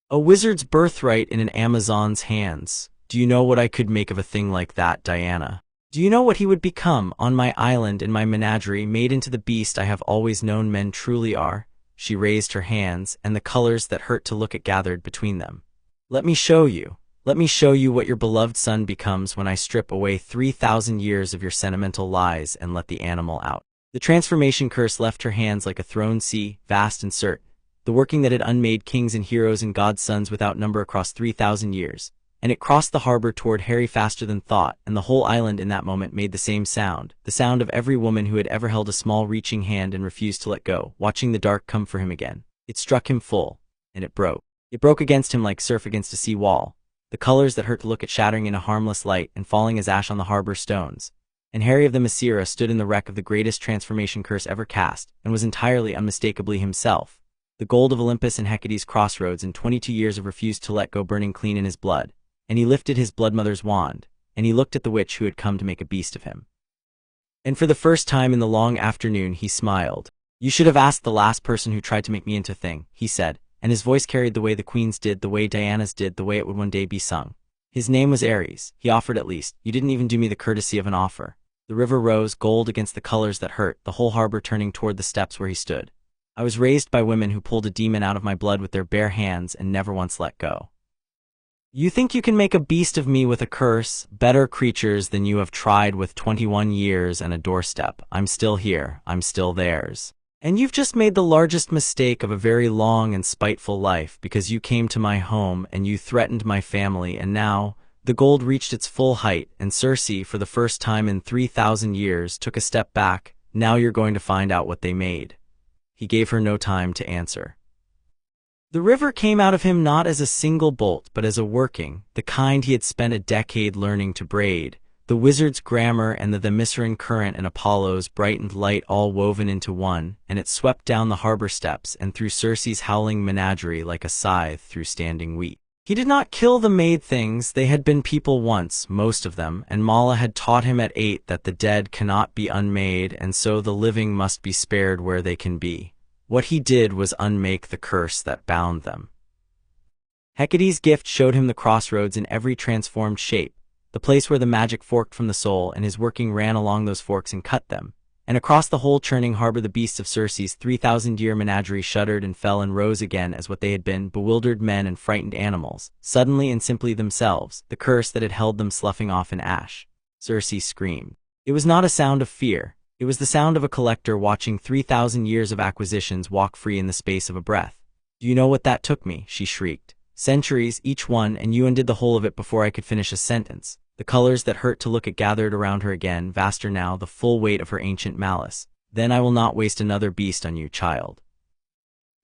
A wizard's birthright in an Amazon's hands. Do you know what I could make of a thing like that, Diana? Do you know what he would become, on my island in my menagerie, made into the beast I have always known men truly are? She raised her hands, and the colors that hurt to look at gathered between them. Let me show you. Let me show you what your beloved son becomes when I strip away 3,000 years of your sentimental lies and let the animal out. The transformation curse left her hands like a throned sea, vast and certain, the working that had unmade kings and heroes and gods' sons without number across 3,000 years. and it crossed the harbor toward Harry faster than thought, and the whole island in that moment made the same sound, the sound of every woman who had ever held a small reaching hand and refused to let go, watching the dark come for him again. It struck him full, and it broke. It broke against him like surf against a sea wall, the colors that hurt to look at shattering in a harmless light and falling as ash on the harbor stones. And Harry of Themyscira stood in the wreck of the greatest transformation curse ever cast, and was entirely unmistakably himself. The gold of Olympus and Hecate's crossroads and 22 years of refused to let go burning clean in his blood. And he lifted his bloodmother's wand, and he looked at the witch who had come to make a beast of him. And for the first time in the long afternoon he smiled. "You should have asked the last person who tried to make me into a thing," he said, and his voice carried the way the Queen's did, the way Diana's did, the way it would one day be sung. His name was Ares. He offered at least. "You didn't even do me the courtesy of an offer." The river rose, gold against the colors that hurt, the whole harbor turning toward the steps where he stood. "I was raised by women who pulled a demon out of my blood with their bare hands and never once let go. You think you can make a beast of me with a curse? Better creatures than you have tried with 21 years and a doorstep. I'm still here. I'm still theirs. And you've just made the largest mistake of a very long and spiteful life, because you came to my home and you threatened my family, and now..." The gold reached its full height, and Circe, for the first time in 3,000 years, took a step back. "Now you're going to find out what they made." He gave her no time to answer. The river came out of him not as a single bolt, but as a working, the kind he had spent a decade learning to braid. The wizard's grammar and the Themysciran current and Apollo's brightened light all woven into one, and it swept down the harbor steps and through Circe's howling menagerie like a scythe through standing wheat. He did not kill the made things. They had been people once, most of them, and Mala had taught him at 8 that the dead cannot be unmade, and so the living must be spared where they can be. What he did was unmake the curse that bound them. Hecate's gift showed him the crossroads in every transformed shape, the place where the magic forked from the soul, and his working ran along those forks and cut them. And across the whole churning harbor the beasts of Circe's 3,000-year menagerie shuddered and fell and rose again as what they had been, bewildered men and frightened animals, suddenly and simply themselves, the curse that had held them sloughing off in ash. Circe screamed. It was not a sound of fear. It was the sound of a collector watching 3,000 years of acquisitions walk free in the space of a breath. "Do you know what that took me?" she shrieked. "Centuries, each one, and you undid the whole of it before I could finish a sentence." The colors that hurt to look at gathered around her again, vaster now, the full weight of her ancient malice. "Then I will not waste another beast on you, child.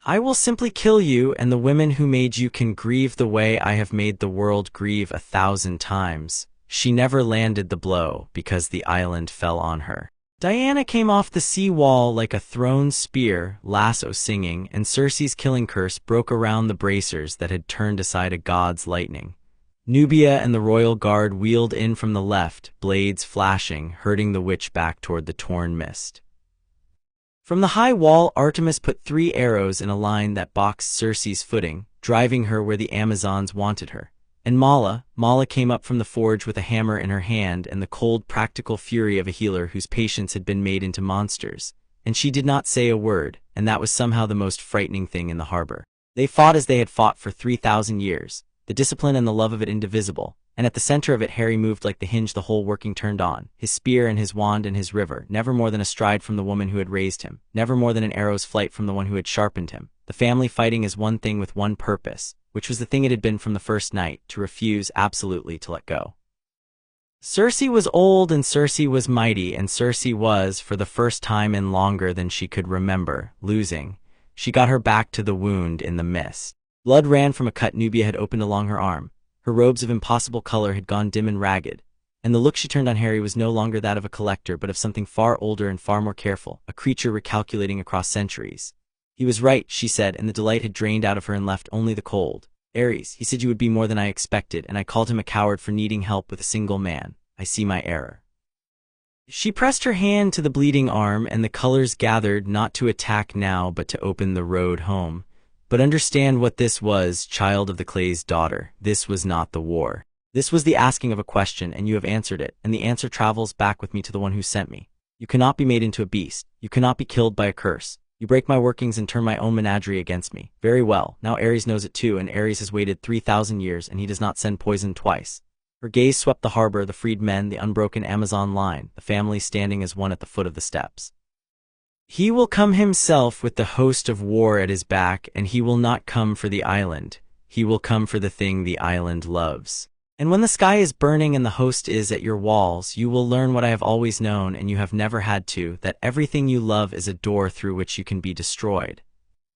I will simply kill you, and the women who made you can grieve the way I have made the world grieve 1,000 times." She never landed the blow, because the island fell on her. Diana came off the sea wall like a thrown spear, lasso singing, and Circe's killing curse broke around the bracers that had turned aside a god's lightning. Nubia and the royal guard wheeled in from the left, blades flashing, hurting the witch back toward the torn mist. From the high wall, Artemis put 3 arrows in a line that boxed Circe's footing, driving her where the Amazons wanted her. And Mala came up from the forge with a hammer in her hand and the cold, practical fury of a healer whose patients had been made into monsters. And she did not say a word, and that was somehow the most frightening thing in the harbor. They fought as they had fought for 3,000 years. The discipline and the love of it indivisible, and at the center of it Harry moved like the hinge the whole working turned on, his spear and his wand and his river, never more than a stride from the woman who had raised him, never more than an arrow's flight from the one who had sharpened him, the family fighting as one thing with one purpose, which was the thing it had been from the first night, to refuse absolutely to let go. Circe was old and Circe was mighty, and Circe was, for the first time in longer than she could remember, losing. She got her back to the wound in the mist. Blood ran from a cut Nubia had opened along her arm. Her robes of impossible color had gone dim and ragged, and the look she turned on Harry was no longer that of a collector but of something far older and far more careful, a creature recalculating across centuries. "He was right," she said, and the delight had drained out of her and left only the cold. "Ares, he said you would be more than I expected, and I called him a coward for needing help with a single man. I see my error." She pressed her hand to the bleeding arm, and the colors gathered, not to attack now but to open the road home. "But understand what this was, child of the clay's daughter. This was not the war. This was the asking of a question, and you have answered it, and the answer travels back with me to the one who sent me. You cannot be made into a beast. You cannot be killed by a curse. You break my workings and turn my own menagerie against me. Very well, now Ares knows it too, and Ares has waited 3,000 years, and he does not send poison twice." Her gaze swept the harbor, the freed men, the unbroken Amazon line, the family standing as one at the foot of the steps. "He will come himself with the host of war at his back, and he will not come for the island. He will come for the thing the island loves." And when the sky is burning and the host is at your walls, you will learn what I have always known and you have never had to, that everything you love is a door through which you can be destroyed.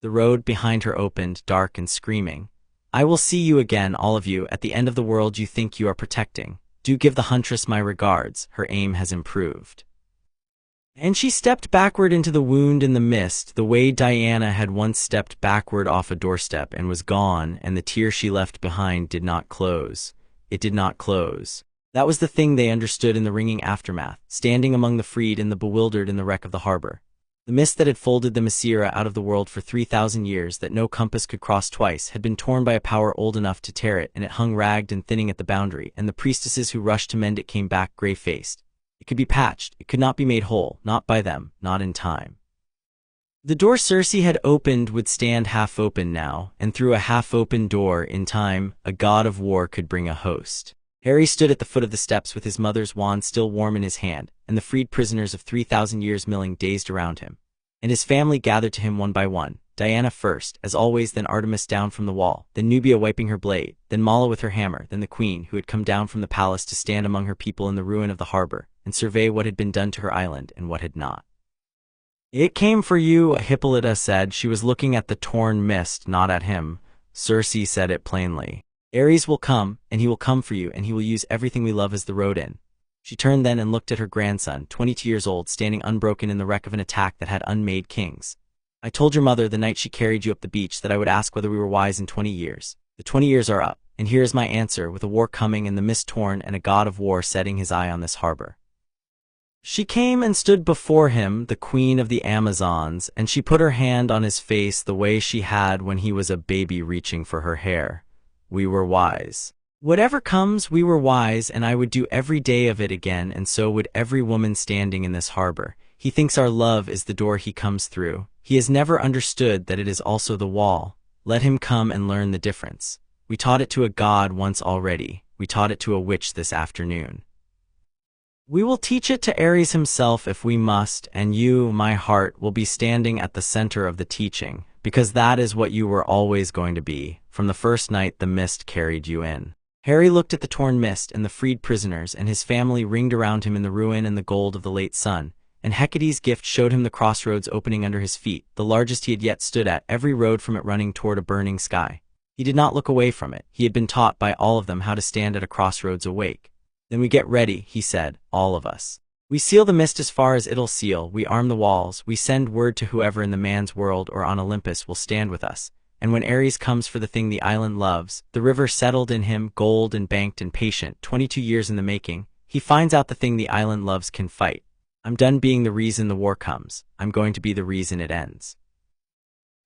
The road behind her opened, dark and screaming. I will see you again, all of you, at the end of the world you think you are protecting. Do give the huntress my regards, her aim has improved. And she stepped backward into the wound in the mist, the way Diana had once stepped backward off a doorstep and was gone, and the tear she left behind did not close. It did not close. That was the thing they understood in the ringing aftermath, standing among the freed and the bewildered in the wreck of the harbor. The mist that had folded the Themyscira out of the world for 3,000 years, that no compass could cross twice, had been torn by a power old enough to tear it, and it hung ragged and thinning at the boundary, and the priestesses who rushed to mend it came back gray-faced. It could be patched, it could not be made whole, not by them, not in time. The door Circe had opened would stand half-open now, and through a half-open door, in time, a god of war could bring a host. Harry stood at the foot of the steps with his mother's wand still warm in his hand, and the freed prisoners of 3,000 years milling dazed around him. And his family gathered to him one by one, Diana first, as always, then Artemis down from the wall, then Nubia wiping her blade, then Mala with her hammer, then the queen, who had come down from the palace to stand among her people in the ruin of the harbor, and survey what had been done to her island and what had not. It came for you, Hippolyta said. She was looking at the torn mist, not at him. Circe said it plainly. Ares will come, and he will come for you, and he will use everything we love as the road in. She turned then and looked at her grandson, 22 years old, standing unbroken in the wreck of an attack that had unmade kings. I told your mother the night she carried you up the beach that I would ask whether we were wise in 20 years. The 20 years are up, and here is my answer, with a war coming and the mist torn and a god of war setting his eye on this harbor. She came and stood before him, the queen of the Amazons, and she put her hand on his face the way she had when he was a baby reaching for her hair. We were wise. Whatever comes, we were wise, and I would do every day of it again, and so would every woman standing in this harbor. He thinks our love is the door he comes through. He has never understood that it is also the wall. Let him come and learn the difference. We taught it to a god once already. We taught it to a witch this afternoon. We will teach it to Ares himself if we must, and you, my heart, will be standing at the center of the teaching, because that is what you were always going to be, from the first night the mist carried you in. Harry looked at the torn mist and the freed prisoners and his family ringed around him in the ruin and the gold of the late sun, and Hecate's gift showed him the crossroads opening under his feet, the largest he had yet stood at, every road from it running toward a burning sky. He did not look away from it. He had been taught by all of them how to stand at a crossroads awake. Then we get ready, he said, all of us. We seal the mist as far as it'll seal, we arm the walls, we send word to whoever in the man's world or on Olympus will stand with us. And when Ares comes for the thing the island loves, the river settled in him, gold and banked and patient, 22 years in the making, he finds out the thing the island loves can fight. I'm done being the reason the war comes. I'm going to be the reason it ends.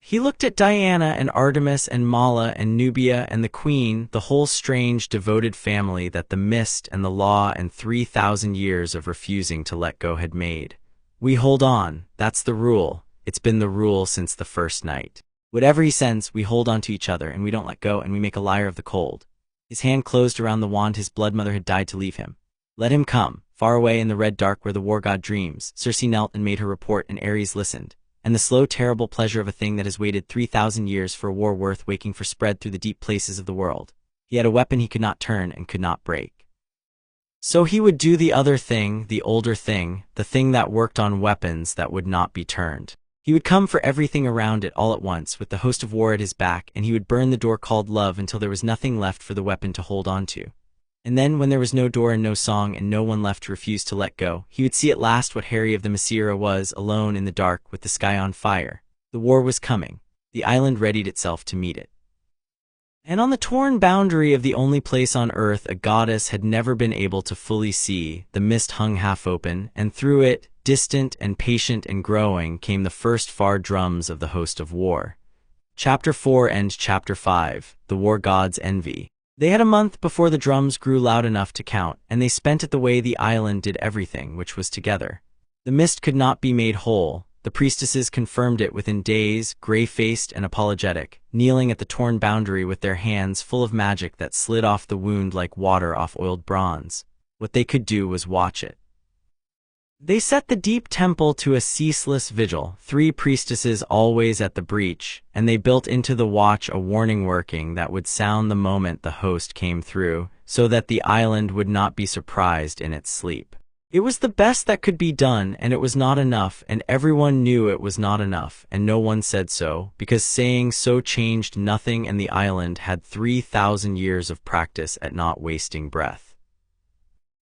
He looked at Diana and Artemis and Mala and Nubia and the queen, the whole strange, devoted family that the mist and the law and 3,000 years of refusing to let go had made. We hold on. That's the rule. It's been the rule since the first night. Whatever he sends, we hold on to each other, and we don't let go, and we make a liar of the cold. His hand closed around the wand his blood mother had died to leave him. Let him come. Far away in the red dark where the war god dreams, Circe knelt and made her report, and Ares listened. And the slow, terrible pleasure of a thing that has waited 3,000 years for a war worth waking for spread through the deep places of the world. He had a weapon he could not turn and could not break. So he would do the other thing, the older thing, the thing that worked on weapons that would not be turned. He would come for everything around it all at once with the host of war at his back, and he would burn the door called love until there was nothing left for the weapon to hold on to. And then, when there was no door and no song and no one left to refuse to let go, he would see at last what Harry of the Themyscira was, alone in the dark with the sky on fire. The war was coming. The island readied itself to meet it. And on the torn boundary of the only place on earth a goddess had never been able to fully see, the mist hung half open, and through it, distant and patient and growing, came the first far drums of the host of war. Chapter 4 and Chapter 5, The War God's Envy. They had a month before the drums grew loud enough to count, and they spent it the way the island did everything, which was together. The mist could not be made whole. The priestesses confirmed it within days, gray-faced and apologetic, kneeling at the torn boundary with their hands full of magic that slid off the wound like water off oiled bronze. What they could do was watch it. They set the deep temple to a ceaseless vigil, 3 priestesses always at the breach, and they built into the watch a warning working that would sound the moment the host came through. so that the island would not be surprised in its sleep. It was the best that could be done, and it was not enough, and everyone knew it was not enough, and no one said so, because saying so changed nothing, and the island had 3,000 years of practice at not wasting breath.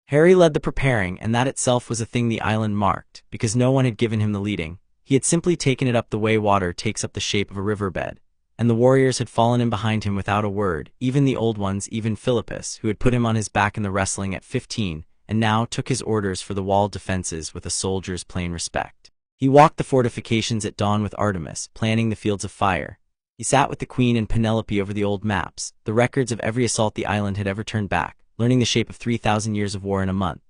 Harry led the preparing, and that itself was a thing the island marked, because no one had given him the leading. He had simply taken it up the way water takes up the shape of a riverbed, and the warriors had fallen in behind him without a word, even the old ones, even Philippus, who had put him on his back in the wrestling at 15, and now took his orders for the walled defenses with a soldier's plain respect. He walked the fortifications at dawn with Artemis, planning the fields of fire. He sat with the Queen and Penelope over the old maps, the records of every assault the island had ever turned back, learning the shape of 3,000 years of war in a month.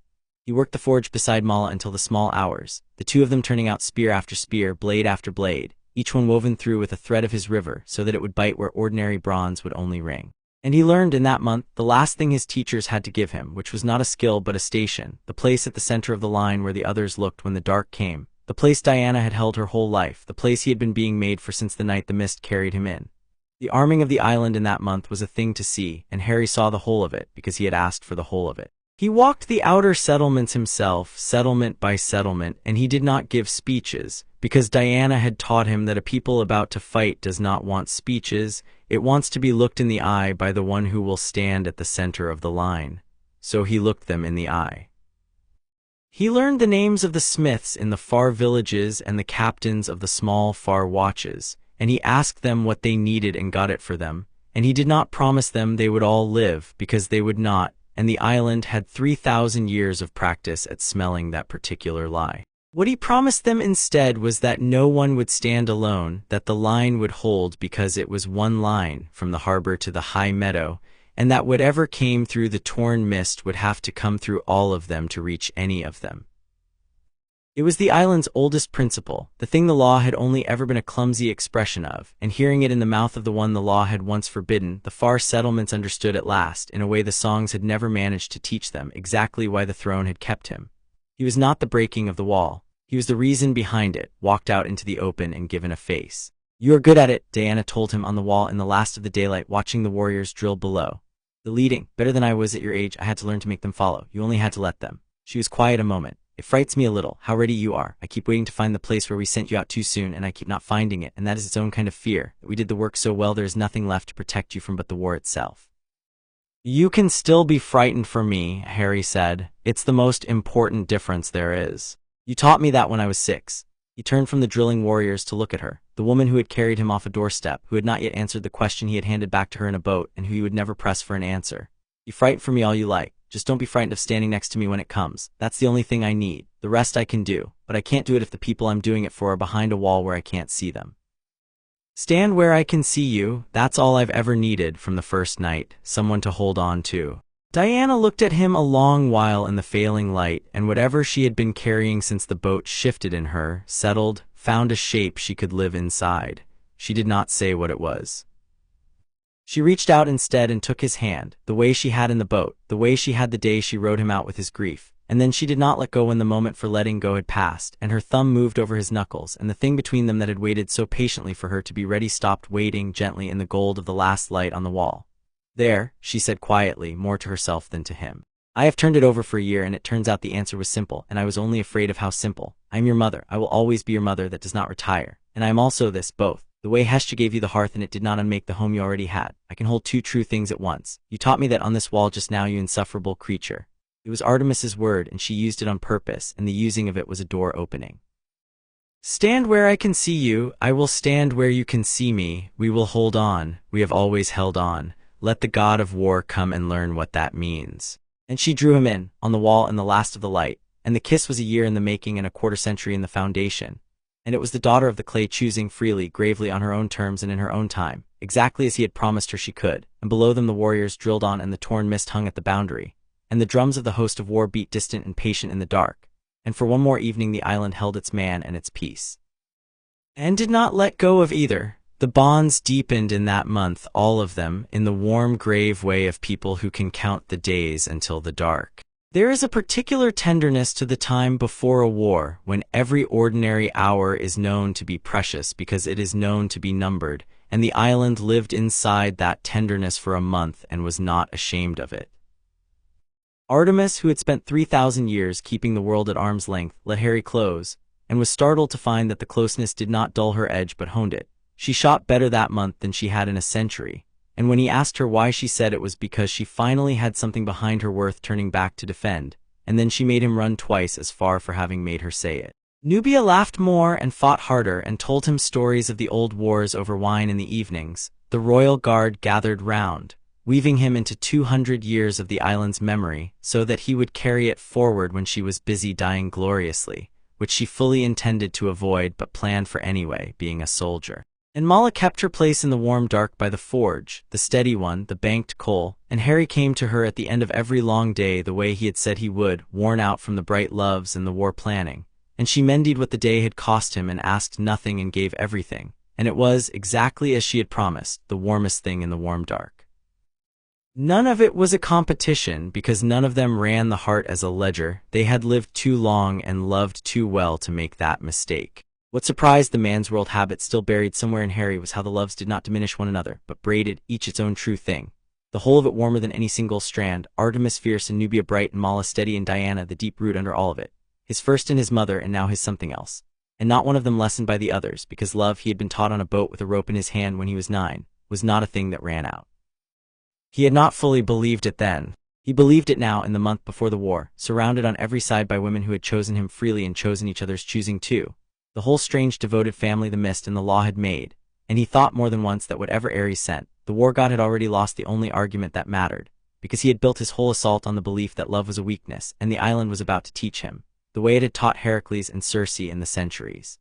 He worked the forge beside Mala until the small hours, the two of them turning out spear after spear, blade after blade, each one woven through with a thread of his river so that it would bite where ordinary bronze would only ring. And he learned in that month the last thing his teachers had to give him, which was not a skill but a station, the place at the center of the line where the others looked when the dark came, the place Diana had held her whole life, the place he had been being made for since the night the mist carried him in. The arming of the island in that month was a thing to see, and Harry saw the whole of it because he had asked for the whole of it. He walked the outer settlements himself, settlement by settlement, and he did not give speeches, because Diana had taught him that a people about to fight does not want speeches, it wants to be looked in the eye by the one who will stand at the center of the line. So he looked them in the eye. He learned the names of the smiths in the far villages and the captains of the small far watches, and he asked them what they needed and got it for them, and he did not promise them they would all live, because they would not, and the island had 3,000 years of practice at smelling that particular lie. What he promised them instead was that no one would stand alone, that the line would hold because it was one line from the harbor to the high meadow, and that whatever came through the torn mist would have to come through all of them to reach any of them. It was the island's oldest principle, the thing the law had only ever been a clumsy expression of, and hearing it in the mouth of the one the law had once forbidden, the far settlements understood at last, in a way the songs had never managed to teach them, exactly why the throne had kept him. He was not the breaking of the wall. He was the reason behind it, walked out into the open and given a face. "You are good at it," Diana told him on the wall in the last of the daylight, watching the warriors drill below. "The leading, better than I was at your age. I had to learn to make them follow. You only had to let them." She was quiet a moment. "It frights me a little, how ready you are. I keep waiting to find the place where we sent you out too soon, and I keep not finding it, and that is its own kind of fear, that we did the work so well there is nothing left to protect you from but the war itself." "You can still be frightened for me," Harry said. "It's the most important difference there is. You taught me that when I was 6. He turned from the drilling warriors to look at her, the woman who had carried him off a doorstep, who had not yet answered the question he had handed back to her in a boat, and who he would never press for an answer. "You frighten for me all you like. Just don't be frightened of standing next to me when it comes. That's the only thing I need. The rest I can do, but I can't do it if the people I'm doing it for are behind a wall where I can't see them. Stand where I can see you. That's all I've ever needed from the first night, someone to hold on to." Diana looked at him a long while in the failing light, and whatever she had been carrying since the boat shifted in her, settled, found a shape she could live inside. She did not say what it was. She reached out instead and took his hand, the way she had in the boat, the way she had the day she rode him out with his grief, and then she did not let go when the moment for letting go had passed, and her thumb moved over his knuckles, and the thing between them that had waited so patiently for her to be ready stopped waiting gently in the gold of the last light on the wall. "There," she said quietly, more to herself than to him. "I have turned it over for a year, and it turns out the answer was simple, and I was only afraid of how simple. I am your mother. I will always be your mother that does not retire, and I am also this, both. The way Hestia gave you the hearth and it did not unmake the home you already had. I can hold two true things at once. You taught me that on this wall just now, you insufferable creature." It was Artemis's word, and she used it on purpose, and the using of it was a door opening. "Stand where I can see you. I will stand where you can see me. We will hold on. We have always held on. Let the god of war come and learn what that means." And she drew him in, on the wall in the last of the light, and the kiss was a year in the making and a quarter-century in the foundation. And it was the daughter of the clay choosing freely, gravely on her own terms and in her own time, exactly as he had promised her she could, and below them the warriors drilled on and the torn mist hung at the boundary, and the drums of the host of war beat distant and patient in the dark, and for one more evening the island held its man and its peace. And did not let go of either. The bonds deepened in that month, all of them, in the warm, grave way of people who can count the days until the dark. There is a particular tenderness to the time before a war, when every ordinary hour is known to be precious because it is known to be numbered, and the island lived inside that tenderness for a month and was not ashamed of it. Artemis, who had spent 3,000 years keeping the world at arm's length, let Harry close, and was startled to find that the closeness did not dull her edge but honed it. She shot better that month than she had in a century, and when he asked her why, she said it was because she finally had something behind her worth turning back to defend, and then she made him run twice as far for having made her say it. Nubia laughed more and fought harder and told him stories of the old wars over wine in the evenings. The royal guard gathered round, weaving him into 200 years of the island's memory so that he would carry it forward when she was busy dying gloriously, which she fully intended to avoid but planned for anyway, being a soldier. And Mala kept her place in the warm dark by the forge, the steady one, the banked coal, and Harry came to her at the end of every long day the way he had said he would, worn out from the bright loves and the war planning. And she mended what the day had cost him and asked nothing and gave everything, and it was, exactly as she had promised, the warmest thing in the warm dark. None of it was a competition, because none of them ran the heart as a ledger. They had lived too long and loved too well to make that mistake. What surprised the man's world habit still buried somewhere in Harry was how the loves did not diminish one another, but braided, each its own true thing. The whole of it warmer than any single strand, Artemis fierce and Nubia bright and Mala steady and Diana the deep root under all of it. His first and his mother and now his something else. And not one of them lessened by the others, because love he had been taught on a boat with a rope in his hand when he was 9, was not a thing that ran out. He had not fully believed it then. He believed it now in the month before the war, surrounded on every side by women who had chosen him freely and chosen each other's choosing too. The whole strange devoted family the mist and the law had made, and he thought more than once that whatever Ares sent, the war god had already lost the only argument that mattered, because he had built his whole assault on the belief that love was a weakness, and the island was about to teach him, the way it had taught Heracles and Circe in the centuries.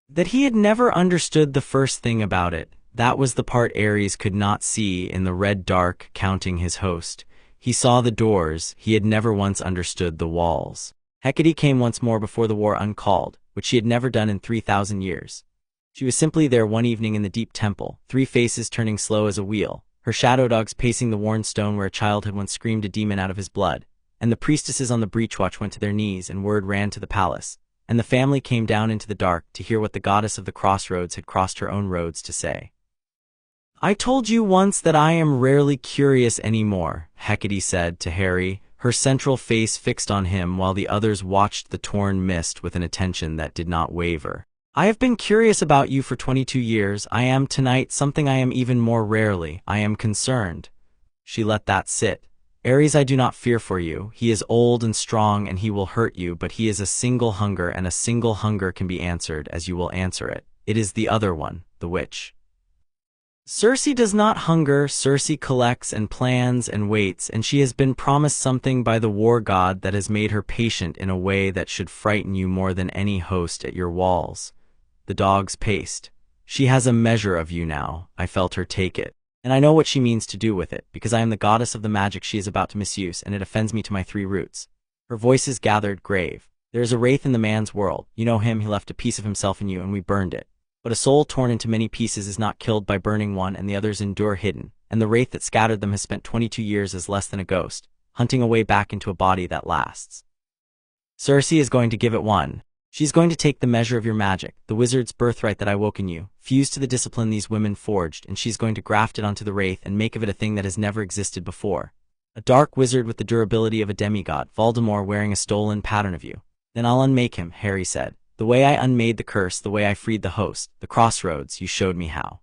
That he had never understood the first thing about it, that was the part Ares could not see in the red dark, counting his host. He saw the doors, he had never once understood the walls. Hecate came once more before the war uncalled, which she had never done in 3,000 years. She was simply there one evening in the deep temple, 3 faces turning slow as a wheel, her shadow dogs pacing the worn stone where a child had once screamed a demon out of his blood, and the priestesses on the breach watch went to their knees and word ran to the palace, and the family came down into the dark to hear what the goddess of the crossroads had crossed her own roads to say. "I told you once that I am rarely curious anymore," Hecate said to Harry, her central face fixed on him while the others watched the torn mist with an attention that did not waver. "I have been curious about you for 22 years. I am tonight something I am even more rarely. I am concerned." She let that sit. "Ares, I do not fear for you. He is old and strong and he will hurt you, but he is a single hunger, and a single hunger can be answered as you will answer it. It is the other one, the witch. Circe does not hunger. Circe collects and plans and waits, and she has been promised something by the war god that has made her patient in a way that should frighten you more than any host at your walls." The dogs paced. "She has a measure of you now. I felt her take it. And I know what she means to do with it, because I am the goddess of the magic she is about to misuse, and it offends me to my 3 roots." Her voices gathered grave. "There is a wraith in the man's world. You know him, he left a piece of himself in you, and we burned it. But a soul torn into many pieces is not killed by burning one, and the others endure hidden, and the wraith that scattered them has spent 22 years as less than a ghost, hunting a way back into a body that lasts. Circe is going to give it one. She's going to take the measure of your magic, the wizard's birthright that I woke in you, fused to the discipline these women forged, and she's going to graft it onto the wraith and make of it a thing that has never existed before. A dark wizard with the durability of a demigod, Voldemort wearing a stolen pattern of you. Then I'll unmake him," Harry said. "The way I unmade the curse, the way I freed the host, the crossroads, you showed me how."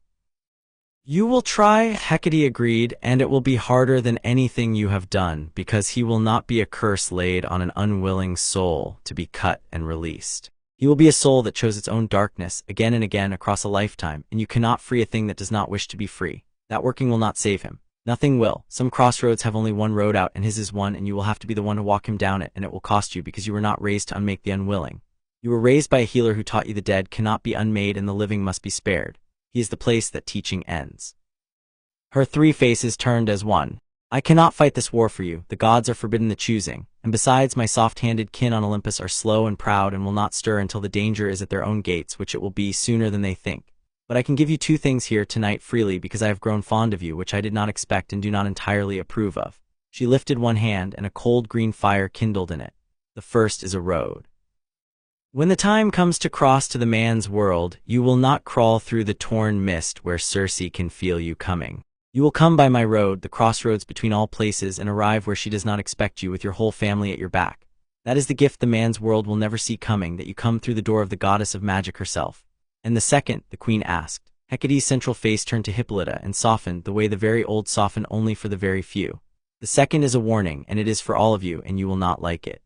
"You will try," Hecate agreed, "and it will be harder than anything you have done, because he will not be a curse laid on an unwilling soul to be cut and released. He will be a soul that chose its own darkness again and again across a lifetime, and you cannot free a thing that does not wish to be free. That working will not save him. Nothing will. Some crossroads have only one road out, and his is one, and you will have to be the one to walk him down it, and it will cost you, because you were not raised to unmake the unwilling. You were raised by a healer who taught you the dead cannot be unmade and the living must be spared. He is the place that teaching ends." Her 3 faces turned as one. "I cannot fight this war for you. The gods are forbidden the choosing, and besides, my soft-handed kin on Olympus are slow and proud and will not stir until the danger is at their own gates, which it will be sooner than they think. But I can give you 2 things here tonight freely, because I have grown fond of you, which I did not expect and do not entirely approve of." She lifted one hand, and a cold green fire kindled in it. "The first is a road. When the time comes to cross to the man's world, you will not crawl through the torn mist where Circe can feel you coming. You will come by my road, the crossroads between all places, and arrive where she does not expect you with your whole family at your back. That is the gift the man's world will never see coming, that you come through the door of the goddess of magic herself. And the second, the queen asked. Hecate's central face turned to Hippolyta and softened, the way the very old soften only for the very few. The second is a warning, and it is for all of you, and you will not like it.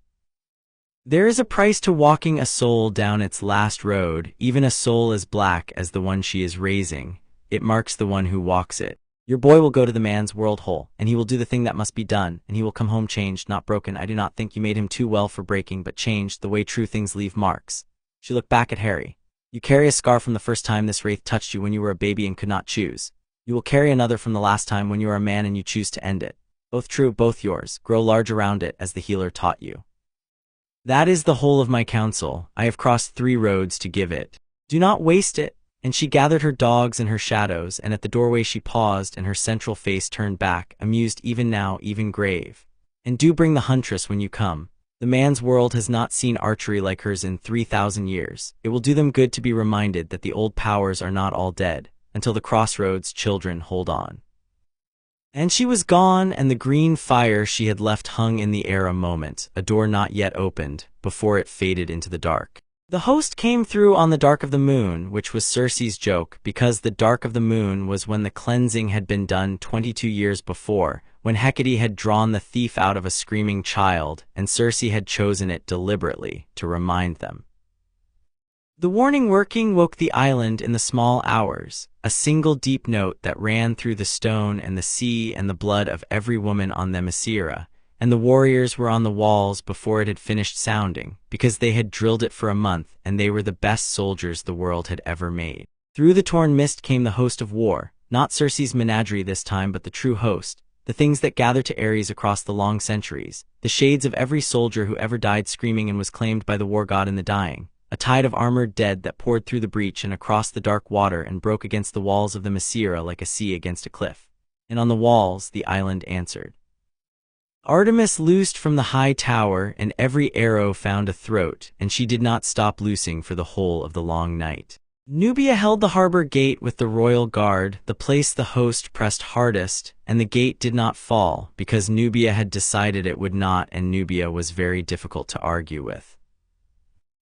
There is a price to walking a soul down its last road, even a soul as black as the one she is raising. It marks the one who walks it. Your boy will go to the man's world whole, and he will do the thing that must be done, and he will come home changed, not broken. I do not think you made him too well for breaking, but changed, the way true things leave marks. She looked back at Harry. You carry a scar from the first time this wraith touched you when you were a baby and could not choose. You will carry another from the last time when you are a man and you choose to end it. Both true, both yours. Grow large around it, as the healer taught you. That is the whole of my counsel. I have crossed 3 roads to give it. Do not waste it. And she gathered her dogs and her shadows, and at the doorway she paused, and her central face turned back, amused even now, even grave. And do bring the huntress when you come. The man's world has not seen archery like hers in 3,000 years. It will do them good to be reminded that the old powers are not all dead. Until the crossroads, children, hold on. And she was gone, and the green fire she had left hung in the air a moment, a door not yet opened, before it faded into the dark. The host came through on the dark of the moon, which was Circe's joke, because the dark of the moon was when the cleansing had been done 22 years before, when Hecate had drawn the thief out of a screaming child, and Circe had chosen it deliberately to remind them. The warning working woke the island in the small hours, a single deep note that ran through the stone and the sea and the blood of every woman on Themyscira. And the warriors were on the walls before it had finished sounding, because they had drilled it for a month, and they were the best soldiers the world had ever made. Through the torn mist came the host of war, not Circe's menagerie this time, but the true host, the things that gather to Ares across the long centuries, the shades of every soldier who ever died screaming and was claimed by the war god in the dying, a tide of armored dead that poured through the breach and across the dark water and broke against the walls of the Themyscira like a sea against a cliff. And on the walls the island answered. Artemis loosed from the high tower, and every arrow found a throat, and she did not stop loosing for the whole of the long night. Nubia held the harbor gate with the royal guard, the place the host pressed hardest, and the gate did not fall, because Nubia had decided it would not, and Nubia was very difficult to argue with.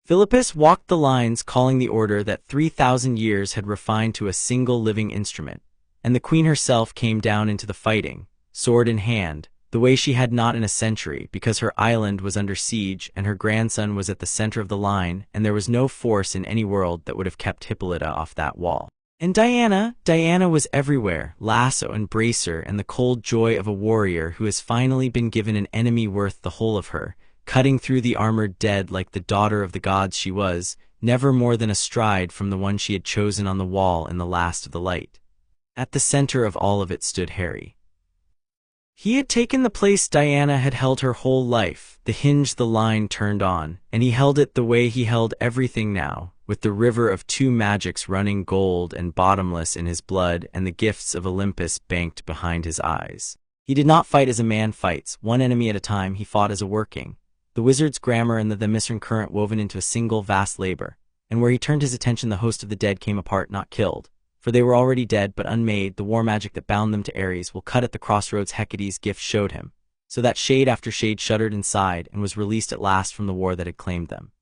Philippus walked the lines, calling the order that 3,000 years had refined to a single living instrument, and the queen herself came down into the fighting, sword in hand, the way she had not in a century, because her island was under siege and her grandson was at the center of the line, and there was no force in any world that would have kept Hippolyta off that wall. And Diana was everywhere, lasso and bracer, and the cold joy of a warrior who has finally been given an enemy worth the whole of her, cutting through the armored dead like the daughter of the gods she was, never more than a stride from the one she had chosen on the wall in the last of the light. At the center of all of it stood Harry. He had taken the place Diana had held her whole life, the hinge the line turned on, and he held it the way he held everything now, with the river of 2 magics running gold and bottomless in his blood and the gifts of Olympus banked behind his eyes. He did not fight as a man fights, one enemy at a time. He fought as a working, the wizard's grammar and the Themysciran current woven into a single vast labor, and where he turned his attention the host of the dead came apart, not killed. For they were already dead but unmade. The war magic that bound them to Ares will cut at the crossroads Hecate's gift showed him, so that shade after shade shuddered and sighed and was released at last from the war that had claimed them.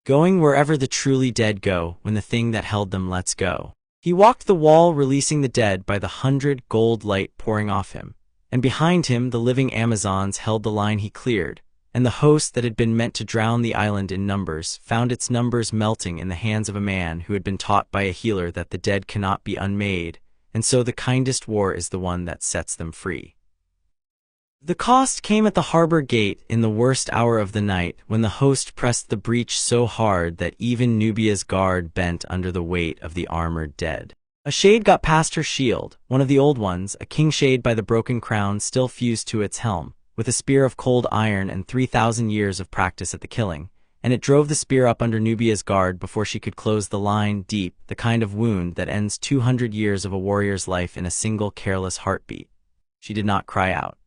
Going wherever the truly dead go, when the thing that held them lets go. He walked the wall, releasing the dead by the 100 gold light pouring off him, and behind him the living Amazons held the line he cleared, and the host that had been meant to drown the island in numbers found its numbers melting in the hands of a man who had been taught by a healer that the dead cannot be unmade, and so the kindest war is the one that sets them free. The cost came at the harbor gate in the worst hour of the night, when the host pressed the breach so hard that even Nubia's guard bent under the weight of the armored dead. A shade got past her shield, one of the old ones, a king shade by the broken crown still fused to its helm, with a spear of cold iron and 3,000 years of practice at the killing, and it drove the spear up under Nubia's guard before she could close the line deep, the kind of wound that ends 200 years of a warrior's life in a single careless heartbeat. She did not cry out.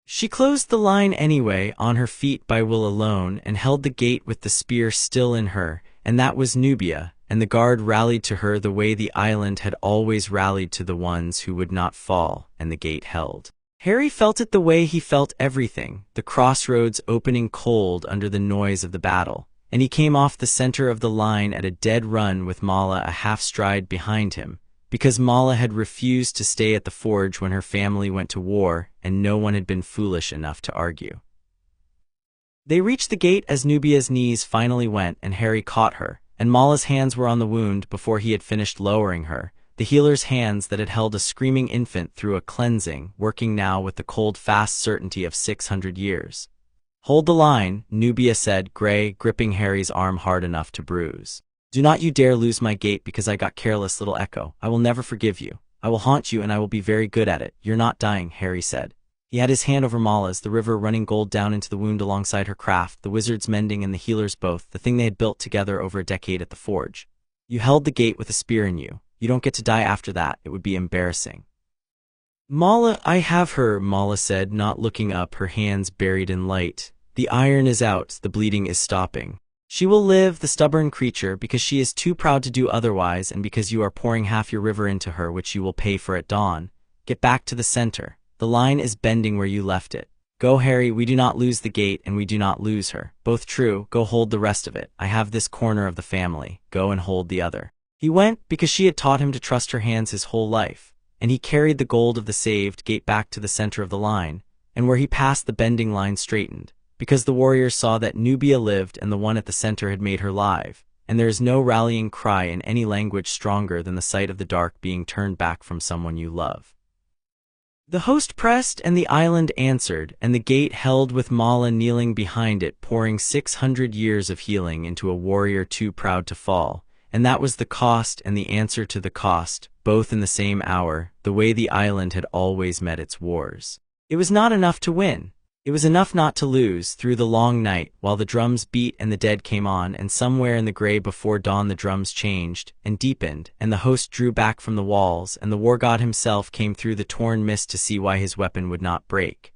She closed the line anyway, on her feet by will alone, and held the gate with the spear still in her, and that was Nubia, and the guard rallied to her the way the island had always rallied to the ones who would not fall, and the gate held. Harry felt it the way he felt everything, the crossroads opening cold under the noise of the battle, and he came off the center of the line at a dead run with Mala a half-stride behind him, because Mala had refused to stay at the forge when her family went to war, and no one had been foolish enough to argue. They reached the gate as Nubia's knees finally went, and Harry caught her, and Mala's hands were on the wound before he had finished lowering her, the healer's hands that had held a screaming infant through a cleansing, working now with the cold fast certainty of 600 years. "Hold the line," Nubia said, gripping Harry's arm hard enough to bruise. "Do not you dare lose my gate because I got careless, little Echo. I will never forgive you. I will haunt you and I will be very good at it. You're not dying," Harry said. He had his hand over Mala's, the river running gold down into the wound alongside her craft, the wizard's mending and the healer's both, the thing they had built together over a decade at the forge. "You held the gate with a spear in you. You don't get to die after that. It would be embarrassing." "Mala, I have her," Mala said, not looking up, her hands buried in light. "The iron is out, the bleeding is stopping. She will live, the stubborn creature, because she is too proud to do otherwise and because you are pouring half your river into her, which you will pay for at dawn. Get back to the center. The line is bending where you left it. Go, Harry, we do not lose the gate and we do not lose her. Both true, go hold the rest of it. I have this corner of the family. Go and hold the other." He went, because she had taught him to trust her hands his whole life, and he carried the gold of the saved gate back to the center of the line, and where he passed the bending line straightened, because the warriors saw that Nubia lived and the one at the center had made her live, and there is no rallying cry in any language stronger than the sight of the dark being turned back from someone you love. The host pressed, and the island answered, and the gate held with Mala kneeling behind it, pouring 600 years of healing into a warrior too proud to fall, and that was the cost and the answer to the cost, both in the same hour, the way the island had always met its wars. It was not enough to win. It was enough not to lose. Through the long night, while the drums beat and the dead came on, and somewhere in the gray before dawn the drums changed and deepened, and the host drew back from the walls, and the war god himself came through the torn mist to see why his weapon would not break.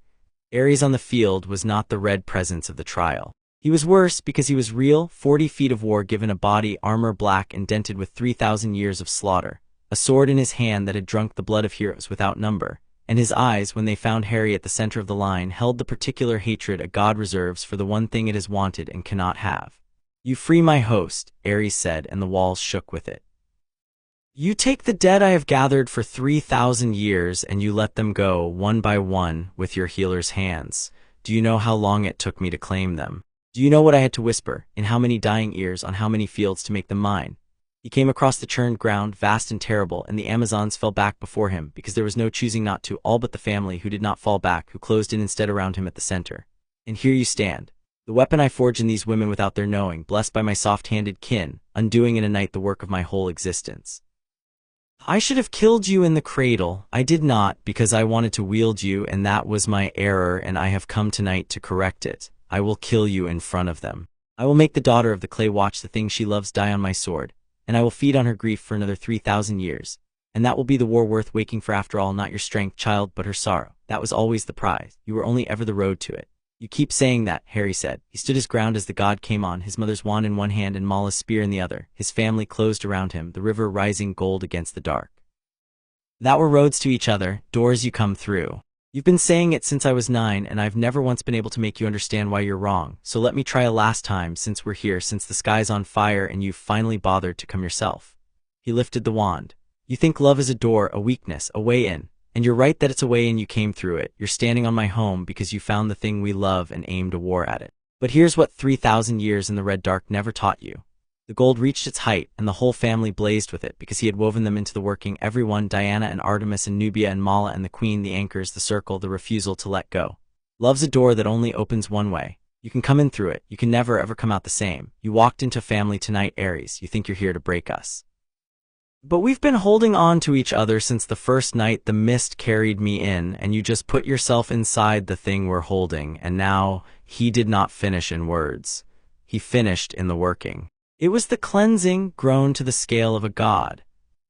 Ares on the field was not the red presence of the trial. He was worse because he was real, 40 feet of war given a body, armor black and dented with 3,000 years of slaughter, a sword in his hand that had drunk the blood of heroes without number, and his eyes, when they found Harry at the center of the line, held the particular hatred a god reserves for the one thing it has wanted and cannot have. "You free my host," Ares said, and the walls shook with it. "You take the dead I have gathered for 3,000 years, and you let them go, one by one, with your healer's hands. Do you know how long it took me to claim them? Do you know what I had to whisper, in how many dying ears, on how many fields to make them mine?" He came across the churned ground, vast and terrible, and the Amazons fell back before him, because there was no choosing not to, all but the family who did not fall back, who closed in instead around him at the center. "And here you stand. The weapon I forged in these women without their knowing, blessed by my soft-handed kin, undoing in a night the work of my whole existence. I should have killed you in the cradle. I did not, because I wanted to wield you, and that was my error, and I have come tonight to correct it. I will kill you in front of them. I will make the daughter of the clay watch the thing she loves die on my sword, and I will feed on her grief for another 3,000 years. And that will be the war worth waking for, after all, not your strength, child, but her sorrow. That was always the prize. You were only ever the road to it." "You keep saying that," Harry said. He stood his ground as the god came on, his mother's wand in one hand and Mala's spear in the other, his family closed around him, the river rising gold against the dark. "That were roads to each other, doors you come through. You've been saying it since I was 9, and I've never once been able to make you understand why you're wrong, so let me try a last time, since we're here, since the sky's on fire and you've finally bothered to come yourself." He lifted the wand. "You think love is a door, a weakness, a way in, and you're right that it's a way in. You came through it. You're standing on my home because you found the thing we love and aimed a war at it. But here's what 3,000 years in the red dark never taught you." The gold reached its height, and the whole family blazed with it, because he had woven them into the working, everyone, Diana and Artemis and Nubia and Mala and the queen, the anchors, the circle, the refusal to let go. "Love's a door that only opens one way. You can come in through it. You can never ever come out the same. You walked into family tonight, Ares. You think you're here to break us. But we've been holding on to each other since the first night the mist carried me in, and you just put yourself inside the thing we're holding, and now." He did not finish in words. He finished in the working. It was the cleansing grown to the scale of a god.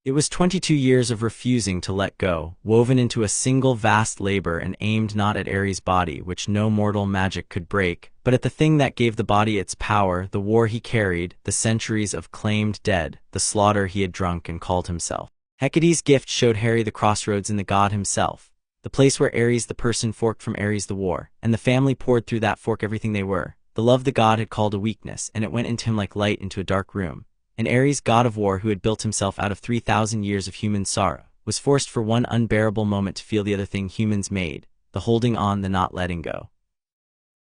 It was 22 years of refusing to let go, woven into a single vast labor and aimed not at Ares' body, which no mortal magic could break, but at the thing that gave the body its power, the war he carried, the centuries of claimed dead, the slaughter he had drunk and called himself. Hecate's gift showed Harry the crossroads in the god himself, the place where Ares the person forked from Ares the war, and the family poured through that fork everything they were. The love the god had called a weakness, and it went into him like light into a dark room. And Ares, god of war, who had built himself out of 3,000 years of human sorrow, was forced for one unbearable moment to feel the other thing humans made, the holding on, the not letting go.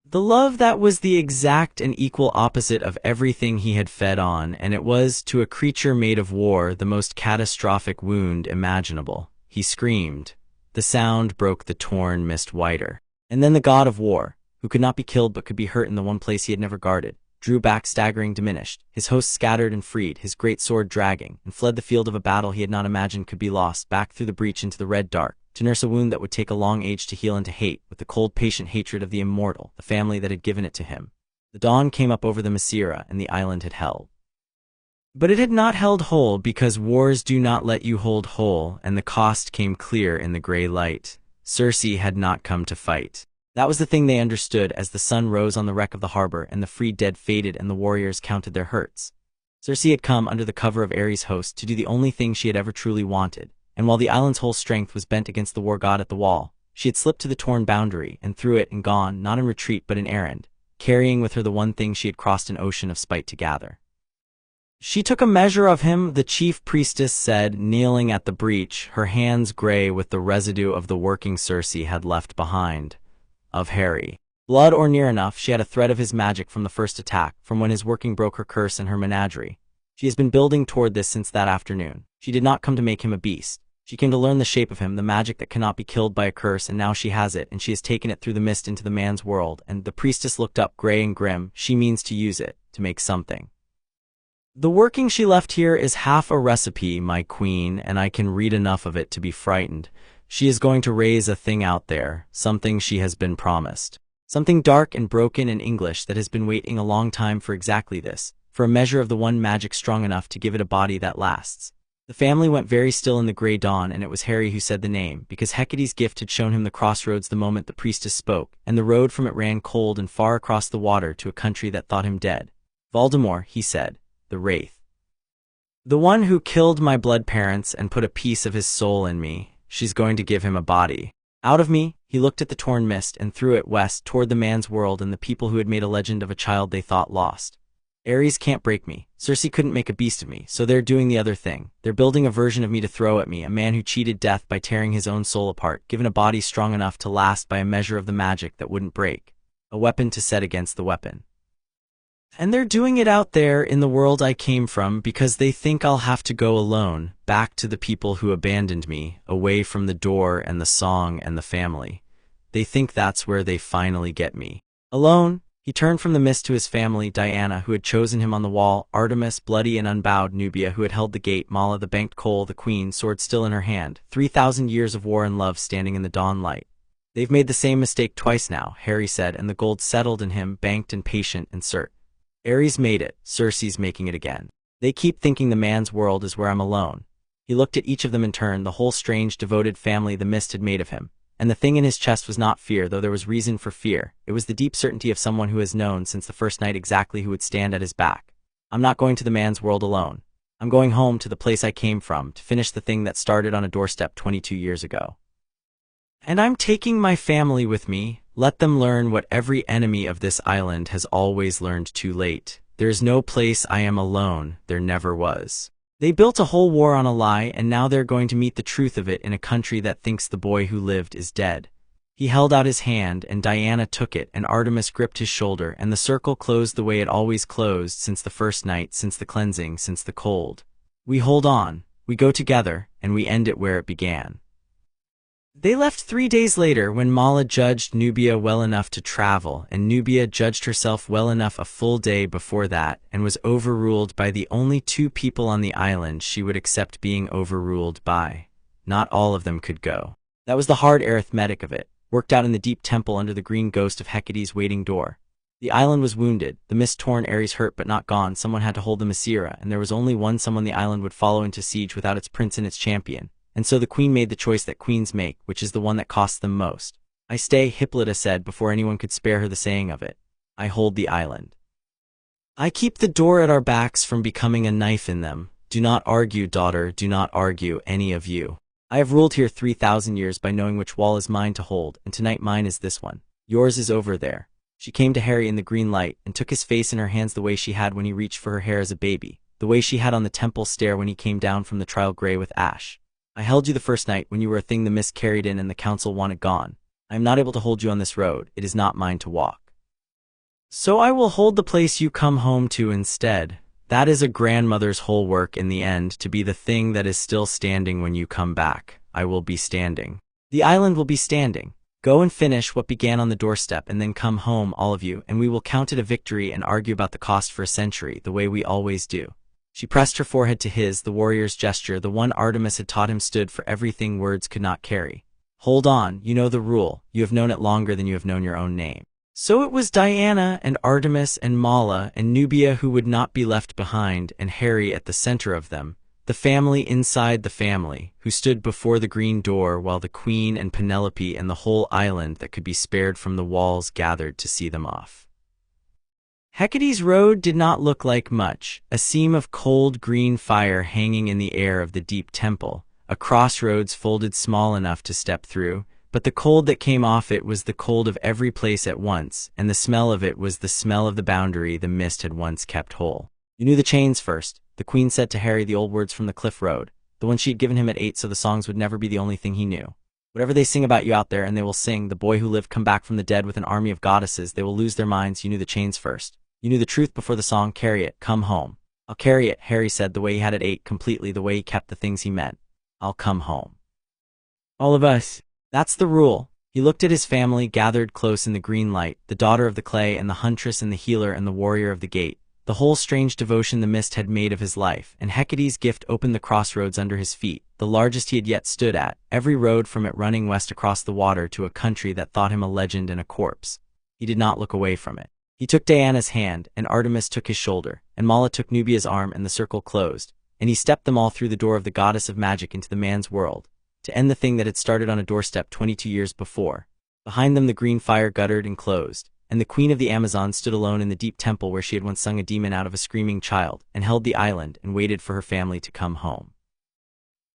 The love that was the exact and equal opposite of everything he had fed on, and it was, to a creature made of war, the most catastrophic wound imaginable. He screamed. The sound broke the torn mist whiter. And then the god of war, who could not be killed but could be hurt in the one place he had never guarded, drew back, staggering, diminished, his hosts scattered and freed, his great sword dragging, and fled the field of a battle he had not imagined could be lost, back through the breach into the red dark, to nurse a wound that would take a long age to heal and to hate, with the cold, patient hatred of the immortal, the family that had given it to him. The dawn came up over the Themyscira, and the island had held. But it had not held whole, because wars do not let you hold whole, and the cost came clear in the gray light. Circe had not come to fight. That was the thing they understood as the sun rose on the wreck of the harbor and the freed dead faded and the warriors counted their hurts. Circe had come under the cover of Ares' host to do the only thing she had ever truly wanted, and while the island's whole strength was bent against the war god at the wall, she had slipped to the torn boundary and through it and gone, not in retreat but in errand, carrying with her the one thing she had crossed an ocean of spite to gather. She took a measure of him, the chief priestess said, kneeling at the breach, her hands gray with the residue of the working Circe had left behind. Of Harry. Blood or near enough, she had a thread of his magic from the first attack, from when his working broke her curse and her menagerie. She has been building toward this since that afternoon. She did not come to make him a beast. She came to learn the shape of him, the magic that cannot be killed by a curse, and now she has it, and she has taken it through the mist into the man's world, and the priestess looked up gray and grim. She means to use it, to make something. The working she left here is half a recipe, my queen, and I can read enough of it to be frightened. She is going to raise a thing out there, something she has been promised. Something dark and broken in English that has been waiting a long time for exactly this, for a measure of the one magic strong enough to give it a body that lasts. The family went very still in the gray dawn, and it was Harry who said the name, because Hecate's gift had shown him the crossroads the moment the priestess spoke, and the road from it ran cold and far across the water to a country that thought him dead. Voldemort, he said, the Wraith. The one who killed my blood parents and put a piece of his soul in me. She's going to give him a body. Out of me, he looked at the torn mist and threw it west toward the man's world and the people who had made a legend of a child they thought lost. Ares can't break me. Circe couldn't make a beast of me, so they're doing the other thing. They're building a version of me to throw at me, a man who cheated death by tearing his own soul apart, given a body strong enough to last by a measure of the magic that wouldn't break. A weapon to set against the weapon. And they're doing it out there in the world I came from because they think I'll have to go alone, back to the people who abandoned me, away from the door and the song and the family. They think that's where they finally get me. Alone, he turned from the mist to his family, Diana, who had chosen him on the wall, Artemis, bloody and unbowed, Nubia, who had held the gate, Mala, the banked coal, the queen, sword still in her hand, 3,000 years of war and love standing in the dawn light. They've made the same mistake twice now, Harry said, and the gold settled in him, banked and patient and cert. Ares made it, Circe's making it again. They keep thinking the man's world is where I'm alone. He looked at each of them in turn, the whole strange, devoted family the mist had made of him. And the thing in his chest was not fear, though there was reason for fear. It was the deep certainty of someone who has known since the first night exactly who would stand at his back. I'm not going to the man's world alone. I'm going home to the place I came from, to finish the thing that started on a doorstep 22 years ago. And I'm taking my family with me. Let them learn what every enemy of this island has always learned too late. There is no place I am alone, there never was. They built a whole war on a lie, and now they're going to meet the truth of it in a country that thinks the boy who lived is dead. He held out his hand, and Diana took it, and Artemis gripped his shoulder, and the circle closed the way it always closed since the first night, since the cleansing, since the cold. We hold on, we go together, and we end it where it began. They left 3 days later when Mala judged Nubia well enough to travel, and Nubia judged herself well enough a full day before that, and was overruled by the only 2 people on the island she would accept being overruled by. Not all of them could go. That was the hard arithmetic of it, worked out in the deep temple under the green ghost of Hecate's waiting door. The island was wounded, the mist-torn Ares hurt but not gone. Someone had to hold the Themyscira, and there was only one someone the island would follow into siege without its prince and its champion. And so the queen made the choice that queens make, which is the one that costs them most. I stay, Hippolyta said before anyone could spare her the saying of it. I hold the island. I keep the door at our backs from becoming a knife in them. Do not argue, daughter, do not argue, any of you. I have ruled here 3,000 years by knowing which wall is mine to hold, and tonight mine is this one. Yours is over there. She came to Harry in the green light, and took his face in her hands the way she had when he reached for her hair as a baby, the way she had on the temple stair when he came down from the trial gray with ash. I held you the first night when you were a thing the mist carried in and the council wanted gone. I am not able to hold you on this road, it is not mine to walk. So I will hold the place you come home to instead. That is a grandmother's whole work in the end, to be the thing that is still standing when you come back. I will be standing. The island will be standing. Go and finish what began on the doorstep and then come home, all of you, and we will count it a victory and argue about the cost for a century, the way we always do. She pressed her forehead to his, the warrior's gesture, the one Artemis had taught him stood for everything words could not carry. Hold on, you know the rule, you have known it longer than you have known your own name. So it was Diana and Artemis and Mala and Nubia who would not be left behind, and Harry at the center of them, the family inside the family, who stood before the green door while the Queen and Penelope and the whole island that could be spared from the walls gathered to see them off. Hecate's road did not look like much, a seam of cold green fire hanging in the air of the deep temple, a crossroads folded small enough to step through, but the cold that came off it was the cold of every place at once, and the smell of it was the smell of the boundary the mist had once kept whole. You knew the chains first, the Queen said to Harry, the old words from the cliff road, the ones she had given him at 8 so the songs would never be the only thing he knew. Whatever they sing about you out there, and they will sing, the boy who lived come back from the dead with an army of goddesses, they will lose their minds. You knew the chains first. You knew the truth before the song, carry it, come home. I'll carry it, Harry said, the way he had at 8, completely the way he kept the things he meant. I'll come home. All of us. That's the rule. He looked at his family gathered close in the green light, the daughter of the clay and the huntress and the healer and the warrior of the gate, the whole strange devotion the mist had made of his life, and Hecate's gift opened the crossroads under his feet, the largest he had yet stood at, every road from it running west across the water to a country that thought him a legend and a corpse. He did not look away from it. He took Diana's hand, and Artemis took his shoulder, and Mala took Nubia's arm, and the circle closed, and he stepped them all through the door of the goddess of magic into the man's world, to end the thing that had started on a doorstep 22 years before. Behind them the green fire guttered and closed, and the queen of the Amazons stood alone in the deep temple where she had once sung a demon out of a screaming child, and held the island and waited for her family to come home.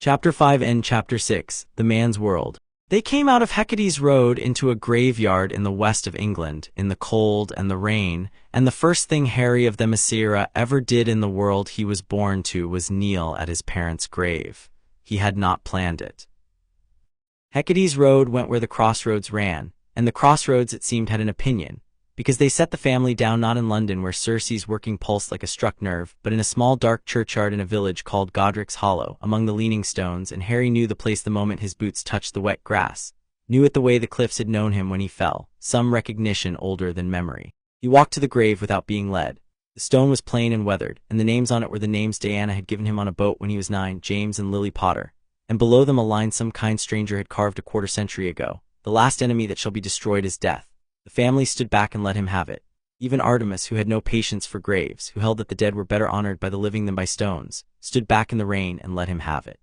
Chapter 5 and Chapter 6, The Man's World. They came out of Hecate's road into a graveyard in the west of England, in the cold and the rain, and the first thing Harry of Themyscira ever did in the world he was born to was kneel at his parents' grave. He had not planned it. Hecate's road went where the crossroads ran, and the crossroads it seemed had an opinion, because they set the family down not in London where Circe's working pulsed like a struck nerve, but in a small dark churchyard in a village called Godric's Hollow, among the leaning stones, and Harry knew the place the moment his boots touched the wet grass, knew it the way the cliffs had known him when he fell, some recognition older than memory. He walked to the grave without being led. The stone was plain and weathered, and the names on it were the names Diana had given him on a boat when he was 9, James and Lily Potter, and below them a line some kind stranger had carved a quarter-century ago. The last enemy that shall be destroyed is death. The family stood back and let him have it. Even Artemis, who had no patience for graves, who held that the dead were better honored by the living than by stones, stood back in the rain and let him have it.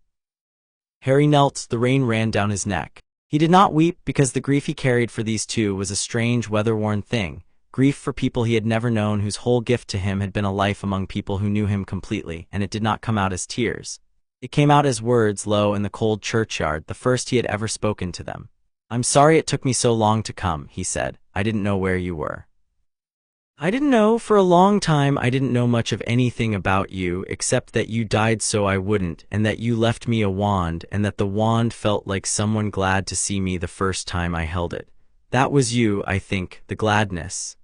Harry knelt, the rain ran down his neck. He did not weep because the grief he carried for these two was a strange, weather-worn thing, grief for people he had never known whose whole gift to him had been a life among people who knew him completely, and it did not come out as tears. It came out as words low in the cold churchyard, the first he had ever spoken to them. I'm sorry it took me so long to come, he said. I didn't know where you were. I didn't know. For a long time I didn't know much of anything about you, except that you died so I wouldn't, and that you left me a wand, and that the wand felt like someone glad to see me the first time I held it. That was you, I think, the gladness.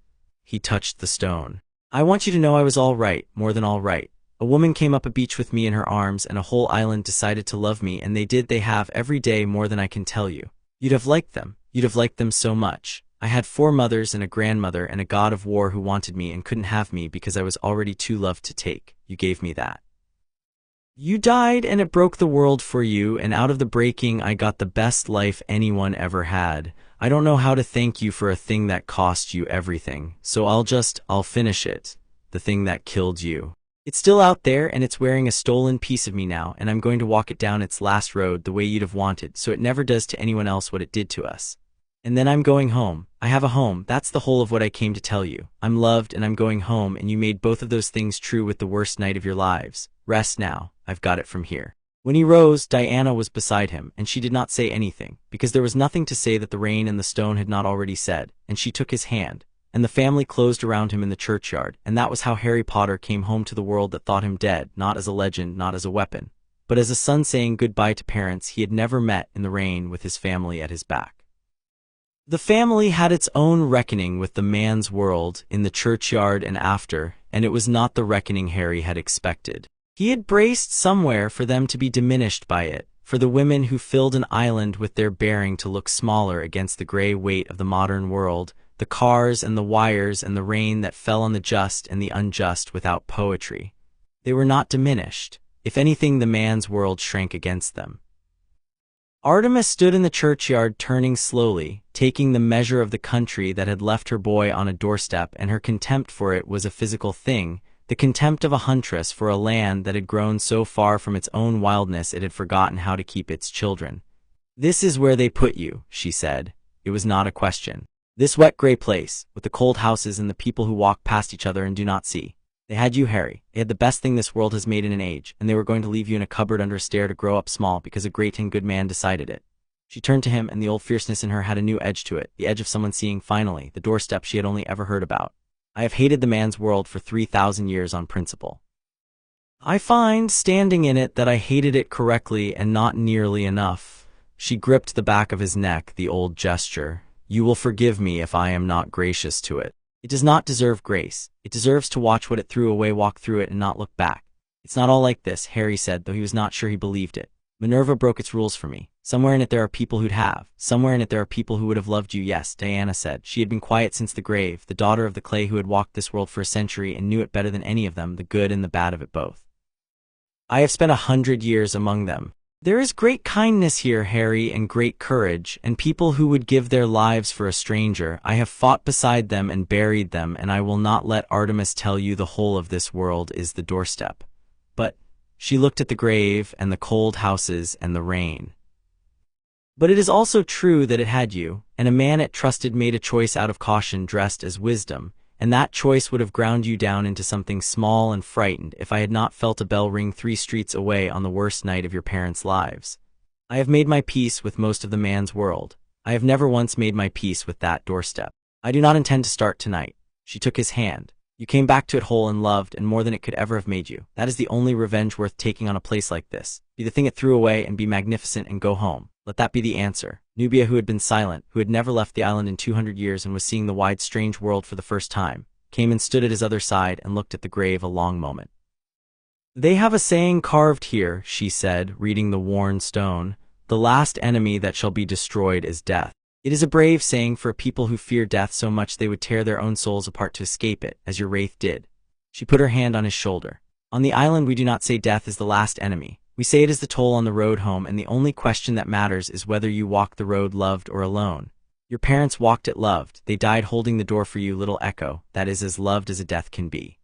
He touched the stone. I want you to know I was all right, more than all right. A woman came up a beach with me in her arms, and a whole island decided to love me, and they have every day more than I can tell you. You'd have liked them. You'd have liked them so much. I had 4 mothers and a grandmother and a god of war who wanted me and couldn't have me because I was already too loved to take. You gave me that. You died and it broke the world for you, and out of the breaking I got the best life anyone ever had. I don't know how to thank you for a thing that cost you everything, so I'll finish it. The thing that killed you. It's still out there and it's wearing a stolen piece of me now, and I'm going to walk it down its last road the way you'd have wanted, so it never does to anyone else what it did to us. And then I'm going home. I have a home, that's the whole of what I came to tell you. I'm loved and I'm going home, and you made both of those things true with the worst night of your lives. Rest now, I've got it from here. When he rose, Diana was beside him, and she did not say anything, because there was nothing to say that the rain and the stone had not already said, and she took his hand, and the family closed around him in the churchyard, and that was how Harry Potter came home to the world that thought him dead, not as a legend, not as a weapon, but as a son saying goodbye to parents he had never met in the rain with his family at his back. The family had its own reckoning with the man's world in the churchyard and after, and it was not the reckoning Harry had expected. He had braced somewhere for them to be diminished by it, for the women who filled an island with their bearing to look smaller against the gray weight of the modern world, the cars and the wires and the rain that fell on the just and the unjust without poetry. They were not diminished. If anything, the man's world shrank against them. Artemis stood in the churchyard, turning slowly, taking the measure of the country that had left her boy on a doorstep, and her contempt for it was a physical thing, the contempt of a huntress for a land that had grown so far from its own wildness it had forgotten how to keep its children. "This is where they put you," she said. It was not a question. "This wet gray place, with the cold houses and the people who walk past each other and do not see. They had you, Harry. They had the best thing this world has made in an age, and they were going to leave you in a cupboard under a stair to grow up small because a great and good man decided it." She turned to him, and the old fierceness in her had a new edge to it, the edge of someone seeing, finally, the doorstep she had only ever heard about. "I have hated the man's world for 3,000 years on principle. I find, standing in it, that I hated it correctly and not nearly enough." She gripped the back of his neck, the old gesture. "You will forgive me if I am not gracious to it. It does not deserve grace. It deserves to watch what it threw away, walk through it, and not look back. It's not all like this," Harry said, though he was not sure he believed it. "Minerva broke its rules for me. Somewhere in it there are people who'd have. Somewhere in it there are people who would have loved you." "Yes," Diana said. She had been quiet since the grave, the daughter of the clay who had walked this world for a century and knew it better than any of them, the good and the bad of it both. "I have spent 100 years among them. There is great kindness here, Harry, and great courage, and people who would give their lives for a stranger. I have fought beside them and buried them, and I will not let Artemis tell you the whole of this world is the doorstep. But," she looked at the grave and the cold houses and the rain, "but it is also true that it had you, and a man it trusted made a choice out of caution dressed as wisdom, and that choice would have ground you down into something small and frightened if I had not felt a bell ring 3 streets away on the worst night of your parents' lives. I have made my peace with most of the man's world. I have never once made my peace with that doorstep. I do not intend to start tonight." She took his hand. "You came back to it whole and loved, and more than it could ever have made you. That is the only revenge worth taking on a place like this. Be the thing it threw away and be magnificent and go home. Let that be the answer." Nubia, who had been silent, who had never left the island in 200 years and was seeing the wide, strange world for the first time, came and stood at his other side and looked at the grave a long moment. "They have a saying carved here," she said, reading the worn stone. "The last enemy that shall be destroyed is death. It is a brave saying for a people who fear death so much they would tear their own souls apart to escape it, as your wraith did." She put her hand on his shoulder. "On the island we do not say death is the last enemy. We say it is the toll on the road home, and the only question that matters is whether you walk the road loved or alone. Your parents walked it loved. They died holding the door for you, little Echo. That is as loved as a death can be.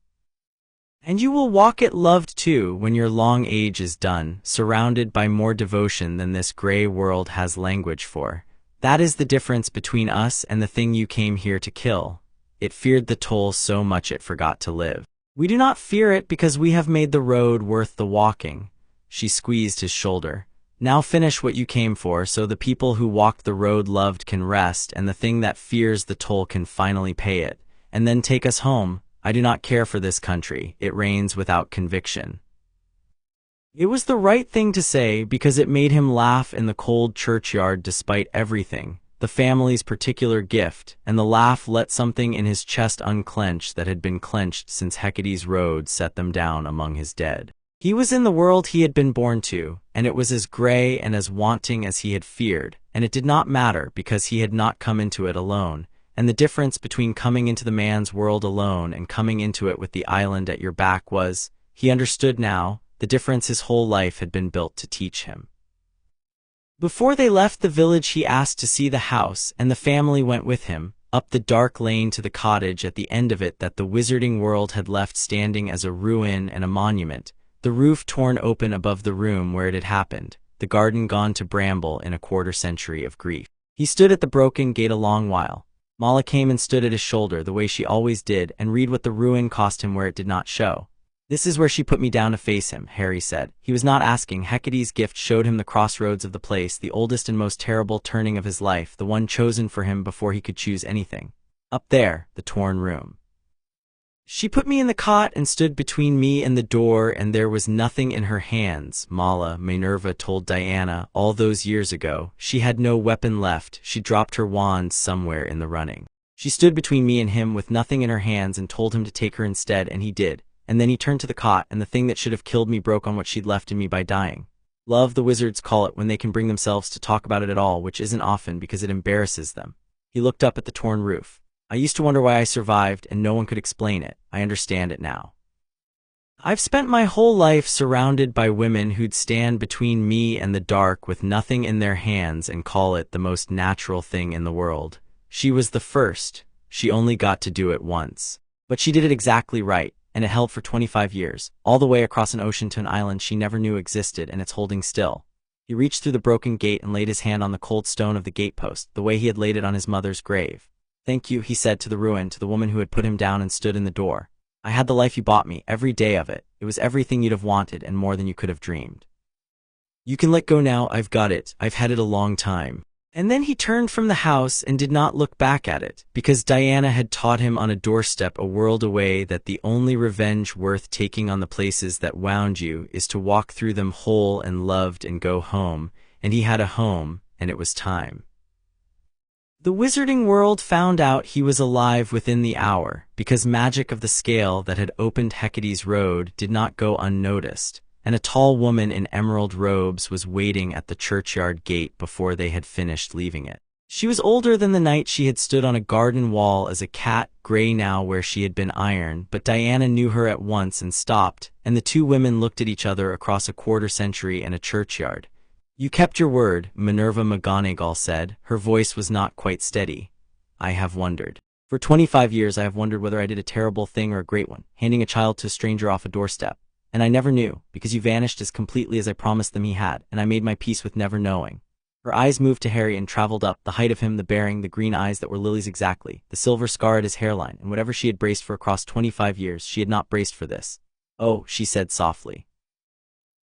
And you will walk it loved too when your long age is done, surrounded by more devotion than this gray world has language for. That is the difference between us and the thing you came here to kill. It feared the toll so much it forgot to live. We do not fear it because we have made the road worth the walking." She squeezed his shoulder. "Now finish what you came for, so the people who walked the road loved can rest, and the thing that fears the toll can finally pay it. And then take us home. I do not care for this country. It reigns without conviction." It was the right thing to say because it made him laugh in the cold churchyard despite everything, the family's particular gift, and the laugh let something in his chest unclench that had been clenched since Hecate's road set them down among his dead. He was in the world he had been born to, and it was as gray and as wanting as he had feared, and it did not matter because he had not come into it alone, and the difference between coming into the man's world alone and coming into it with the island at your back was, he understood now, the difference his whole life had been built to teach him. Before they left the village, he asked to see the house, and the family went with him, up the dark lane to the cottage at the end of it that the wizarding world had left standing as a ruin and a monument, the roof torn open above the room where it had happened, the garden gone to bramble in a quarter-century of grief. He stood at the broken gate a long while. Mala came and stood at his shoulder the way she always did and read what the ruin cost him where it did not show. "This is where she put me down to face him," Harry said. He was not asking. Hecate's gift showed him the crossroads of the place, the oldest and most terrible turning of his life, the one chosen for him before he could choose anything. Up there, the torn room. "She put me in the cot and stood between me and the door, and there was nothing in her hands," Mala, Minerva told Diana all those years ago. "She had no weapon left. She dropped her wand somewhere in the running. She stood between me and him with nothing in her hands and told him to take her instead, and he did. And then he turned to the cot, and the thing that should have killed me broke on what she'd left in me by dying. Love, the wizards call it when they can bring themselves to talk about it at all, which isn't often because it embarrasses them." He looked up at the torn roof. "I used to wonder why I survived, and no one could explain it. I understand it now. I've spent my whole life surrounded by women who'd stand between me and the dark with nothing in their hands and call it the most natural thing in the world. She was the first. She only got to do it once. But she did it exactly right. And it held for 25 years, all the way across an ocean to an island she never knew existed, and it's holding still." He reached through the broken gate and laid his hand on the cold stone of the gatepost, the way he had laid it on his mother's grave. "Thank you," he said to the ruin, to the woman who had put him down and stood in the door. "I had the life you bought me, every day of it. It was everything you'd have wanted and more than you could have dreamed. You can let go now. I've got it. I've had it a long time." And then he turned from the house and did not look back at it, because Diana had taught him on a doorstep a world away that the only revenge worth taking on the places that wound you is to walk through them whole and loved and go home, and he had a home, and it was time. The wizarding world found out he was alive within the hour, because magic of the scale that had opened Hecate's road did not go unnoticed, and a tall woman in emerald robes was waiting at the churchyard gate before they had finished leaving it. She was older than the night she had stood on a garden wall as a cat, gray now where she had been iron, but Diana knew her at once and stopped, and the two women looked at each other across a quarter-century and a churchyard. "You kept your word," Minerva McGonagall said. Her voice was not quite steady. "I have wondered. For 25 years I have wondered whether I did a terrible thing or a great one, handing a child to a stranger off a doorstep. And I never knew, because you vanished as completely as I promised them he had, and I made my peace with never knowing." Her eyes moved to Harry and traveled up, the height of him, the bearing, the green eyes that were lilies exactly, the silver scar at his hairline, and whatever she had braced for across 25 years, she had not braced for this. "Oh," she said softly.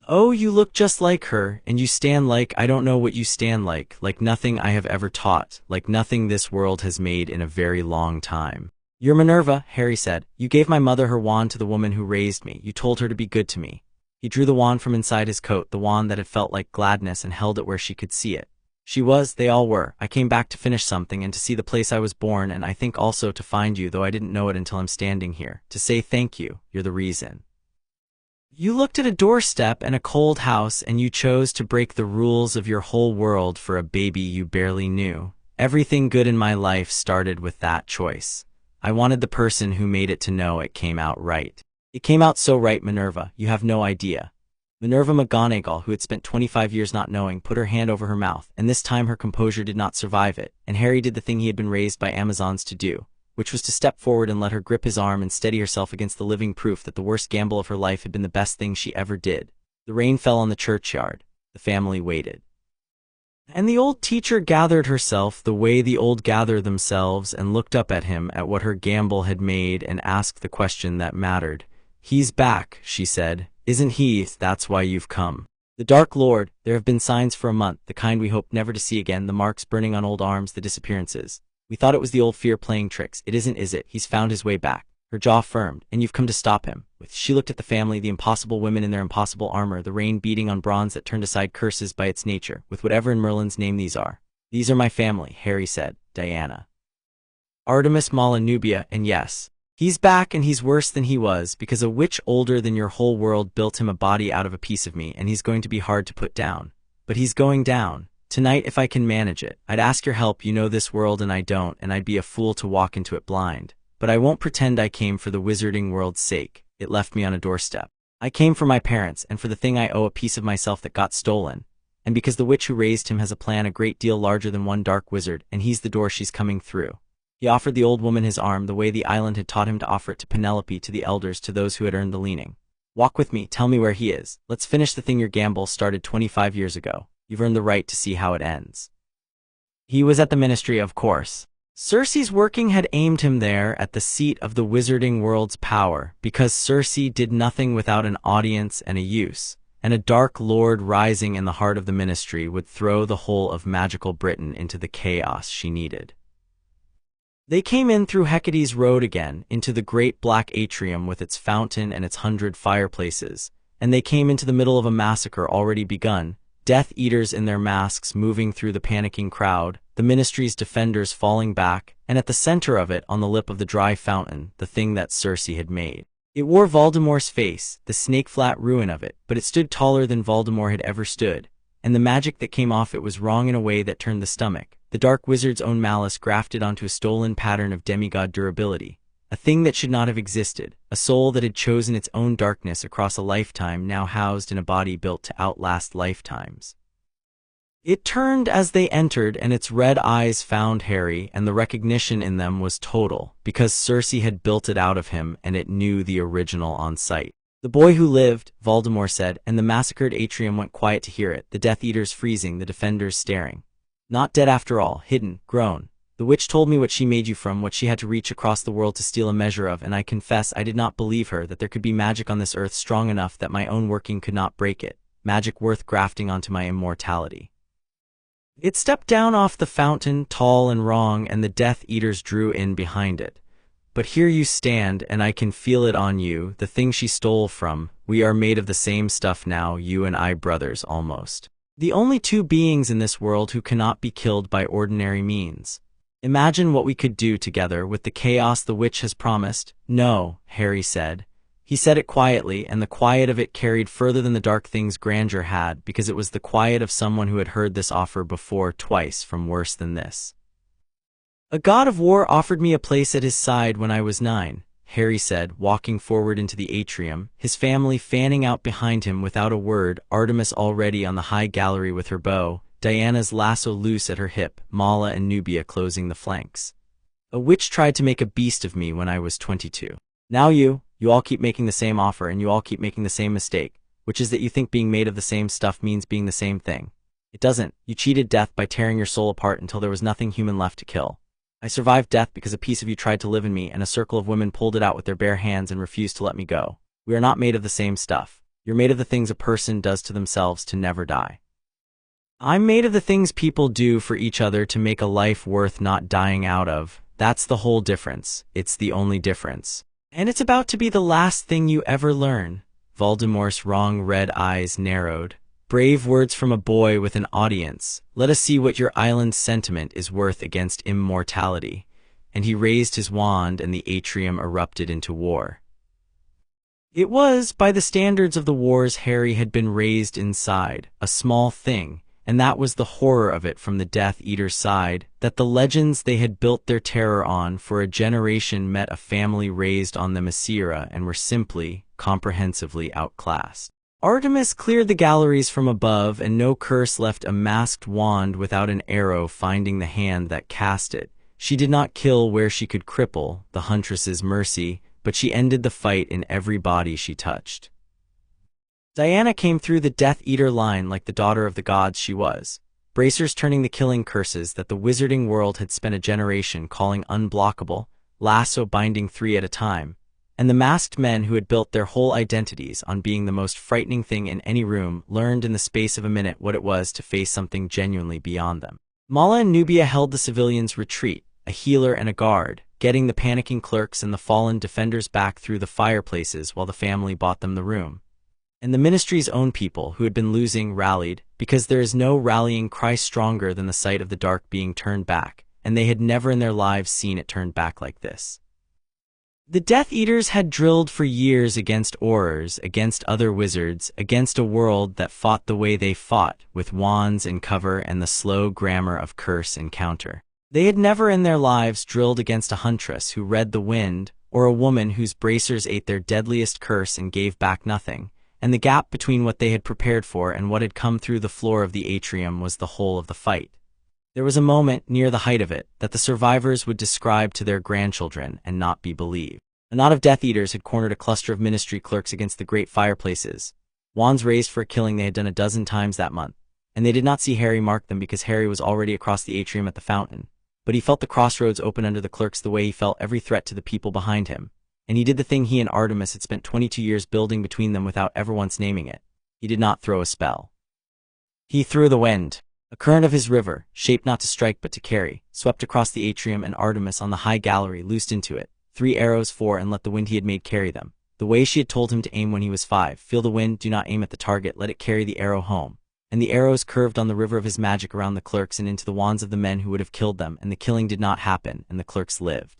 "Oh, you look just like her, and you stand like, I don't know what you stand like nothing I have ever taught, like nothing this world has made in a very long time." "You're Minerva," Harry said. "You gave my mother her wand to the woman who raised me. You told her to be good to me." He drew the wand from inside his coat, the wand that had felt like gladness, and held it where she could see it. "She was, they all were. I came back to finish something and to see the place I was born, and I think also to find you, though I didn't know it until I'm standing here, to say thank you. You're the reason. You looked at a doorstep and a cold house, and you chose to break the rules of your whole world for a baby you barely knew. Everything good in my life started with that choice. I wanted the person who made it to know it came out right. It came out so right, Minerva, you have no idea." Minerva McGonagall, who had spent 25 years not knowing, put her hand over her mouth, and this time her composure did not survive it, and Harry did the thing he had been raised by Amazons to do, which was to step forward and let her grip his arm and steady herself against the living proof that the worst gamble of her life had been the best thing she ever did. The rain fell on the churchyard. The family waited. And the old teacher gathered herself the way the old gather themselves and looked up at him, at what her gamble had made, and asked the question that mattered. "He's back," she said. "Isn't he? That's why you've come." "The Dark Lord, there have been signs for a month, the kind we hoped never to see again, the marks burning on old arms, the disappearances. We thought it was the old fear playing tricks. It isn't, is it? He's found his way back." Her jaw firmed. "And you've come to stop him." She looked at the family, the impossible women in their impossible armor, the rain beating on bronze that turned aside curses by its nature, with whatever in Merlin's name these are. "These are my family," Harry said. "Diana, Artemis, Mala, Nubia, and yes, he's back, and he's worse than he was, because a witch older than your whole world built him a body out of a piece of me, and he's going to be hard to put down. But he's going down. Tonight, if I can manage it. I'd ask your help, you know this world and I don't, and I'd be a fool to walk into it blind. But I won't pretend I came for the wizarding world's sake. It left me on a doorstep. I came for my parents, and for the thing I owe, a piece of myself that got stolen. and because the witch who raised him has a plan a great deal larger than one dark wizard, and he's the door she's coming through. He offered the old woman his arm the way the island had taught him to offer it to Penelope, to the elders, to those who had earned the leaning. Walk with me, tell me where he is. Let's finish the thing your gamble started 25 years ago. You've earned the right to see how it ends. He was at the ministry, of course. Circe's working had aimed him there at the seat of the wizarding world's power, because Circe did nothing without an audience and a use, and a dark lord rising in the heart of the ministry would throw the whole of magical Britain into the chaos she needed. They came in through Hecate's road again, into the great black atrium with its fountain and its 100 fireplaces, and they came into the middle of a massacre already begun, Death Eaters in their masks moving through the panicking crowd, the ministry's defenders falling back, and at the center of it, on the lip of the dry fountain, the thing that Circe had made. It wore Voldemort's face, the snake-flat ruin of it, but it stood taller than Voldemort had ever stood, and the magic that came off it was wrong in a way that turned the stomach. The dark wizard's own malice grafted onto a stolen pattern of demigod durability, a thing that should not have existed, a soul that had chosen its own darkness across a lifetime now housed in a body built to outlast lifetimes. It turned as they entered, and its red eyes found Harry, and the recognition in them was total, because Circe had built it out of him, and it knew the original on sight. The boy who lived, Voldemort said, and the massacred atrium went quiet to hear it, the Death Eaters freezing, the defenders staring. Not dead after all, hidden, grown. The witch told me what she made you from, what she had to reach across the world to steal a measure of, and I confess I did not believe her, that there could be magic on this earth strong enough that my own working could not break it, magic worth grafting onto my immortality. It stepped down off the fountain, tall and wrong, and the Death Eaters drew in behind it. But here you stand, and I can feel it on you, the thing she stole from. We are made of the same stuff now, you and I, brothers, almost. The only two beings in this world who cannot be killed by ordinary means. Imagine what we could do together with the chaos the witch has promised. No, Harry said. He said it quietly, and the quiet of it carried further than the dark thing's grandeur had, because it was the quiet of someone who had heard this offer before twice from worse than this. A god of war offered me a place at his side when I was 9, Harry said, walking forward into the atrium, his family fanning out behind him without a word, Artemis already on the high gallery with her bow, Diana's lasso loose at her hip, Mala and Nubia closing the flanks. A witch tried to make a beast of me when I was 22. Now you all keep making the same offer, and you all keep making the same mistake, which is that you think being made of the same stuff means being the same thing. It doesn't. You cheated death by tearing your soul apart until there was nothing human left to kill. I survived death because a piece of you tried to live in me, and a circle of women pulled it out with their bare hands and refused to let me go. We are not made of the same stuff. You're made of the things a person does to themselves to never die. I'm made of the things people do for each other to make a life worth not dying out of. That's the whole difference. It's the only difference. And it's about to be the last thing you ever learn. Voldemort's wrong red eyes narrowed. Brave words from a boy with an audience. Let us see what your island's sentiment is worth against immortality. And he raised his wand, and the atrium erupted into war. It was, by the standards of the wars Harry had been raised inside, a small thing, and that was the horror of it from the Death Eater's side, that the legends they had built their terror on for a generation met a family raised on the Themyscira and were simply, comprehensively outclassed. Artemis cleared the galleries from above, and no curse left a masked wand without an arrow finding the hand that cast it. She did not kill where she could cripple, the huntress's mercy, but she ended the fight in every body she touched. Diana came through the Death Eater line like the daughter of the gods she was, bracers turning the killing curses that the wizarding world had spent a generation calling unblockable, lasso binding 3 at a time, and the masked men who had built their whole identities on being the most frightening thing in any room learned in the space of a minute what it was to face something genuinely beyond them. Mala and Nubia held the civilians' retreat, a healer and a guard, getting the panicking clerks and the fallen defenders back through the fireplaces while the family bought them the room. And the ministry's own people, who had been losing, rallied, because there is no rallying cry stronger than the sight of the dark being turned back, and they had never in their lives seen it turned back like this. The Death Eaters had drilled for years against Aurors, against other wizards, against a world that fought the way they fought, with wands and cover and the slow grammar of curse and counter. They had never in their lives drilled against a huntress who read the wind, or a woman whose bracers ate their deadliest curse and gave back nothing, and the gap between what they had prepared for and what had come through the floor of the atrium was the whole of the fight. There was a moment, near the height of it, that the survivors would describe to their grandchildren and not be believed. A knot of Death Eaters had cornered a cluster of ministry clerks against the great fireplaces, wands raised for a killing they had done a dozen times that month, and they did not see Harry mark them because Harry was already across the atrium at the fountain. But he felt the crossroads open under the clerks the way he felt every threat to the people behind him, and he did the thing he and Artemis had spent 22 years building between them without ever once naming it. He did not throw a spell. He threw the wind. A current of his river, shaped not to strike but to carry, swept across the atrium, and Artemis on the high gallery loosed into it 3 arrows, 4, and let the wind he had made carry them. The way she had told him to aim when he was 5. Feel the wind, do not aim at the target, let it carry the arrow home. And the arrows curved on the river of his magic around the clerks and into the wands of the men who would have killed them, and the killing did not happen, and the clerks lived.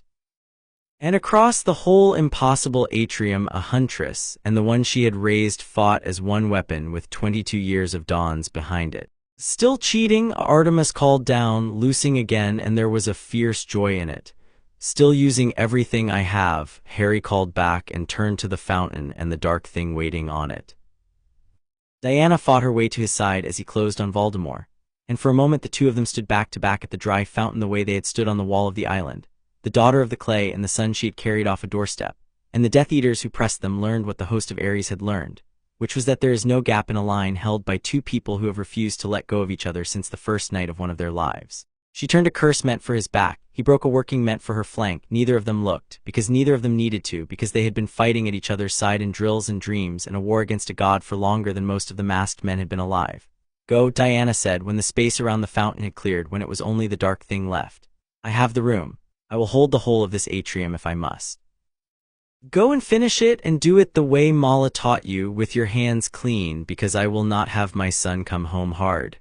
And across the whole impossible atrium a huntress, and the one she had raised, fought as one weapon with 22 years of dawns behind it. Still cheating, Artemis called down, loosing again, and there was a fierce joy in it. Still using everything I have, Harry called back and turned to the fountain and the dark thing waiting on it. Diana fought her way to his side as he closed on Voldemort, and for a moment the two of them stood back to back at the dry fountain the way they had stood on the wall of the island, the daughter of the clay and the son she had carried off a doorstep, and the Death Eaters who pressed them learned what the host of Ares had learned, which was that there is no gap in a line held by two people who have refused to let go of each other since the first night of one of their lives. She turned a curse meant for his back, he broke a working meant for her flank. Neither of them looked, because neither of them needed to, because they had been fighting at each other's side in drills and dreams and a war against a god for longer than most of the masked men had been alive. Go, Diana said when the space around the fountain had cleared, when it was only the dark thing left. I have the room. I will hold the whole of this atrium if I must. Go and finish it, and do it the way Mala taught you, with your hands clean, because I will not have my son come home hard.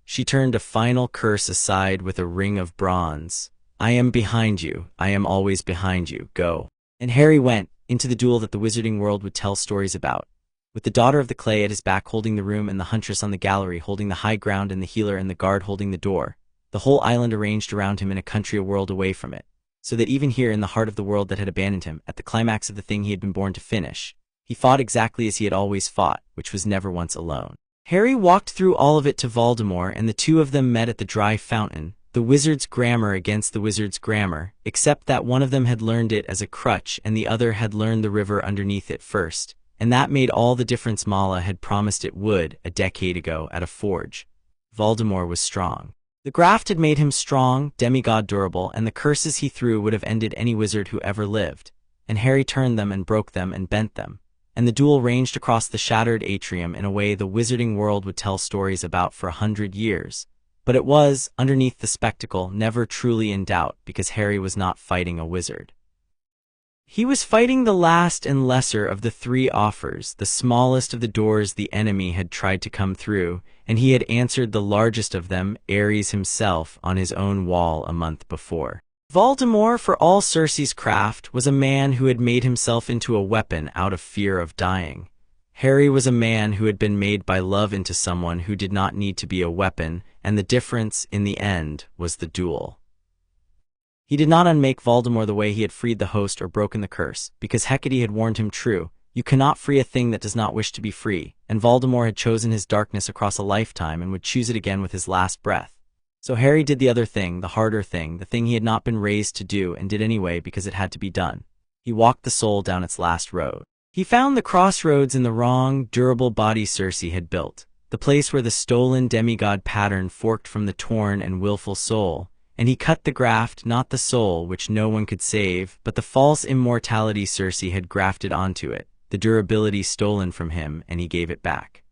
She turned a final curse aside with a ring of bronze. I am behind you. I am always behind you. Go. And Harry went into the duel that the wizarding world would tell stories about, with the daughter of the clay at his back holding the room and the huntress on the gallery holding the high ground and the healer and the guard holding the door, the whole island arranged around him in a country a world away from it, so that even here in the heart of the world that had abandoned him, at the climax of the thing he had been born to finish, he fought exactly as he had always fought, which was never once alone. Harry walked through all of it to Voldemort, and the two of them met at the dry fountain, the wizard's grammar against the wizard's grammar, except that one of them had learned it as a crutch and the other had learned the river underneath it first, and that made all the difference. Mala had promised it would, a decade ago, at a forge. Voldemort was strong. The graft had made him strong, demigod durable, and the curses he threw would have ended any wizard who ever lived, and Harry turned them and broke them and bent them, and the duel ranged across the shattered atrium in a way the wizarding world would tell stories about for 100 years. But it was, underneath the spectacle, never truly in doubt, because Harry was not fighting a wizard. He was fighting the last and lesser of the 3 offers, the smallest of the doors the enemy had tried to come through, and he had answered the largest of them, Ares himself, on his own wall a month before. Voldemort, for all Cersei's craft, was a man who had made himself into a weapon out of fear of dying. Harry was a man who had been made by love into someone who did not need to be a weapon, and the difference, in the end, was the duel. He did not unmake Voldemort the way he had freed the host or broken the curse, because Hecate had warned him true, you cannot free a thing that does not wish to be free, and Voldemort had chosen his darkness across a lifetime and would choose it again with his last breath. So Harry did the other thing, the harder thing, the thing he had not been raised to do, and did anyway because it had to be done. He walked the soul down its last road. He found the crossroads in the wrong, durable body Cersei had built, the place where the stolen demigod pattern forked from the torn and willful soul, and he cut the graft, not the soul, which no one could save, but the false immortality Cersei had grafted onto it, the durability stolen from him, and he gave it back.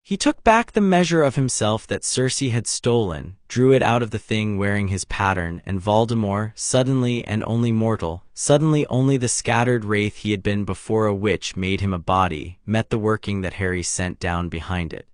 He took back the measure of himself that Cersei had stolen, drew it out of the thing wearing his pattern, and Voldemort, suddenly and only mortal, suddenly only the scattered wraith he had been before a witch made him a body, met the working that Harry sent down behind it.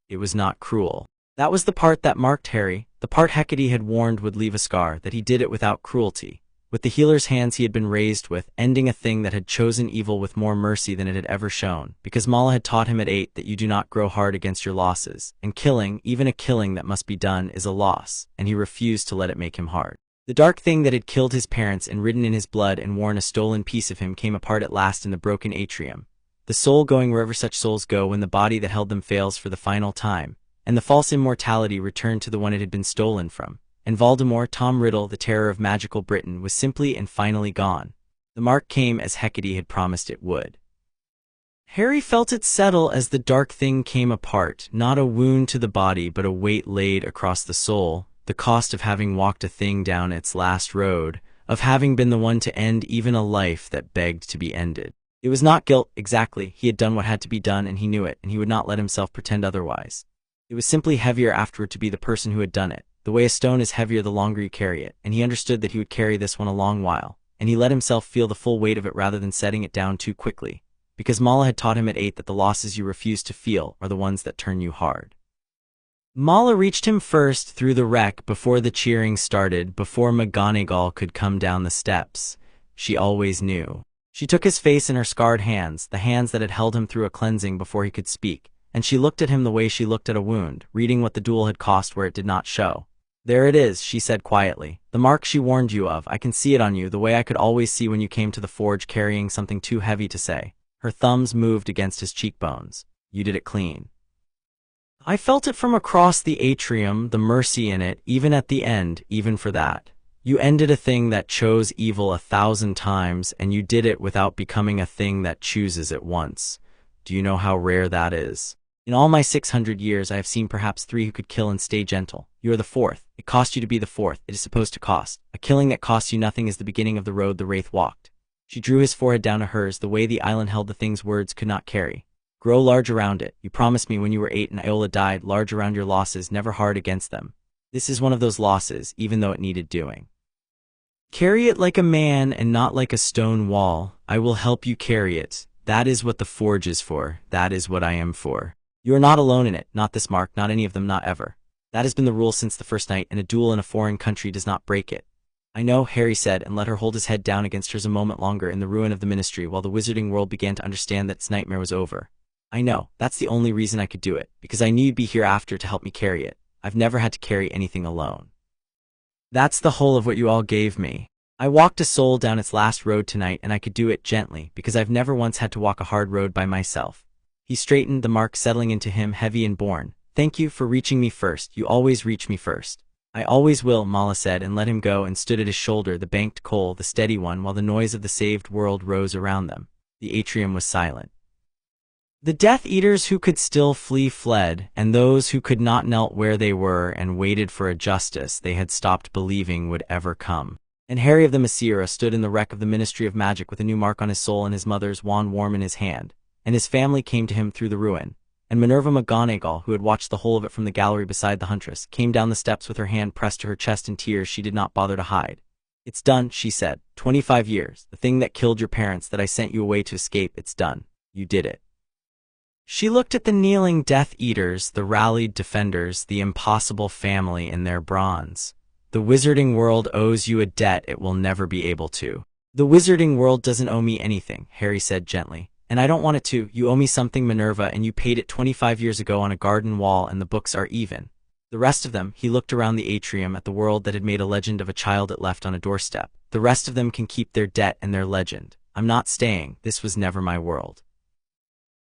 It was not cruel. That was the part that marked Harry, the part Hecate had warned would leave a scar, that he did it without cruelty. With the healer's hands he had been raised with, ending a thing that had chosen evil with more mercy than it had ever shown, because Mala had taught him at 8 that you do not grow hard against your losses, and killing, even a killing that must be done, is a loss, and he refused to let it make him hard. The dark thing that had killed his parents and ridden in his blood and worn a stolen piece of him came apart at last in the broken atrium, the soul going wherever such souls go when the body that held them fails for the final time, and the false immortality returned to the one it had been stolen from. And Voldemort, Tom Riddle, the terror of magical Britain, was simply and finally gone. The mark came as Hecate had promised it would. Harry felt it settle as the dark thing came apart, not a wound to the body but a weight laid across the soul, the cost of having walked a thing down its last road, of having been the one to end even a life that begged to be ended. It was not guilt, exactly. He had done what had to be done and he knew it, and he would not let himself pretend otherwise. It was simply heavier afterward to be the person who had done it. The way a stone is heavier the longer you carry it, and he understood that he would carry this one a long while, and he let himself feel the full weight of it rather than setting it down too quickly, because Mala had taught him at 8 that the losses you refuse to feel are the ones that turn you hard. Mala reached him first through the wreck before the cheering started, before McGonagall could come down the steps. She always knew. She took his face in her scarred hands, the hands that had held him through a cleansing before he could speak, and she looked at him the way she looked at a wound, reading what the duel had cost where it did not show. "There it is," she said quietly. "The mark she warned you of. I can see it on you, the way I could always see when you came to the forge carrying something too heavy to say." Her thumbs moved against his cheekbones. "You did it clean. I felt it from across the atrium, the mercy in it, even at the end, even for that. You ended a thing that chose evil 1,000 times, and you did it without becoming a thing that chooses it once. Do you know how rare that is? In all my 600 years I have seen perhaps 3 who could kill and stay gentle. You are the 4th. It cost you to be the 4th. It is supposed to cost. A killing that costs you nothing is the beginning of the road the Wraith walked." She drew his forehead down to hers, the way the island held the things words could not carry. "Grow large around it. You promised me when you were 8 and Iola died, large around your losses, never hard against them. This is one of those losses, even though it needed doing. Carry it like a man and not like a stone wall. I will help you carry it. That is what the forge is for. That is what I am for. You are not alone in it, not this mark, not any of them, not ever. That has been the rule since the first night, and a duel in a foreign country does not break it." "I know," Harry said, and let her hold his head down against hers a moment longer in the ruin of the ministry while the wizarding world began to understand that its nightmare was over. "I know. That's the only reason I could do it, because I knew you'd be here after to help me carry it. I've never had to carry anything alone. That's the whole of what you all gave me. I walked a soul down its last road tonight, and I could do it gently, because I've never once had to walk a hard road by myself." He straightened, the mark settling into him heavy and borne. "Thank you for reaching me first. You always reach me first." "I always will," Mala said, and let him go and stood at his shoulder, the banked coal, the steady one, while the noise of the saved world rose around them. The atrium was silent. The Death Eaters who could still flee fled, and those who could not knelt where they were and waited for a justice they had stopped believing would ever come. And Harry of Themyscira stood in the wreck of the Ministry of Magic with a new mark on his soul and his mother's wand warm in his hand, and his family came to him through the ruin. And Minerva McGonagall, who had watched the whole of it from the gallery beside the huntress, came down the steps with her hand pressed to her chest in tears she did not bother to hide. "It's done," she said. 25 years, the thing that killed your parents that I sent you away to escape, it's done. You did it." She looked at the kneeling Death Eaters, the rallied defenders, the impossible family in their bronze. "The wizarding world owes you a debt it will never be able to." "The wizarding world doesn't owe me anything," Harry said gently. "And I don't want it to. You owe me something, Minerva, and you paid it 25 years ago on a garden wall, and the books are even. The rest of them," he looked around the atrium at the world that had made a legend of a child it left on a doorstep. "The rest of them can keep their debt and their legend. I'm not staying. This was never my world.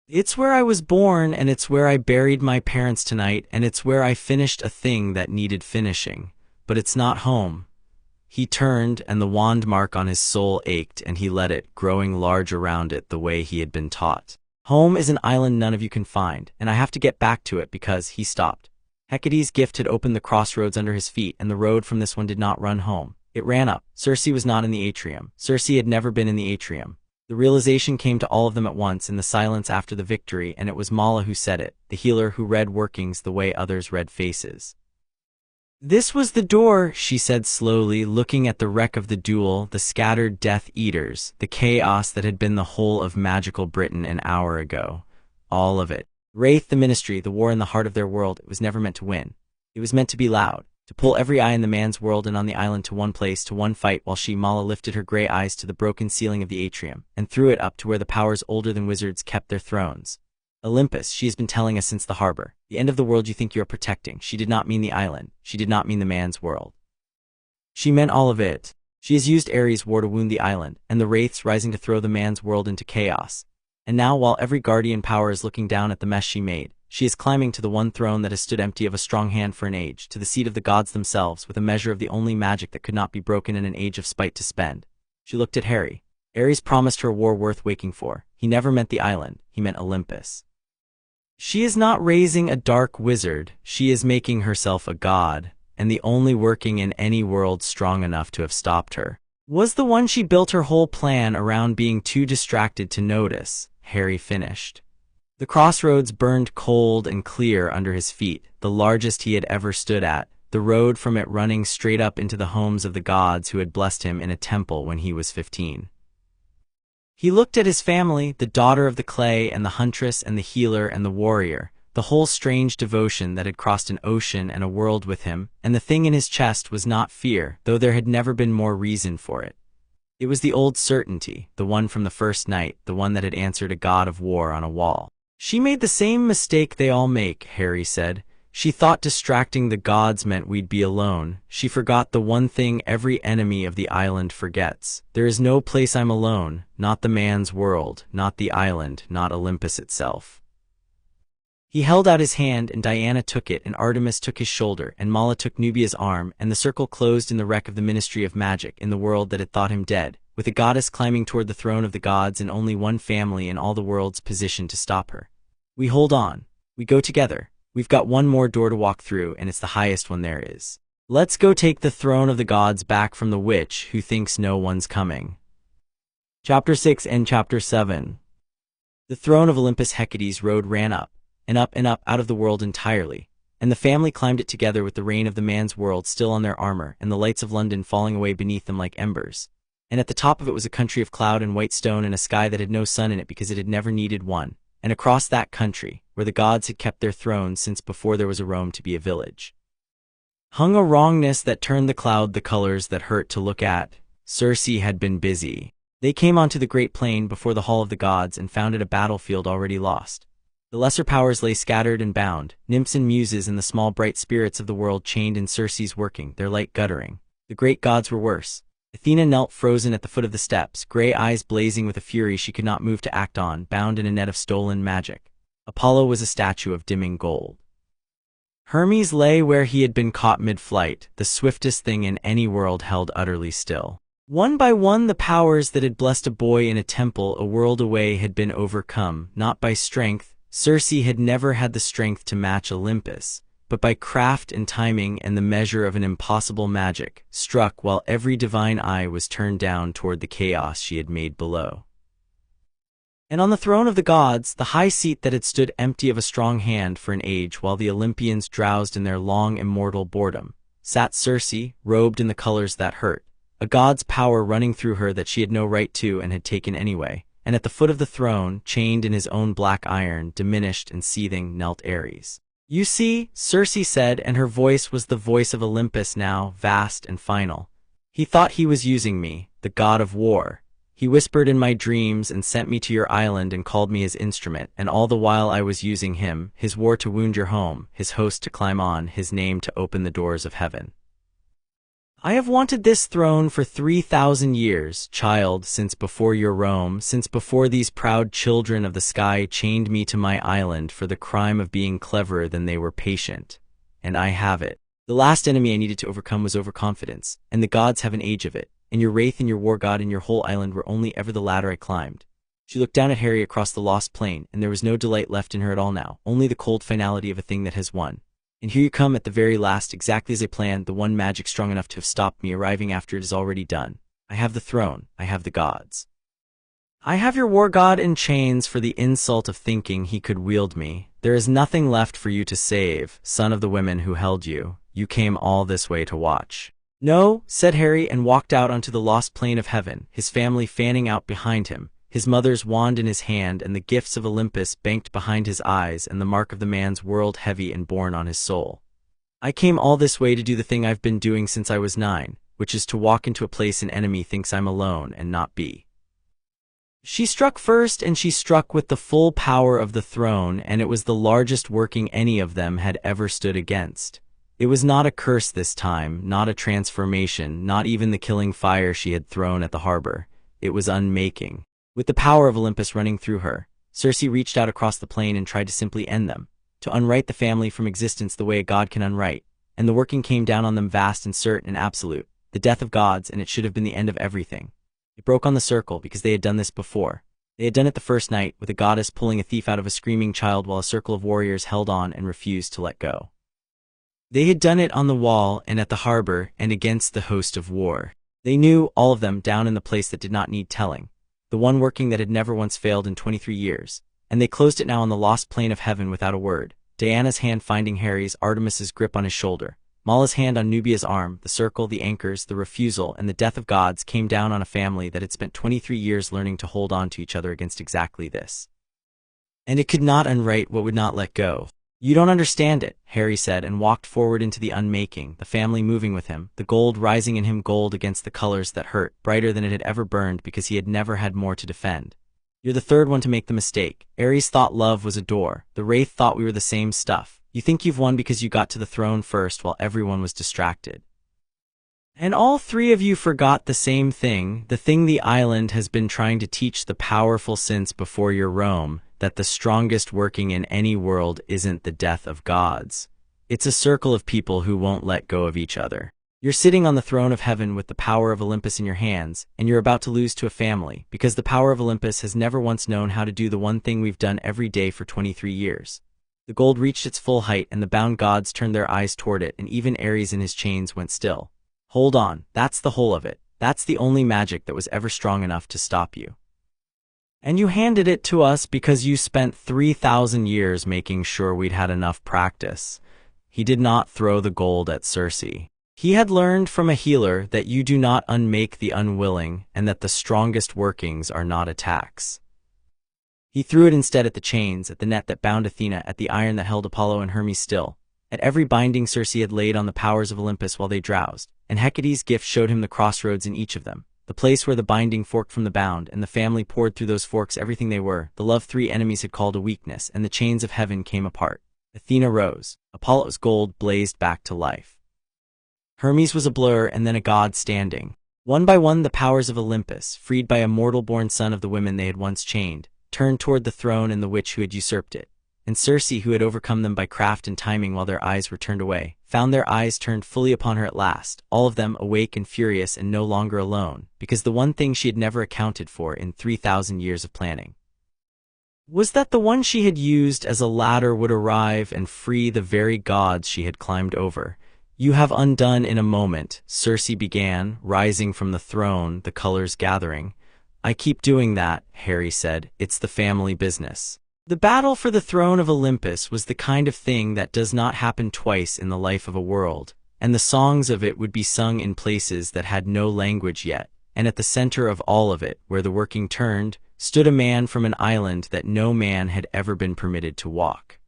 It's where I was born, and it's where I buried my parents tonight, and it's where I finished a thing that needed finishing. But it's not home." He turned, and the wand mark on his soul ached, and he let it, growing large around it the way he had been taught. "Home is an island none of you can find, and I have to get back to it because," he stopped. Hecate's gift had opened the crossroads under his feet, and the road from this one did not run home. It ran up. Circe was not in the atrium. Circe had never been in the atrium. The realization came to all of them at once in the silence after the victory, and it was Mala who said it, the healer who read workings the way others read faces. "This was the door," she said slowly, looking at the wreck of the duel, the scattered Death Eaters, the chaos that had been the whole of magical Britain an hour ago. All of it. Wraith, the ministry, the war in the heart of their world, it was never meant to win. It was meant to be loud, to pull every eye in the man's world and on the island to one place, to one fight, while she, Mala, lifted her gray eyes to the broken ceiling of the atrium, and threw it up to where the powers older than wizards kept their thrones. "Olympus, she has been telling us since the harbor. The end of the world you think you are protecting. She did not mean the island. She did not mean the man's world. She meant all of it. She has used Ares' war to wound the island, and the wraiths rising to throw the man's world into chaos. And now, while every guardian power is looking down at the mess she made, she is climbing to the one throne that has stood empty of a strong hand for an age, to the seat of the gods themselves, with a measure of the only magic that could not be broken in an age of spite to spend. She looked at Harry. Ares promised her a war worth waking for. He never meant the island, he meant Olympus. She is not raising a dark wizard, she is making herself a god, and the only working in any world strong enough to have stopped her was the one she built her whole plan around being too distracted to notice. Harry finished. The crossroads burned cold and clear under his feet, the largest he had ever stood at, the road from it running straight up into the homes of the gods who had blessed him in a temple when he was 15. He looked at his family, the daughter of the clay and the huntress and the healer and the warrior, the whole strange devotion that had crossed an ocean and a world with him, and the thing in his chest was not fear, though there had never been more reason for it. It was the old certainty, the one from the first night, the one that had answered a god of war on a wall. She made the same mistake they all make, Harry said. She thought distracting the gods meant we'd be alone. She forgot the one thing every enemy of the island forgets. There is no place I'm alone, not the man's world, not the island, not Olympus itself. He held out his hand, and Diana took it, and Artemis took his shoulder, and Mala took Nubia's arm, and the circle closed in the wreck of the Ministry of Magic in the world that had thought him dead, with a goddess climbing toward the throne of the gods and only one family in all the world's position to stop her. We hold on. We go together. We've got one more door to walk through, and it's the highest one there is. Let's go take the throne of the gods back from the witch who thinks no one's coming. Chapter 6 and Chapter 7. The throne of Olympus Hecate's road ran up and up out of the world entirely, and the family climbed it together with the reign of the man's world still on their armor and the lights of London falling away beneath them like embers. And at the top of it was a country of cloud and white stone and a sky that had no sun in it because it had never needed one, and across that country, where the gods had kept their thrones since before there was a Rome to be a village, hung a wrongness that turned the cloud the colors that hurt to look at. Circe had been busy. They came onto the great plain before the hall of the gods and found it a battlefield already lost. The lesser powers lay scattered and bound, nymphs and muses and the small bright spirits of the world chained in Circe's working, their light guttering. The great gods were worse. Athena knelt frozen at the foot of the steps, gray eyes blazing with a fury she could not move to act on, bound in a net of stolen magic. Apollo was a statue of dimming gold. Hermes lay where he had been caught mid-flight, the swiftest thing in any world held utterly still. One by one the powers that had blessed a boy in a temple a world away had been overcome, not by strength. Circe had never had the strength to match Olympus, but by craft and timing and the measure of an impossible magic, struck while every divine eye was turned down toward the chaos she had made below. And on the throne of the gods, the high seat that had stood empty of a strong hand for an age while the Olympians drowsed in their long immortal boredom, sat Circe, robed in the colors that hurt, a god's power running through her that she had no right to and had taken anyway. And at the foot of the throne, chained in his own black iron, diminished and seething, knelt Ares. You see, Circe said, and her voice was the voice of Olympus now, vast and final. He thought he was using me, the god of war. He whispered in my dreams and sent me to your island and called me his instrument, and all the while I was using him, his war to wound your home, his host to climb on, his name to open the doors of heaven. I have wanted this throne for 3,000 years, child, since before your Rome, since before these proud children of the sky chained me to my island for the crime of being cleverer than they were patient. And I have it. The last enemy I needed to overcome was overconfidence, and the gods have an age of it, and your wraith and your war god and your whole island were only ever the ladder I climbed. She looked down at Harry across the lost plain, and there was no delight left in her at all now, only the cold finality of a thing that has won. And here you come at the very last, exactly as I planned, the one magic strong enough to have stopped me arriving after it is already done. I have the throne, I have the gods. I have your war god in chains for the insult of thinking he could wield me. There is nothing left for you to save, son of the women who held you. You came all this way to watch. No, said Harry, and walked out onto the lost plain of heaven, his family fanning out behind him, his mother's wand in his hand and the gifts of Olympus banked behind his eyes and the mark of the man's world heavy and borne on his soul. I came all this way to do the thing I've been doing since I was 9, which is to walk into a place an enemy thinks I'm alone and not be. She struck first, and she struck with the full power of the throne, and it was the largest working any of them had ever stood against. It was not a curse this time, not a transformation, not even the killing fire she had thrown at the harbor. It was unmaking. With the power of Olympus running through her, Circe reached out across the plain and tried to simply end them, to unwrite the family from existence the way a god can unwrite, and the working came down on them vast and certain and absolute, the death of gods, and it should have been the end of everything. It broke on the circle because they had done this before. They had done it the first night, with a goddess pulling a thief out of a screaming child while a circle of warriors held on and refused to let go. They had done it on the wall and at the harbor and against the host of war. They knew, all of them, down in the place that did not need telling, the one working that had never once failed in 23 years, and they closed it now on the lost plain of heaven without a word. Diana's hand finding Harry's, Artemis's grip on his shoulder, Mala's hand on Nubia's arm, the circle, the anchors, the refusal, and the death of gods came down on a family that had spent 23 years learning to hold on to each other against exactly this. And it could not unwrite what would not let go. "You don't understand it," Harry said, and walked forward into the unmaking, the family moving with him, the gold rising in him, gold against the colors that hurt, brighter than it had ever burned because he had never had more to defend. "You're the third one to make the mistake. Ares thought love was a door. The Wraith thought we were the same stuff. You think you've won because you got to the throne first while everyone was distracted. And all three of you forgot the same thing, the thing the island has been trying to teach the powerful since before your Rome, that the strongest working in any world isn't the death of gods. It's a circle of people who won't let go of each other. You're sitting on the throne of heaven with the power of Olympus in your hands, and you're about to lose to a family, because the power of Olympus has never once known how to do the one thing we've done every day for 23 years. The gold reached its full height, and the bound gods turned their eyes toward it, and even Ares in his chains went still. Hold on, that's the whole of it. That's the only magic that was ever strong enough to stop you. And you handed it to us because you spent 3,000 years making sure we'd had enough practice." He did not throw the gold at Circe. He had learned from a healer that you do not unmake the unwilling, and that the strongest workings are not attacks. He threw it instead at the chains, at the net that bound Athena, at the iron that held Apollo and Hermes still, at every binding Circe had laid on the powers of Olympus while they drowsed, and Hecate's gift showed him the crossroads in each of them, the place where the binding forked from the bound, and the family poured through those forks everything they were, the love three enemies had called a weakness, and the chains of heaven came apart. Athena rose. Apollo's gold blazed back to life. Hermes was a blur and then a god standing. One by one the powers of Olympus, freed by a mortal-born son of the women they had once chained, turned toward the throne and the witch who had usurped it. And Circe, who had overcome them by craft and timing while their eyes were turned away, found their eyes turned fully upon her at last, all of them awake and furious and no longer alone, because the one thing she had never accounted for in 3,000 years of planning was that the one she had used as a ladder would arrive and free the very gods she had climbed over. "You have undone in a moment," Circe began, rising from the throne, the colors gathering. "I keep doing that," Harry said. "It's the family business." The battle for the throne of Olympus was the kind of thing that does not happen twice in the life of a world, and the songs of it would be sung in places that had no language yet, and at the center of all of it, where the working turned, stood a man from an island that no man had ever been permitted to walk.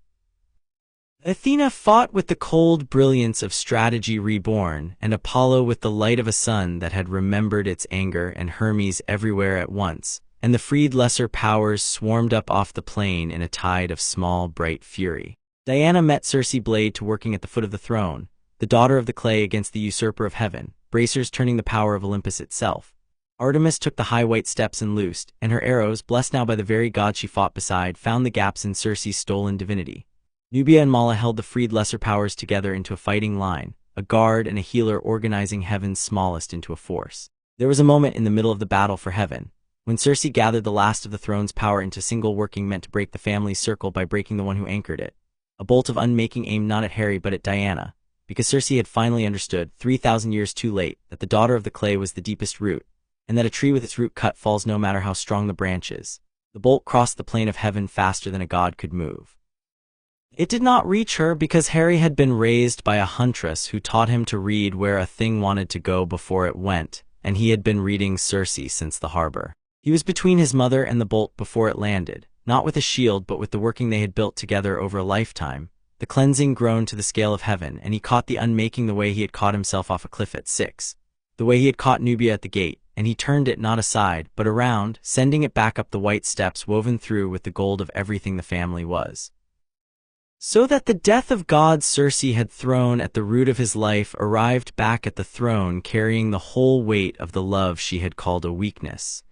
Athena fought with the cold brilliance of strategy reborn, and Apollo with the light of a sun that had remembered its anger, and Hermes everywhere at once, and the freed lesser powers swarmed up off the plain in a tide of small, bright fury. Diana met Circe blade to working at the foot of the throne, the daughter of the clay against the usurper of heaven, bracers turning the power of Olympus itself. Artemis took the high white steps and loosed, and her arrows, blessed now by the very god she fought beside, found the gaps in Circe's stolen divinity. Nubia and Mala held the freed lesser powers together into a fighting line, a guard and a healer organizing heaven's smallest into a force. There was a moment in the middle of the battle for heaven, when Circe gathered the last of the throne's power into single working meant to break the family's circle by breaking the one who anchored it. A bolt of unmaking aimed not at Harry but at Diana, because Circe had finally understood, 3,000 years too late, that the daughter of the clay was the deepest root, and that a tree with its root cut falls no matter how strong the branches. The bolt crossed the plane of heaven faster than a god could move. It did not reach her because Harry had been raised by a huntress who taught him to read where a thing wanted to go before it went, and he had been reading Circe since the harbor. He was between his mother and the bolt before it landed, not with a shield but with the working they had built together over a lifetime, the cleansing grown to the scale of heaven, and he caught the unmaking the way he had caught himself off a cliff at 6, the way he had caught Nubia at the gate, and he turned it not aside, but around, sending it back up the white steps woven through with the gold of everything the family was. So that the death of god Circe had thrown at the root of his life arrived back at the throne carrying the whole weight of the love she had called a weakness.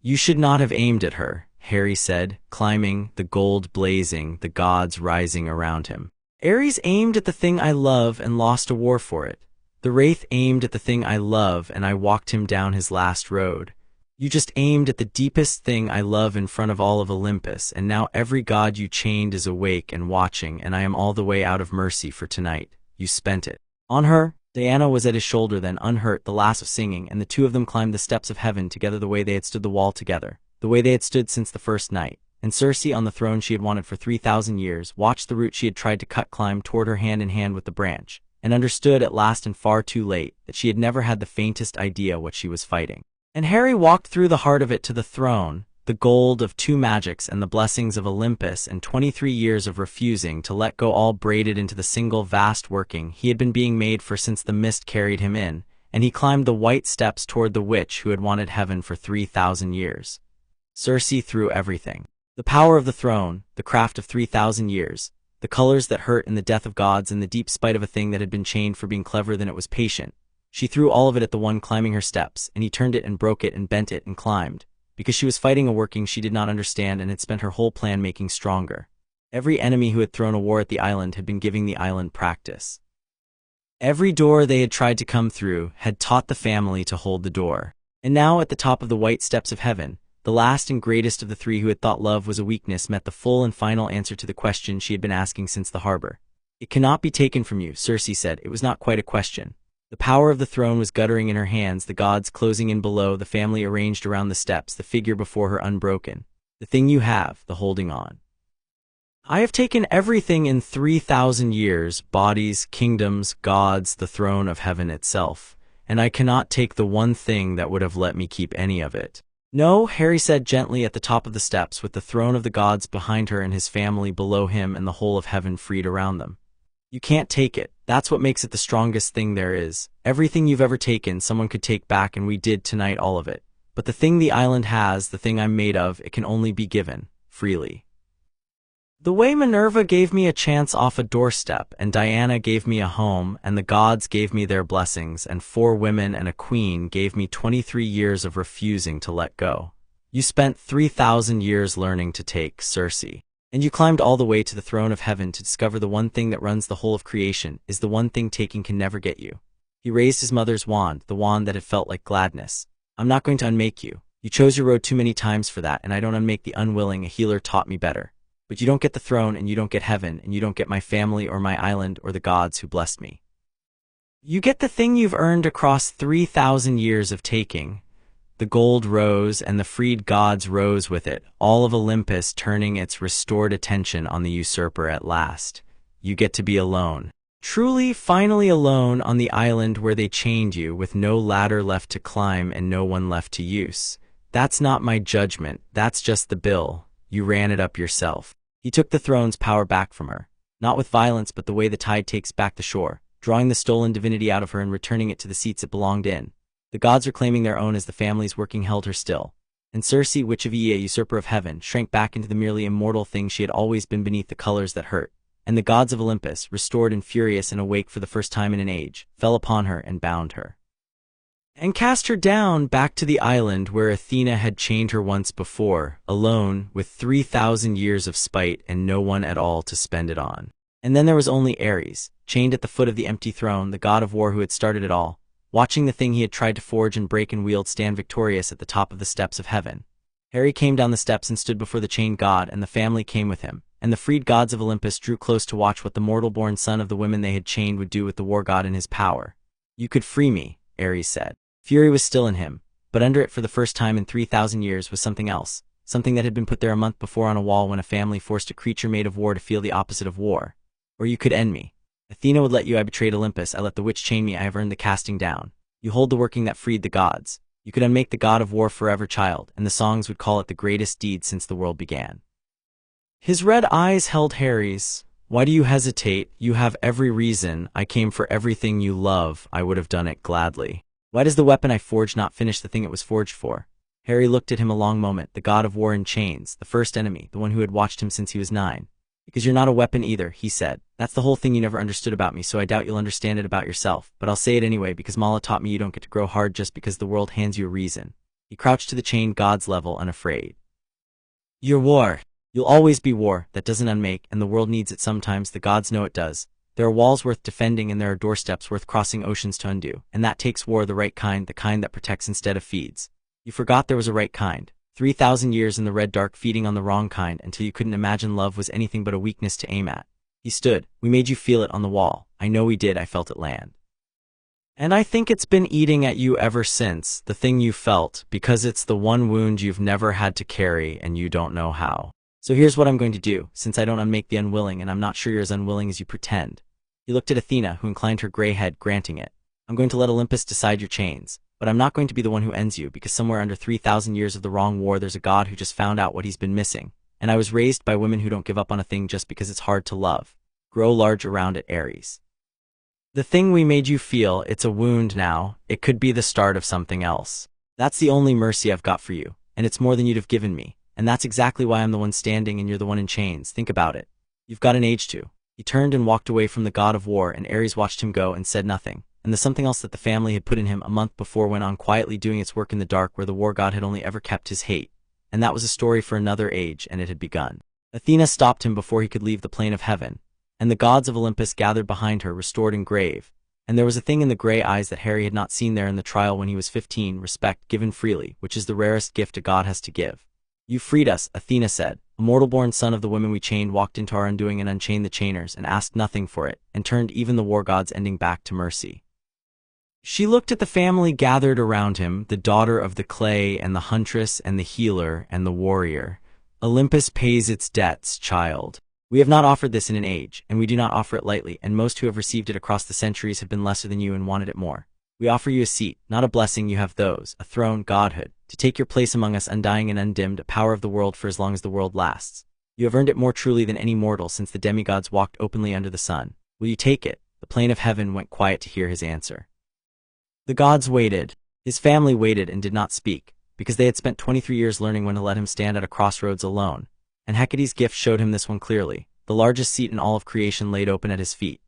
"You should not have aimed at her," Harry said, climbing, the gold blazing, the gods rising around him. Ares aimed at the thing I love and lost a war for it. The Wraith aimed at the thing I love and I walked him down his last road. You just aimed at the deepest thing I love in front of all of Olympus, and now every god you chained is awake and watching, and I am all the way out of mercy for tonight. You spent it on her. Diana was at his shoulder then, unhurt, the last of singing, and the two of them climbed the steps of heaven together the way they had stood the wall together, the way they had stood since the first night. And Circe, on the throne she had wanted for 3,000 years, watched the root she had tried to cut climb toward her hand in hand with the branch, and understood at last and far too late that she had never had the faintest idea what she was fighting. And Harry walked through the heart of it to the throne, the gold of 2 magics and the blessings of Olympus and 23 years of refusing to let go, all braided into the single vast working he had been being made for since the mist carried him in, and he climbed the white steps toward the witch who had wanted heaven for 3,000 years. Circe threw everything. The power of the throne, the craft of 3,000 years, the colors that hurt and the death of gods and the deep spite of a thing that had been chained for being cleverer than it was patient. She threw all of it at the one climbing her steps, and he turned it and broke it and bent it and climbed, because she was fighting a working she did not understand and had spent her whole plan making stronger. Every enemy who had thrown a war at the island had been giving the island practice. Every door they had tried to come through had taught the family to hold the door. And now at the top of the white steps of heaven, the last and greatest of the 3 who had thought love was a weakness met the full and final answer to the question she had been asking since the harbor. It cannot be taken from you, Circe said. It was not quite a question. The power of the throne was guttering in her hands, the gods closing in below, the family arranged around the steps, the figure before her unbroken. The thing you have, the holding on. I have taken everything in 3,000 years, bodies, kingdoms, gods, the throne of heaven itself, and I cannot take the one thing that would have let me keep any of it. No, Harry said gently at the top of the steps, with the throne of the gods behind her and his family below him and the whole of heaven freed around them. You can't take it. That's what makes it the strongest thing there is. Everything you've ever taken, someone could take back, and we did tonight, all of it. But the thing the island has, the thing I'm made of, it can only be given, freely. The way Minerva gave me a chance off a doorstep, and Diana gave me a home, and the gods gave me their blessings, and 4 women and a queen gave me 23 years of refusing to let go. You spent 3,000 years learning to take, Circe. And you climbed all the way to the throne of heaven to discover the one thing that runs the whole of creation is the one thing taking can never get you. He raised his mother's wand, the wand that had felt like gladness. I'm not going to unmake you. You chose your road too many times for that, and I don't unmake the unwilling. A healer taught me better. But you don't get the throne, and you don't get heaven, and you don't get my family or my island or the gods who blessed me. You get the thing you've earned across 3,000 years of taking. The gold rose, and the freed gods rose with it, all of Olympus turning its restored attention on the usurper at last. You get to be alone. Truly, finally alone on the island where they chained you, with no ladder left to climb and no one left to use. That's not my judgment, that's just the bill. You ran it up yourself. He took the throne's power back from her, not with violence but the way the tide takes back the shore, drawing the stolen divinity out of her and returning it to the seats it belonged in. The gods are claiming their own as the family's working held her still. And Circe, witch of Ea, usurper of heaven, shrank back into the merely immortal thing she had always been beneath the colors that hurt. And the gods of Olympus, restored and furious and awake for the first time in an age, fell upon her and bound her. And cast her down back to the island where Athena had chained her once before, alone, with 3,000 years of spite and no one at all to spend it on. And then there was only Ares, chained at the foot of the empty throne, the god of war who had started it all, watching the thing he had tried to forge and break and wield stand victorious at the top of the steps of heaven. Harry came down the steps and stood before the chained god, and the family came with him, and the freed gods of Olympus drew close to watch what the mortal-born son of the women they had chained would do with the war god in his power. You could free me, Ares said. Fury was still in him, but under it for the first time in 3,000 years was something else, something that had been put there a month before on a wall when a family forced a creature made of war to feel the opposite of war. Or you could end me. Athena would let you. I betrayed Olympus. I let the witch chain me. I have earned the casting down. You hold the working that freed the gods. You could unmake the god of war forever, child, and the songs would call it the greatest deed since the world began. His red eyes held Harry's. Why do you hesitate? You have every reason. I came for everything you love. I would have done it gladly. Why does the weapon I forged not finish the thing it was forged for? Harry looked at him a long moment, the god of war in chains, the first enemy, the one who had watched him since he was 9. Because you're not a weapon either, he said. That's the whole thing you never understood about me, so I doubt you'll understand it about yourself. But I'll say it anyway, because Mala taught me you don't get to grow hard just because the world hands you a reason. He crouched to the chained god's level, unafraid. You're war. You'll always be war, that doesn't unmake, and the world needs it sometimes, the gods know it does. There are walls worth defending and there are doorsteps worth crossing oceans to undo, and that takes war, the right kind, the kind that protects instead of feeds. You forgot there was a right kind. 3,000 years in the red dark feeding on the wrong kind until you couldn't imagine love was anything but a weakness to aim at. He stood. We made you feel it on the wall. I know we did, I felt it land. And I think it's been eating at you ever since, the thing you felt, because it's the one wound you've never had to carry and you don't know how. So here's what I'm going to do, since I don't unmake the unwilling and I'm not sure you're as unwilling as you pretend. He looked at Athena, who inclined her gray head, granting it. I'm going to let Olympus decide your chains, but I'm not going to be the one who ends you, because somewhere under 3,000 years of the wrong war there's a god who just found out what he's been missing. And I was raised by women who don't give up on a thing just because it's hard to love. Grow large around it, Ares. The thing we made you feel, it's a wound now. It could be the start of something else. That's the only mercy I've got for you, and it's more than you'd have given me. And that's exactly why I'm the one standing and you're the one in chains. Think about it. You've got an age to. He turned and walked away from the god of war, and Ares watched him go and said nothing. And the something else that the family had put in him a month before went on quietly doing its work in the dark, where the war god had only ever kept his hate. And that was a story for another age, and it had begun. Athena stopped him before he could leave the plane of heaven. And the gods of Olympus gathered behind her, restored and grave. And there was a thing in the gray eyes that Harry had not seen there in the trial when he was 15, respect given freely, which is the rarest gift a god has to give. You freed us, Athena said. A mortal-born son of the women we chained walked into our undoing and unchained the chainers and asked nothing for it, and turned even the war gods ending back to mercy. She looked at the family gathered around him, the daughter of the clay and the huntress and the healer and the warrior. Olympus pays its debts, child. We have not offered this in an age, and we do not offer it lightly, and most who have received it across the centuries have been lesser than you and wanted it more. We offer you a seat, not a blessing, you have those, a throne, godhood, to take your place among us undying and undimmed, a power of the world for as long as the world lasts. You have earned it more truly than any mortal since the demigods walked openly under the sun. Will you take it? The plane of heaven went quiet to hear his answer. The gods waited. His family waited and did not speak, because they had spent 23 years learning when to let him stand at a crossroads alone. And Hecate's gift showed him this one clearly. The largest seat in all of creation laid open at his feet.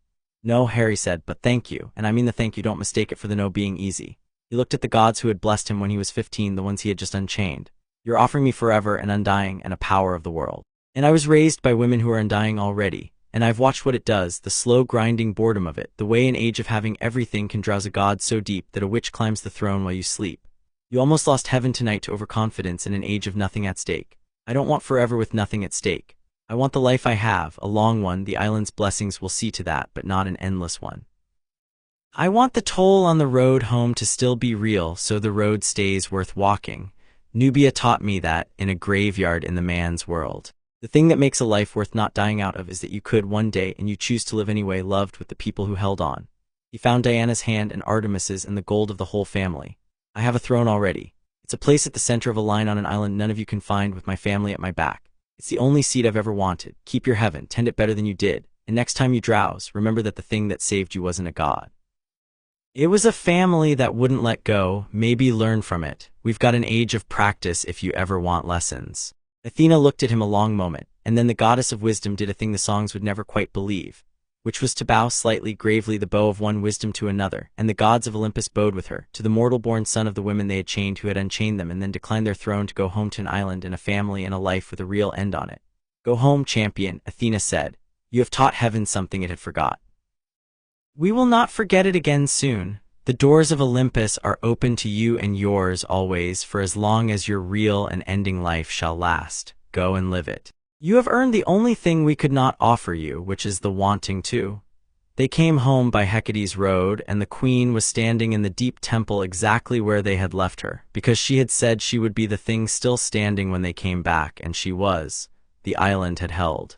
No, Harry said, but thank you, and I mean the thank you, don't mistake it for the no being easy. He looked at the gods who had blessed him when he was 15, the ones he had just unchained. You're offering me forever and undying and a power of the world. And I was raised by women who are undying already, and I've watched what it does, the slow grinding boredom of it, the way an age of having everything can drowse a god so deep that a witch climbs the throne while you sleep. You almost lost heaven tonight to overconfidence in an age of nothing at stake. I don't want forever with nothing at stake. I want the life I have, a long one, the island's blessings will see to that, but not an endless one. I want the toll on the road home to still be real, so the road stays worth walking. Nubia taught me that, in a graveyard in the man's world. The thing that makes a life worth not dying out of is that you could one day, and you choose to live anyway, loved with the people who held on. He found Diana's hand and Artemis's and the gold of the whole family. I have a throne already. It's a place at the center of a line on an island none of you can find, with my family at my back. It's the only seat I've ever wanted. Keep your heaven, tend it better than you did, and next time you drowse, remember that the thing that saved you wasn't a god. It was a family that wouldn't let go. Maybe learn from it. We've got an age of practice if you ever want lessons. Athena looked at him a long moment, and then the goddess of wisdom did a thing the songs would never quite believe, which was to bow slightly, gravely, the bow of one wisdom to another, and the gods of Olympus bowed with her, to the mortal-born son of the women they had chained who had unchained them, and then declined their throne to go home to an island and a family and a life with a real end on it. Go home, champion, Athena said. You have taught heaven something it had forgot. We will not forget it again soon. The doors of Olympus are open to you and yours always, for as long as your real and ending life shall last. Go and live it. You have earned the only thing we could not offer you, which is the wanting to. They came home by Hecate's road, and the queen was standing in the deep temple exactly where they had left her, because she had said she would be the thing still standing when they came back, and she was. The island had held.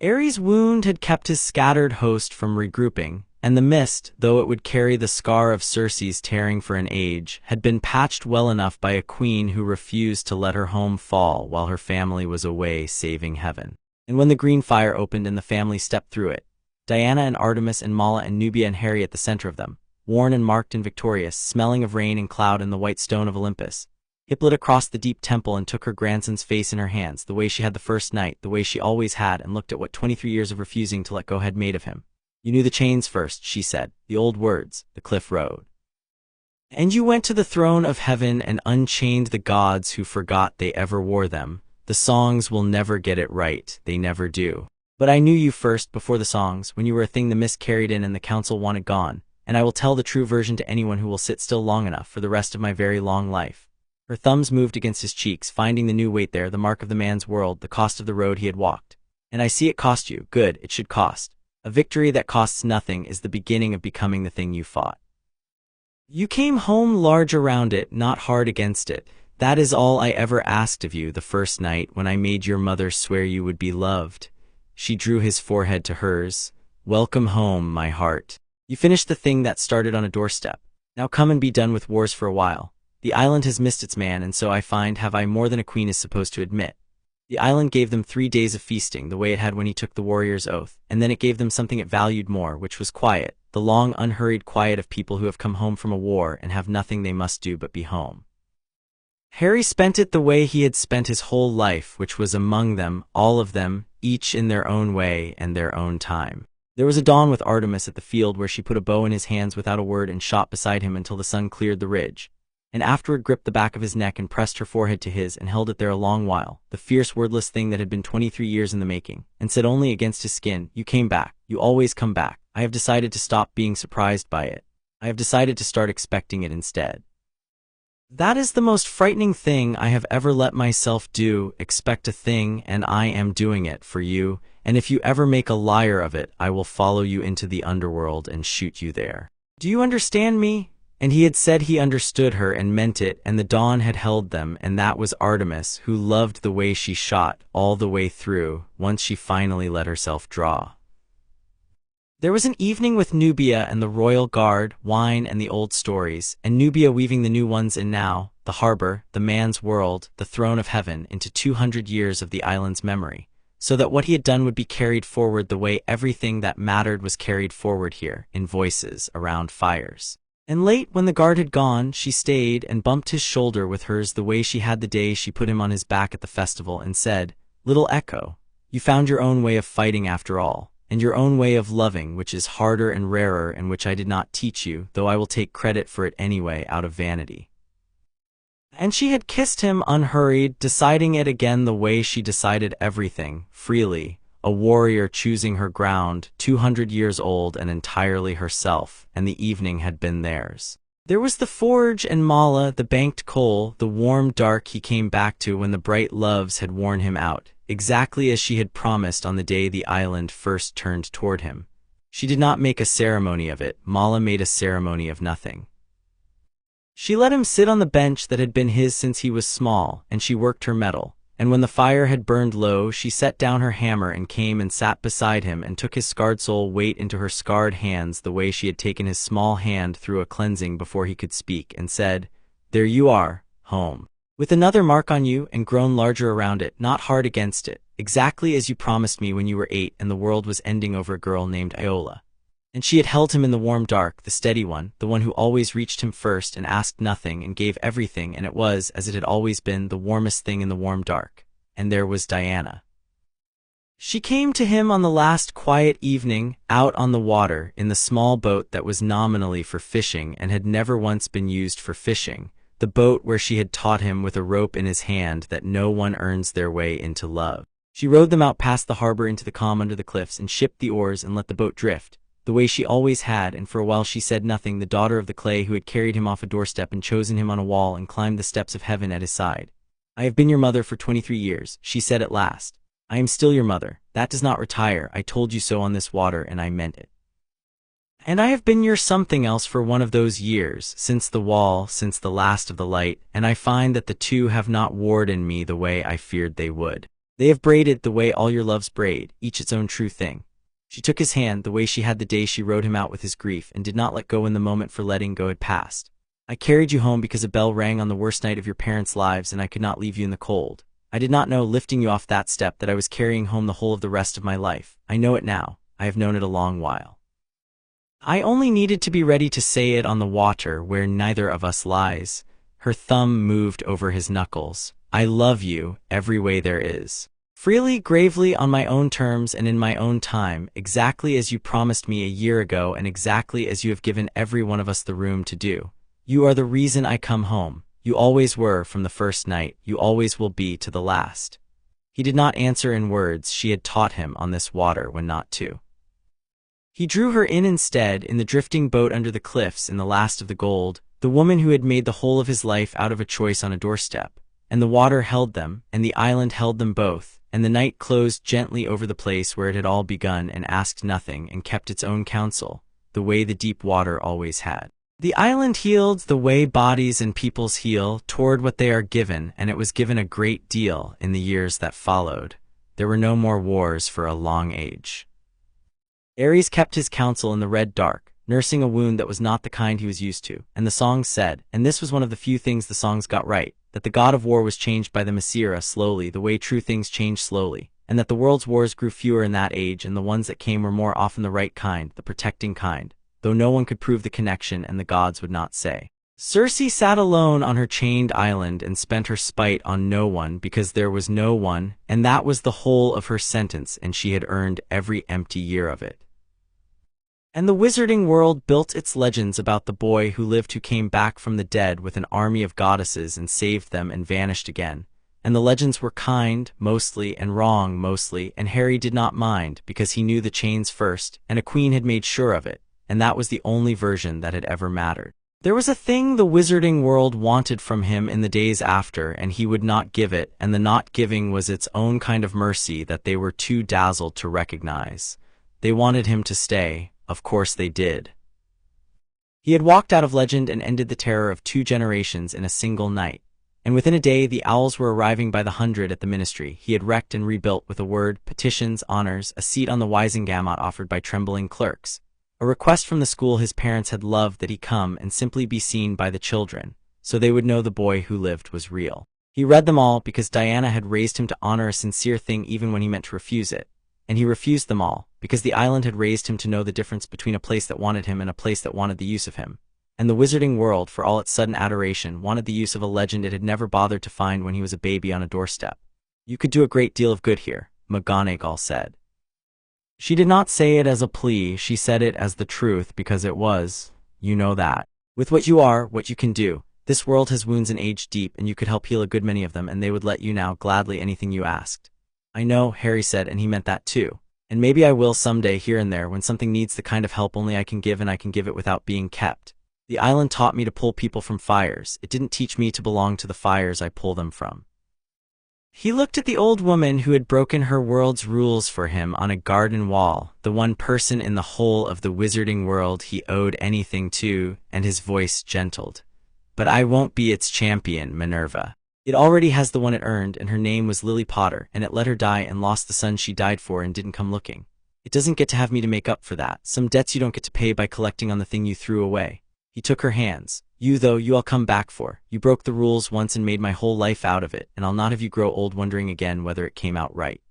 Ares' wound had kept his scattered host from regrouping, and the mist, though it would carry the scar of Circe's tearing for an age, had been patched well enough by a queen who refused to let her home fall while her family was away saving heaven. And when the green fire opened and the family stepped through it, Diana and Artemis and Mala and Nubia and Harry at the center of them, worn and marked and victorious, smelling of rain and cloud and the white stone of Olympus, Hippolyta crossed the deep temple and took her grandson's face in her hands, the way she had the first night, the way she always had, and looked at what 23 years of refusing to let go had made of him. You knew the chains first, she said, the old words, the cliff road. And you went to the throne of heaven and unchained the gods who forgot they ever wore them, The songs will never get it right, they never do. But I knew you first, before the songs, when you were a thing the mist carried in and the council wanted gone, and I will tell the true version to anyone who will sit still long enough for the rest of my very long life. Her thumbs moved against his cheeks, finding the new weight there, the mark of the man's world, the cost of the road he had walked. And I see it cost you. Good, it should cost. A victory that costs nothing is the beginning of becoming the thing you fought. You came home large around it, not hard against it. That is all I ever asked of you the first night when I made your mother swear you would be loved. She drew his forehead to hers. Welcome home, my heart. You finished the thing that started on a doorstep. Now come and be done with wars for a while. The island has missed its man, and so I find have I more than a queen is supposed to admit. The island gave them 3 days of feasting, the way it had when he took the warrior's oath, and then it gave them something it valued more, which was quiet, the long, unhurried quiet of people who have come home from a war and have nothing they must do but be home. Harry spent it the way he had spent his whole life, which was among them, all of them, each in their own way and their own time. There was a dawn with Artemis at the field where she put a bow in his hands without a word and shot beside him until the sun cleared the ridge, and afterward gripped the back of his neck and pressed her forehead to his and held it there a long while, the fierce wordless thing that had been 23 years in the making, and said only against his skin, "You came back. You always come back. I have decided to stop being surprised by it. I have decided to start expecting it instead. That is the most frightening thing I have ever let myself do, expect a thing, and I am doing it for you, and if you ever make a liar of it, I will follow you into the underworld and shoot you there. Do you understand me?" And he had said he understood her and meant it, and the dawn had held them, and that was Artemis, who loved the way she shot, all the way through, once she finally let herself draw. There was an evening with Nubia and the royal guard, wine and the old stories, and Nubia weaving the new ones in now, the harbor, the man's world, the throne of heaven, into 200 years of the island's memory, so that what he had done would be carried forward the way everything that mattered was carried forward here, in voices, around fires. And late, when the guard had gone, she stayed and bumped his shoulder with hers the way she had the day she put him on his back at the festival and said, "Little Echo, you found your own way of fighting after all, and your own way of loving, which is harder and rarer and which I did not teach you, though I will take credit for it anyway out of vanity." And she had kissed him unhurried, deciding it again the way she decided everything, freely, a warrior choosing her ground, 200 years old and entirely herself, and the evening had been theirs. There was the forge and Mala, the banked coal, the warm dark he came back to when the bright loves had worn him out, exactly as she had promised on the day the island first turned toward him. She did not make a ceremony of it, Mala made a ceremony of nothing. She let him sit on the bench that had been his since he was small, and she worked her metal. And when the fire had burned low, she set down her hammer and came and sat beside him and took his scarred soul weight into her scarred hands the way she had taken his small hand through a cleansing before he could speak, and said, "There you are, home. With another mark on you and grown larger around it, not hard against it, exactly as you promised me when you were 8 and the world was ending over a girl named Iola." And she had held him in the warm dark, the steady one, the one who always reached him first and asked nothing and gave everything, and it was, as it had always been, the warmest thing in the warm dark. And there was Diana. She came to him on the last quiet evening, out on the water, in the small boat that was nominally for fishing and had never once been used for fishing, the boat where she had taught him with a rope in his hand that no one earns their way into love. She rowed them out past the harbor into the calm under the cliffs and shipped the oars and let the boat drift, the way she always had, and for a while she said nothing, the daughter of the clay who had carried him off a doorstep and chosen him on a wall and climbed the steps of heaven at his side. "I have been your mother for 23 years, she said at last. "I am still your mother. That does not retire. I told you so on this water, and I meant it. And I have been your something else for one of those years, since the wall, since the last of the light, and I find that the two have not warred in me the way I feared they would. They have braided the way all your loves braid, each its own true thing." She took his hand the way she had the day she rode him out with his grief and did not let go when the moment for letting go had passed. "I carried you home because a bell rang on the worst night of your parents' lives and I could not leave you in the cold. I did not know, lifting you off that step, that I was carrying home the whole of the rest of my life. I know it now. I have known it a long while. I only needed to be ready to say it on the water where neither of us lies." Her thumb moved over his knuckles. "I love you, every way there is. Freely, gravely, on my own terms and in my own time, exactly as you promised me a year ago and exactly as you have given every one of us the room to do. You are the reason I come home. You always were from the first night. You always will be to the last. He did not answer in words. She had taught him on this water when not to. He drew her in instead, in the drifting boat under the cliffs in the last of the gold, the woman who had made the whole of his life out of a choice on a doorstep. And the water held them, and the island held them both, and the night closed gently over the place where it had all begun and asked nothing and kept its own counsel, the way the deep water always had. The island healed the way bodies and peoples heal toward what they are given, and it was given a great deal in the years that followed. There were no more wars for a long age. Ares kept his counsel in the red dark, nursing a wound that was not the kind he was used to, and the songs said, and this was one of the few things the songs got right, that the god of war was changed by the Themyscira slowly the way true things change slowly, and that the world's wars grew fewer in that age and the ones that came were more often the right kind, the protecting kind, though no one could prove the connection and the gods would not say. Circe sat alone on her chained island and spent her spite on no one because there was no one, and that was the whole of her sentence, and she had earned every empty year of it. And the wizarding world built its legends about the boy who lived who came back from the dead with an army of goddesses and saved them and vanished again. And the legends were kind, mostly, and wrong, mostly, and Harry did not mind because he knew the chains first, and a queen had made sure of it, and that was the only version that had ever mattered. There was a thing the wizarding world wanted from him in the days after, and he would not give it, and the not giving was its own kind of mercy that they were too dazzled to recognize. They wanted him to stay. Of course they did. He had walked out of legend and ended the terror of 2 generations in a single night. And within a day the owls were arriving by the hundred at the ministry. He had wrecked and rebuilt with a word, petitions, honors, a seat on the Wisengamot offered by trembling clerks. A request from the school his parents had loved that he come and simply be seen by the children, so they would know the boy who lived was real. He read them all because Diana had raised him to honor a sincere thing even when he meant to refuse it. And he refused them all, because the island had raised him to know the difference between a place that wanted him and a place that wanted the use of him. And the wizarding world, for all its sudden adoration, wanted the use of a legend it had never bothered to find when he was a baby on a doorstep. You could do a great deal of good here, McGonagall said. She did not say it as a plea, she said it as the truth because it was, you know that. With what you are, what you can do, this world has wounds an age deep and you could help heal a good many of them and they would let you now gladly anything you asked. I know, Harry said, and he meant that too. And maybe I will someday here and there when something needs the kind of help only I can give and I can give it without being kept. The island taught me to pull people from fires. It didn't teach me to belong to the fires I pull them from. He looked at the old woman who had broken her world's rules for him on a garden wall, the one person in the whole of the wizarding world he owed anything to, and his voice gentled. But I won't be its champion, Minerva. It already has the one it earned, and her name was Lily Potter, and it let her die and lost the son she died for and didn't come looking. It doesn't get to have me to make up for that. Some debts you don't get to pay by collecting on the thing you threw away. He took her hands. You though, you I'll come back for. You broke the rules once and made my whole life out of it, and I'll not have you grow old wondering again whether it came out right.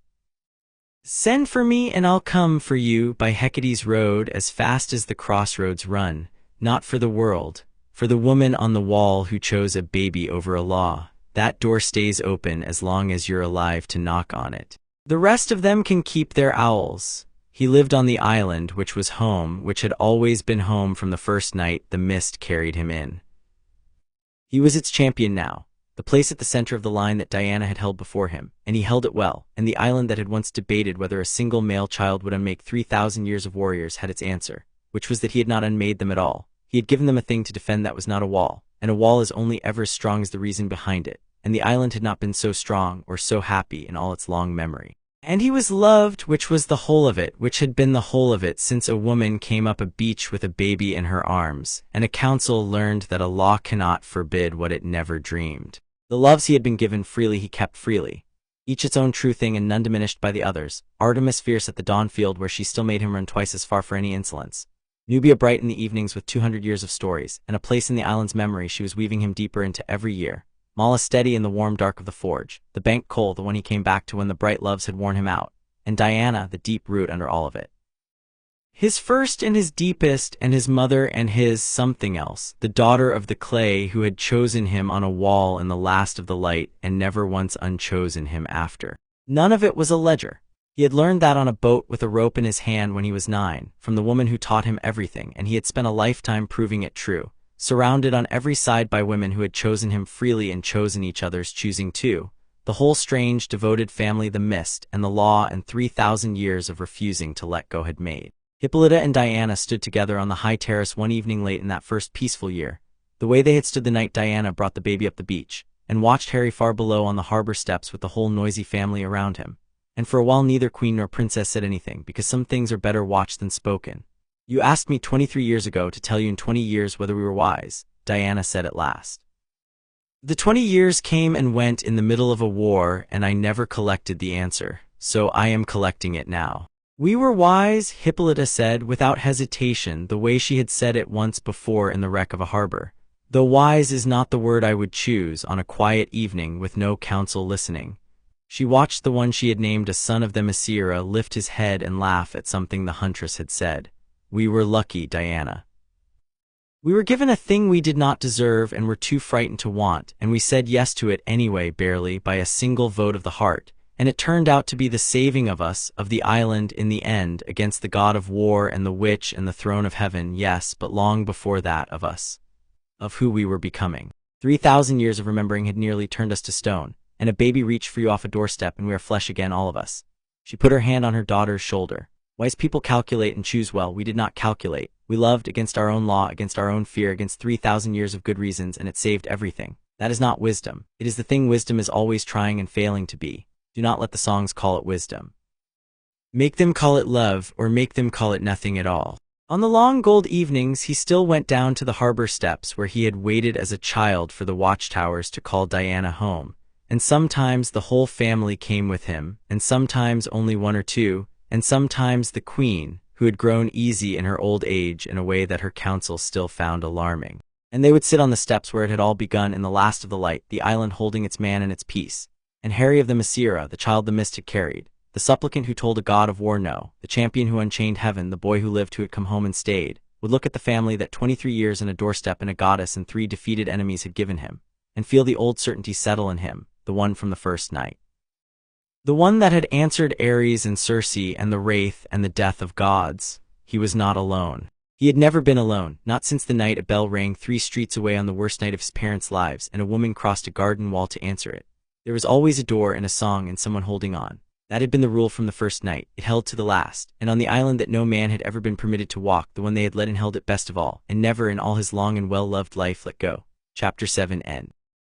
Send for me and I'll come for you by Hecate's road as fast as the crossroads run, not for the world, for the woman on the wall who chose a baby over a law. That door stays open as long as you're alive to knock on it. The rest of them can keep their owls. He lived on the island, which was home, which had always been home from the first night the mist carried him in. He was its champion now, the place at the center of the line that Diana had held before him, and he held it well, and the island that had once debated whether a single male child would unmake 3,000 years of warriors had its answer, which was that he had not unmade them at all. He had given them a thing to defend that was not a wall, and a wall is only ever as strong as the reason behind it. And the island had not been so strong or so happy in all its long memory. And he was loved, which was the whole of it, which had been the whole of it since a woman came up a beach with a baby in her arms, and a council learned that a law cannot forbid what it never dreamed. The loves he had been given freely he kept freely, each its own true thing and none diminished by the others. Artemis fierce at the dawn field where she still made him run twice as far for any insolence. Nubia bright in the evenings with 200 years of stories, and a place in the island's memory she was weaving him deeper into every year. Mala steady in the warm dark of the forge, the bank coal the one he came back to when the bright loves had worn him out, and Diana the deep root under all of it. His first and his deepest, and his mother and his something else, the daughter of the clay who had chosen him on a wall in the last of the light and never once unchosen him after. None of it was a ledger. He had learned that on a boat with a rope in his hand when he was 9, from the woman who taught him everything, and he had spent a lifetime proving it true. Surrounded on every side by women who had chosen him freely and chosen each other's choosing too, the whole strange, devoted family the mist and the law and 3,000 years of refusing to let go had made. Hippolyta and Diana stood together on the high terrace one evening late in that first peaceful year. The way they had stood the night Diana brought the baby up the beach, and watched Harry far below on the harbor steps with the whole noisy family around him. And for a while neither queen nor princess said anything, because some things are better watched than spoken. "You asked me 23 years ago to tell you in 20 years whether we were wise," Diana said at last. "The 20 years came and went in the middle of a war, and I never collected the answer, so I am collecting it now." "We were wise," Hippolyta said without hesitation, the way she had said it once before in the wreck of a harbor. "Though wise is not the word I would choose on a quiet evening with no counsel listening." She watched the one she had named a son of Themyscira lift his head and laugh at something the huntress had said. "We were lucky, Diana. We were given a thing we did not deserve and were too frightened to want, and we said yes to it anyway, barely by a single vote of the heart. And it turned out to be the saving of us, of the island in the end, against the god of war and the witch and the throne of heaven, yes, but long before that of us, of who we were becoming. 3,000 years of remembering had nearly turned us to stone, and a baby reached for you off a doorstep and we are flesh again, all of us." She put her hand on her daughter's shoulder. "Wise people calculate and choose well. We did not calculate. We loved against our own law, against our own fear, against 3,000 years of good reasons, and it saved everything. That is not wisdom. It is the thing wisdom is always trying and failing to be. Do not let the songs call it wisdom. Make them call it love, or make them call it nothing at all." On the long gold evenings he still went down to the harbor steps where he had waited as a child for the watchtowers to call Diana home, and sometimes the whole family came with him, and sometimes only one or two, and sometimes the queen, who had grown easy in her old age in a way that her council still found alarming. And they would sit on the steps where it had all begun in the last of the light, the island holding its man and its peace. And Harry of Themyscira, the child the mist had carried, the supplicant who told a god of war no, the champion who unchained heaven, the boy who lived who had come home and stayed, would look at the family that 23 years and a doorstep and a goddess and 3 defeated enemies had given him, and feel the old certainty settle in him, the one from the first night. The one that had answered Ares and Circe and the wraith and the death of gods. He was not alone. He had never been alone, not since the night a bell rang 3 streets away on the worst night of his parents' lives and a woman crossed a garden wall to answer it. There was always a door and a song and someone holding on. That had been the rule from the first night. It held to the last, and on the island that no man had ever been permitted to walk, the one they had led and held it best of all, and never in all his long and well-loved life let go. Chapter 7 End.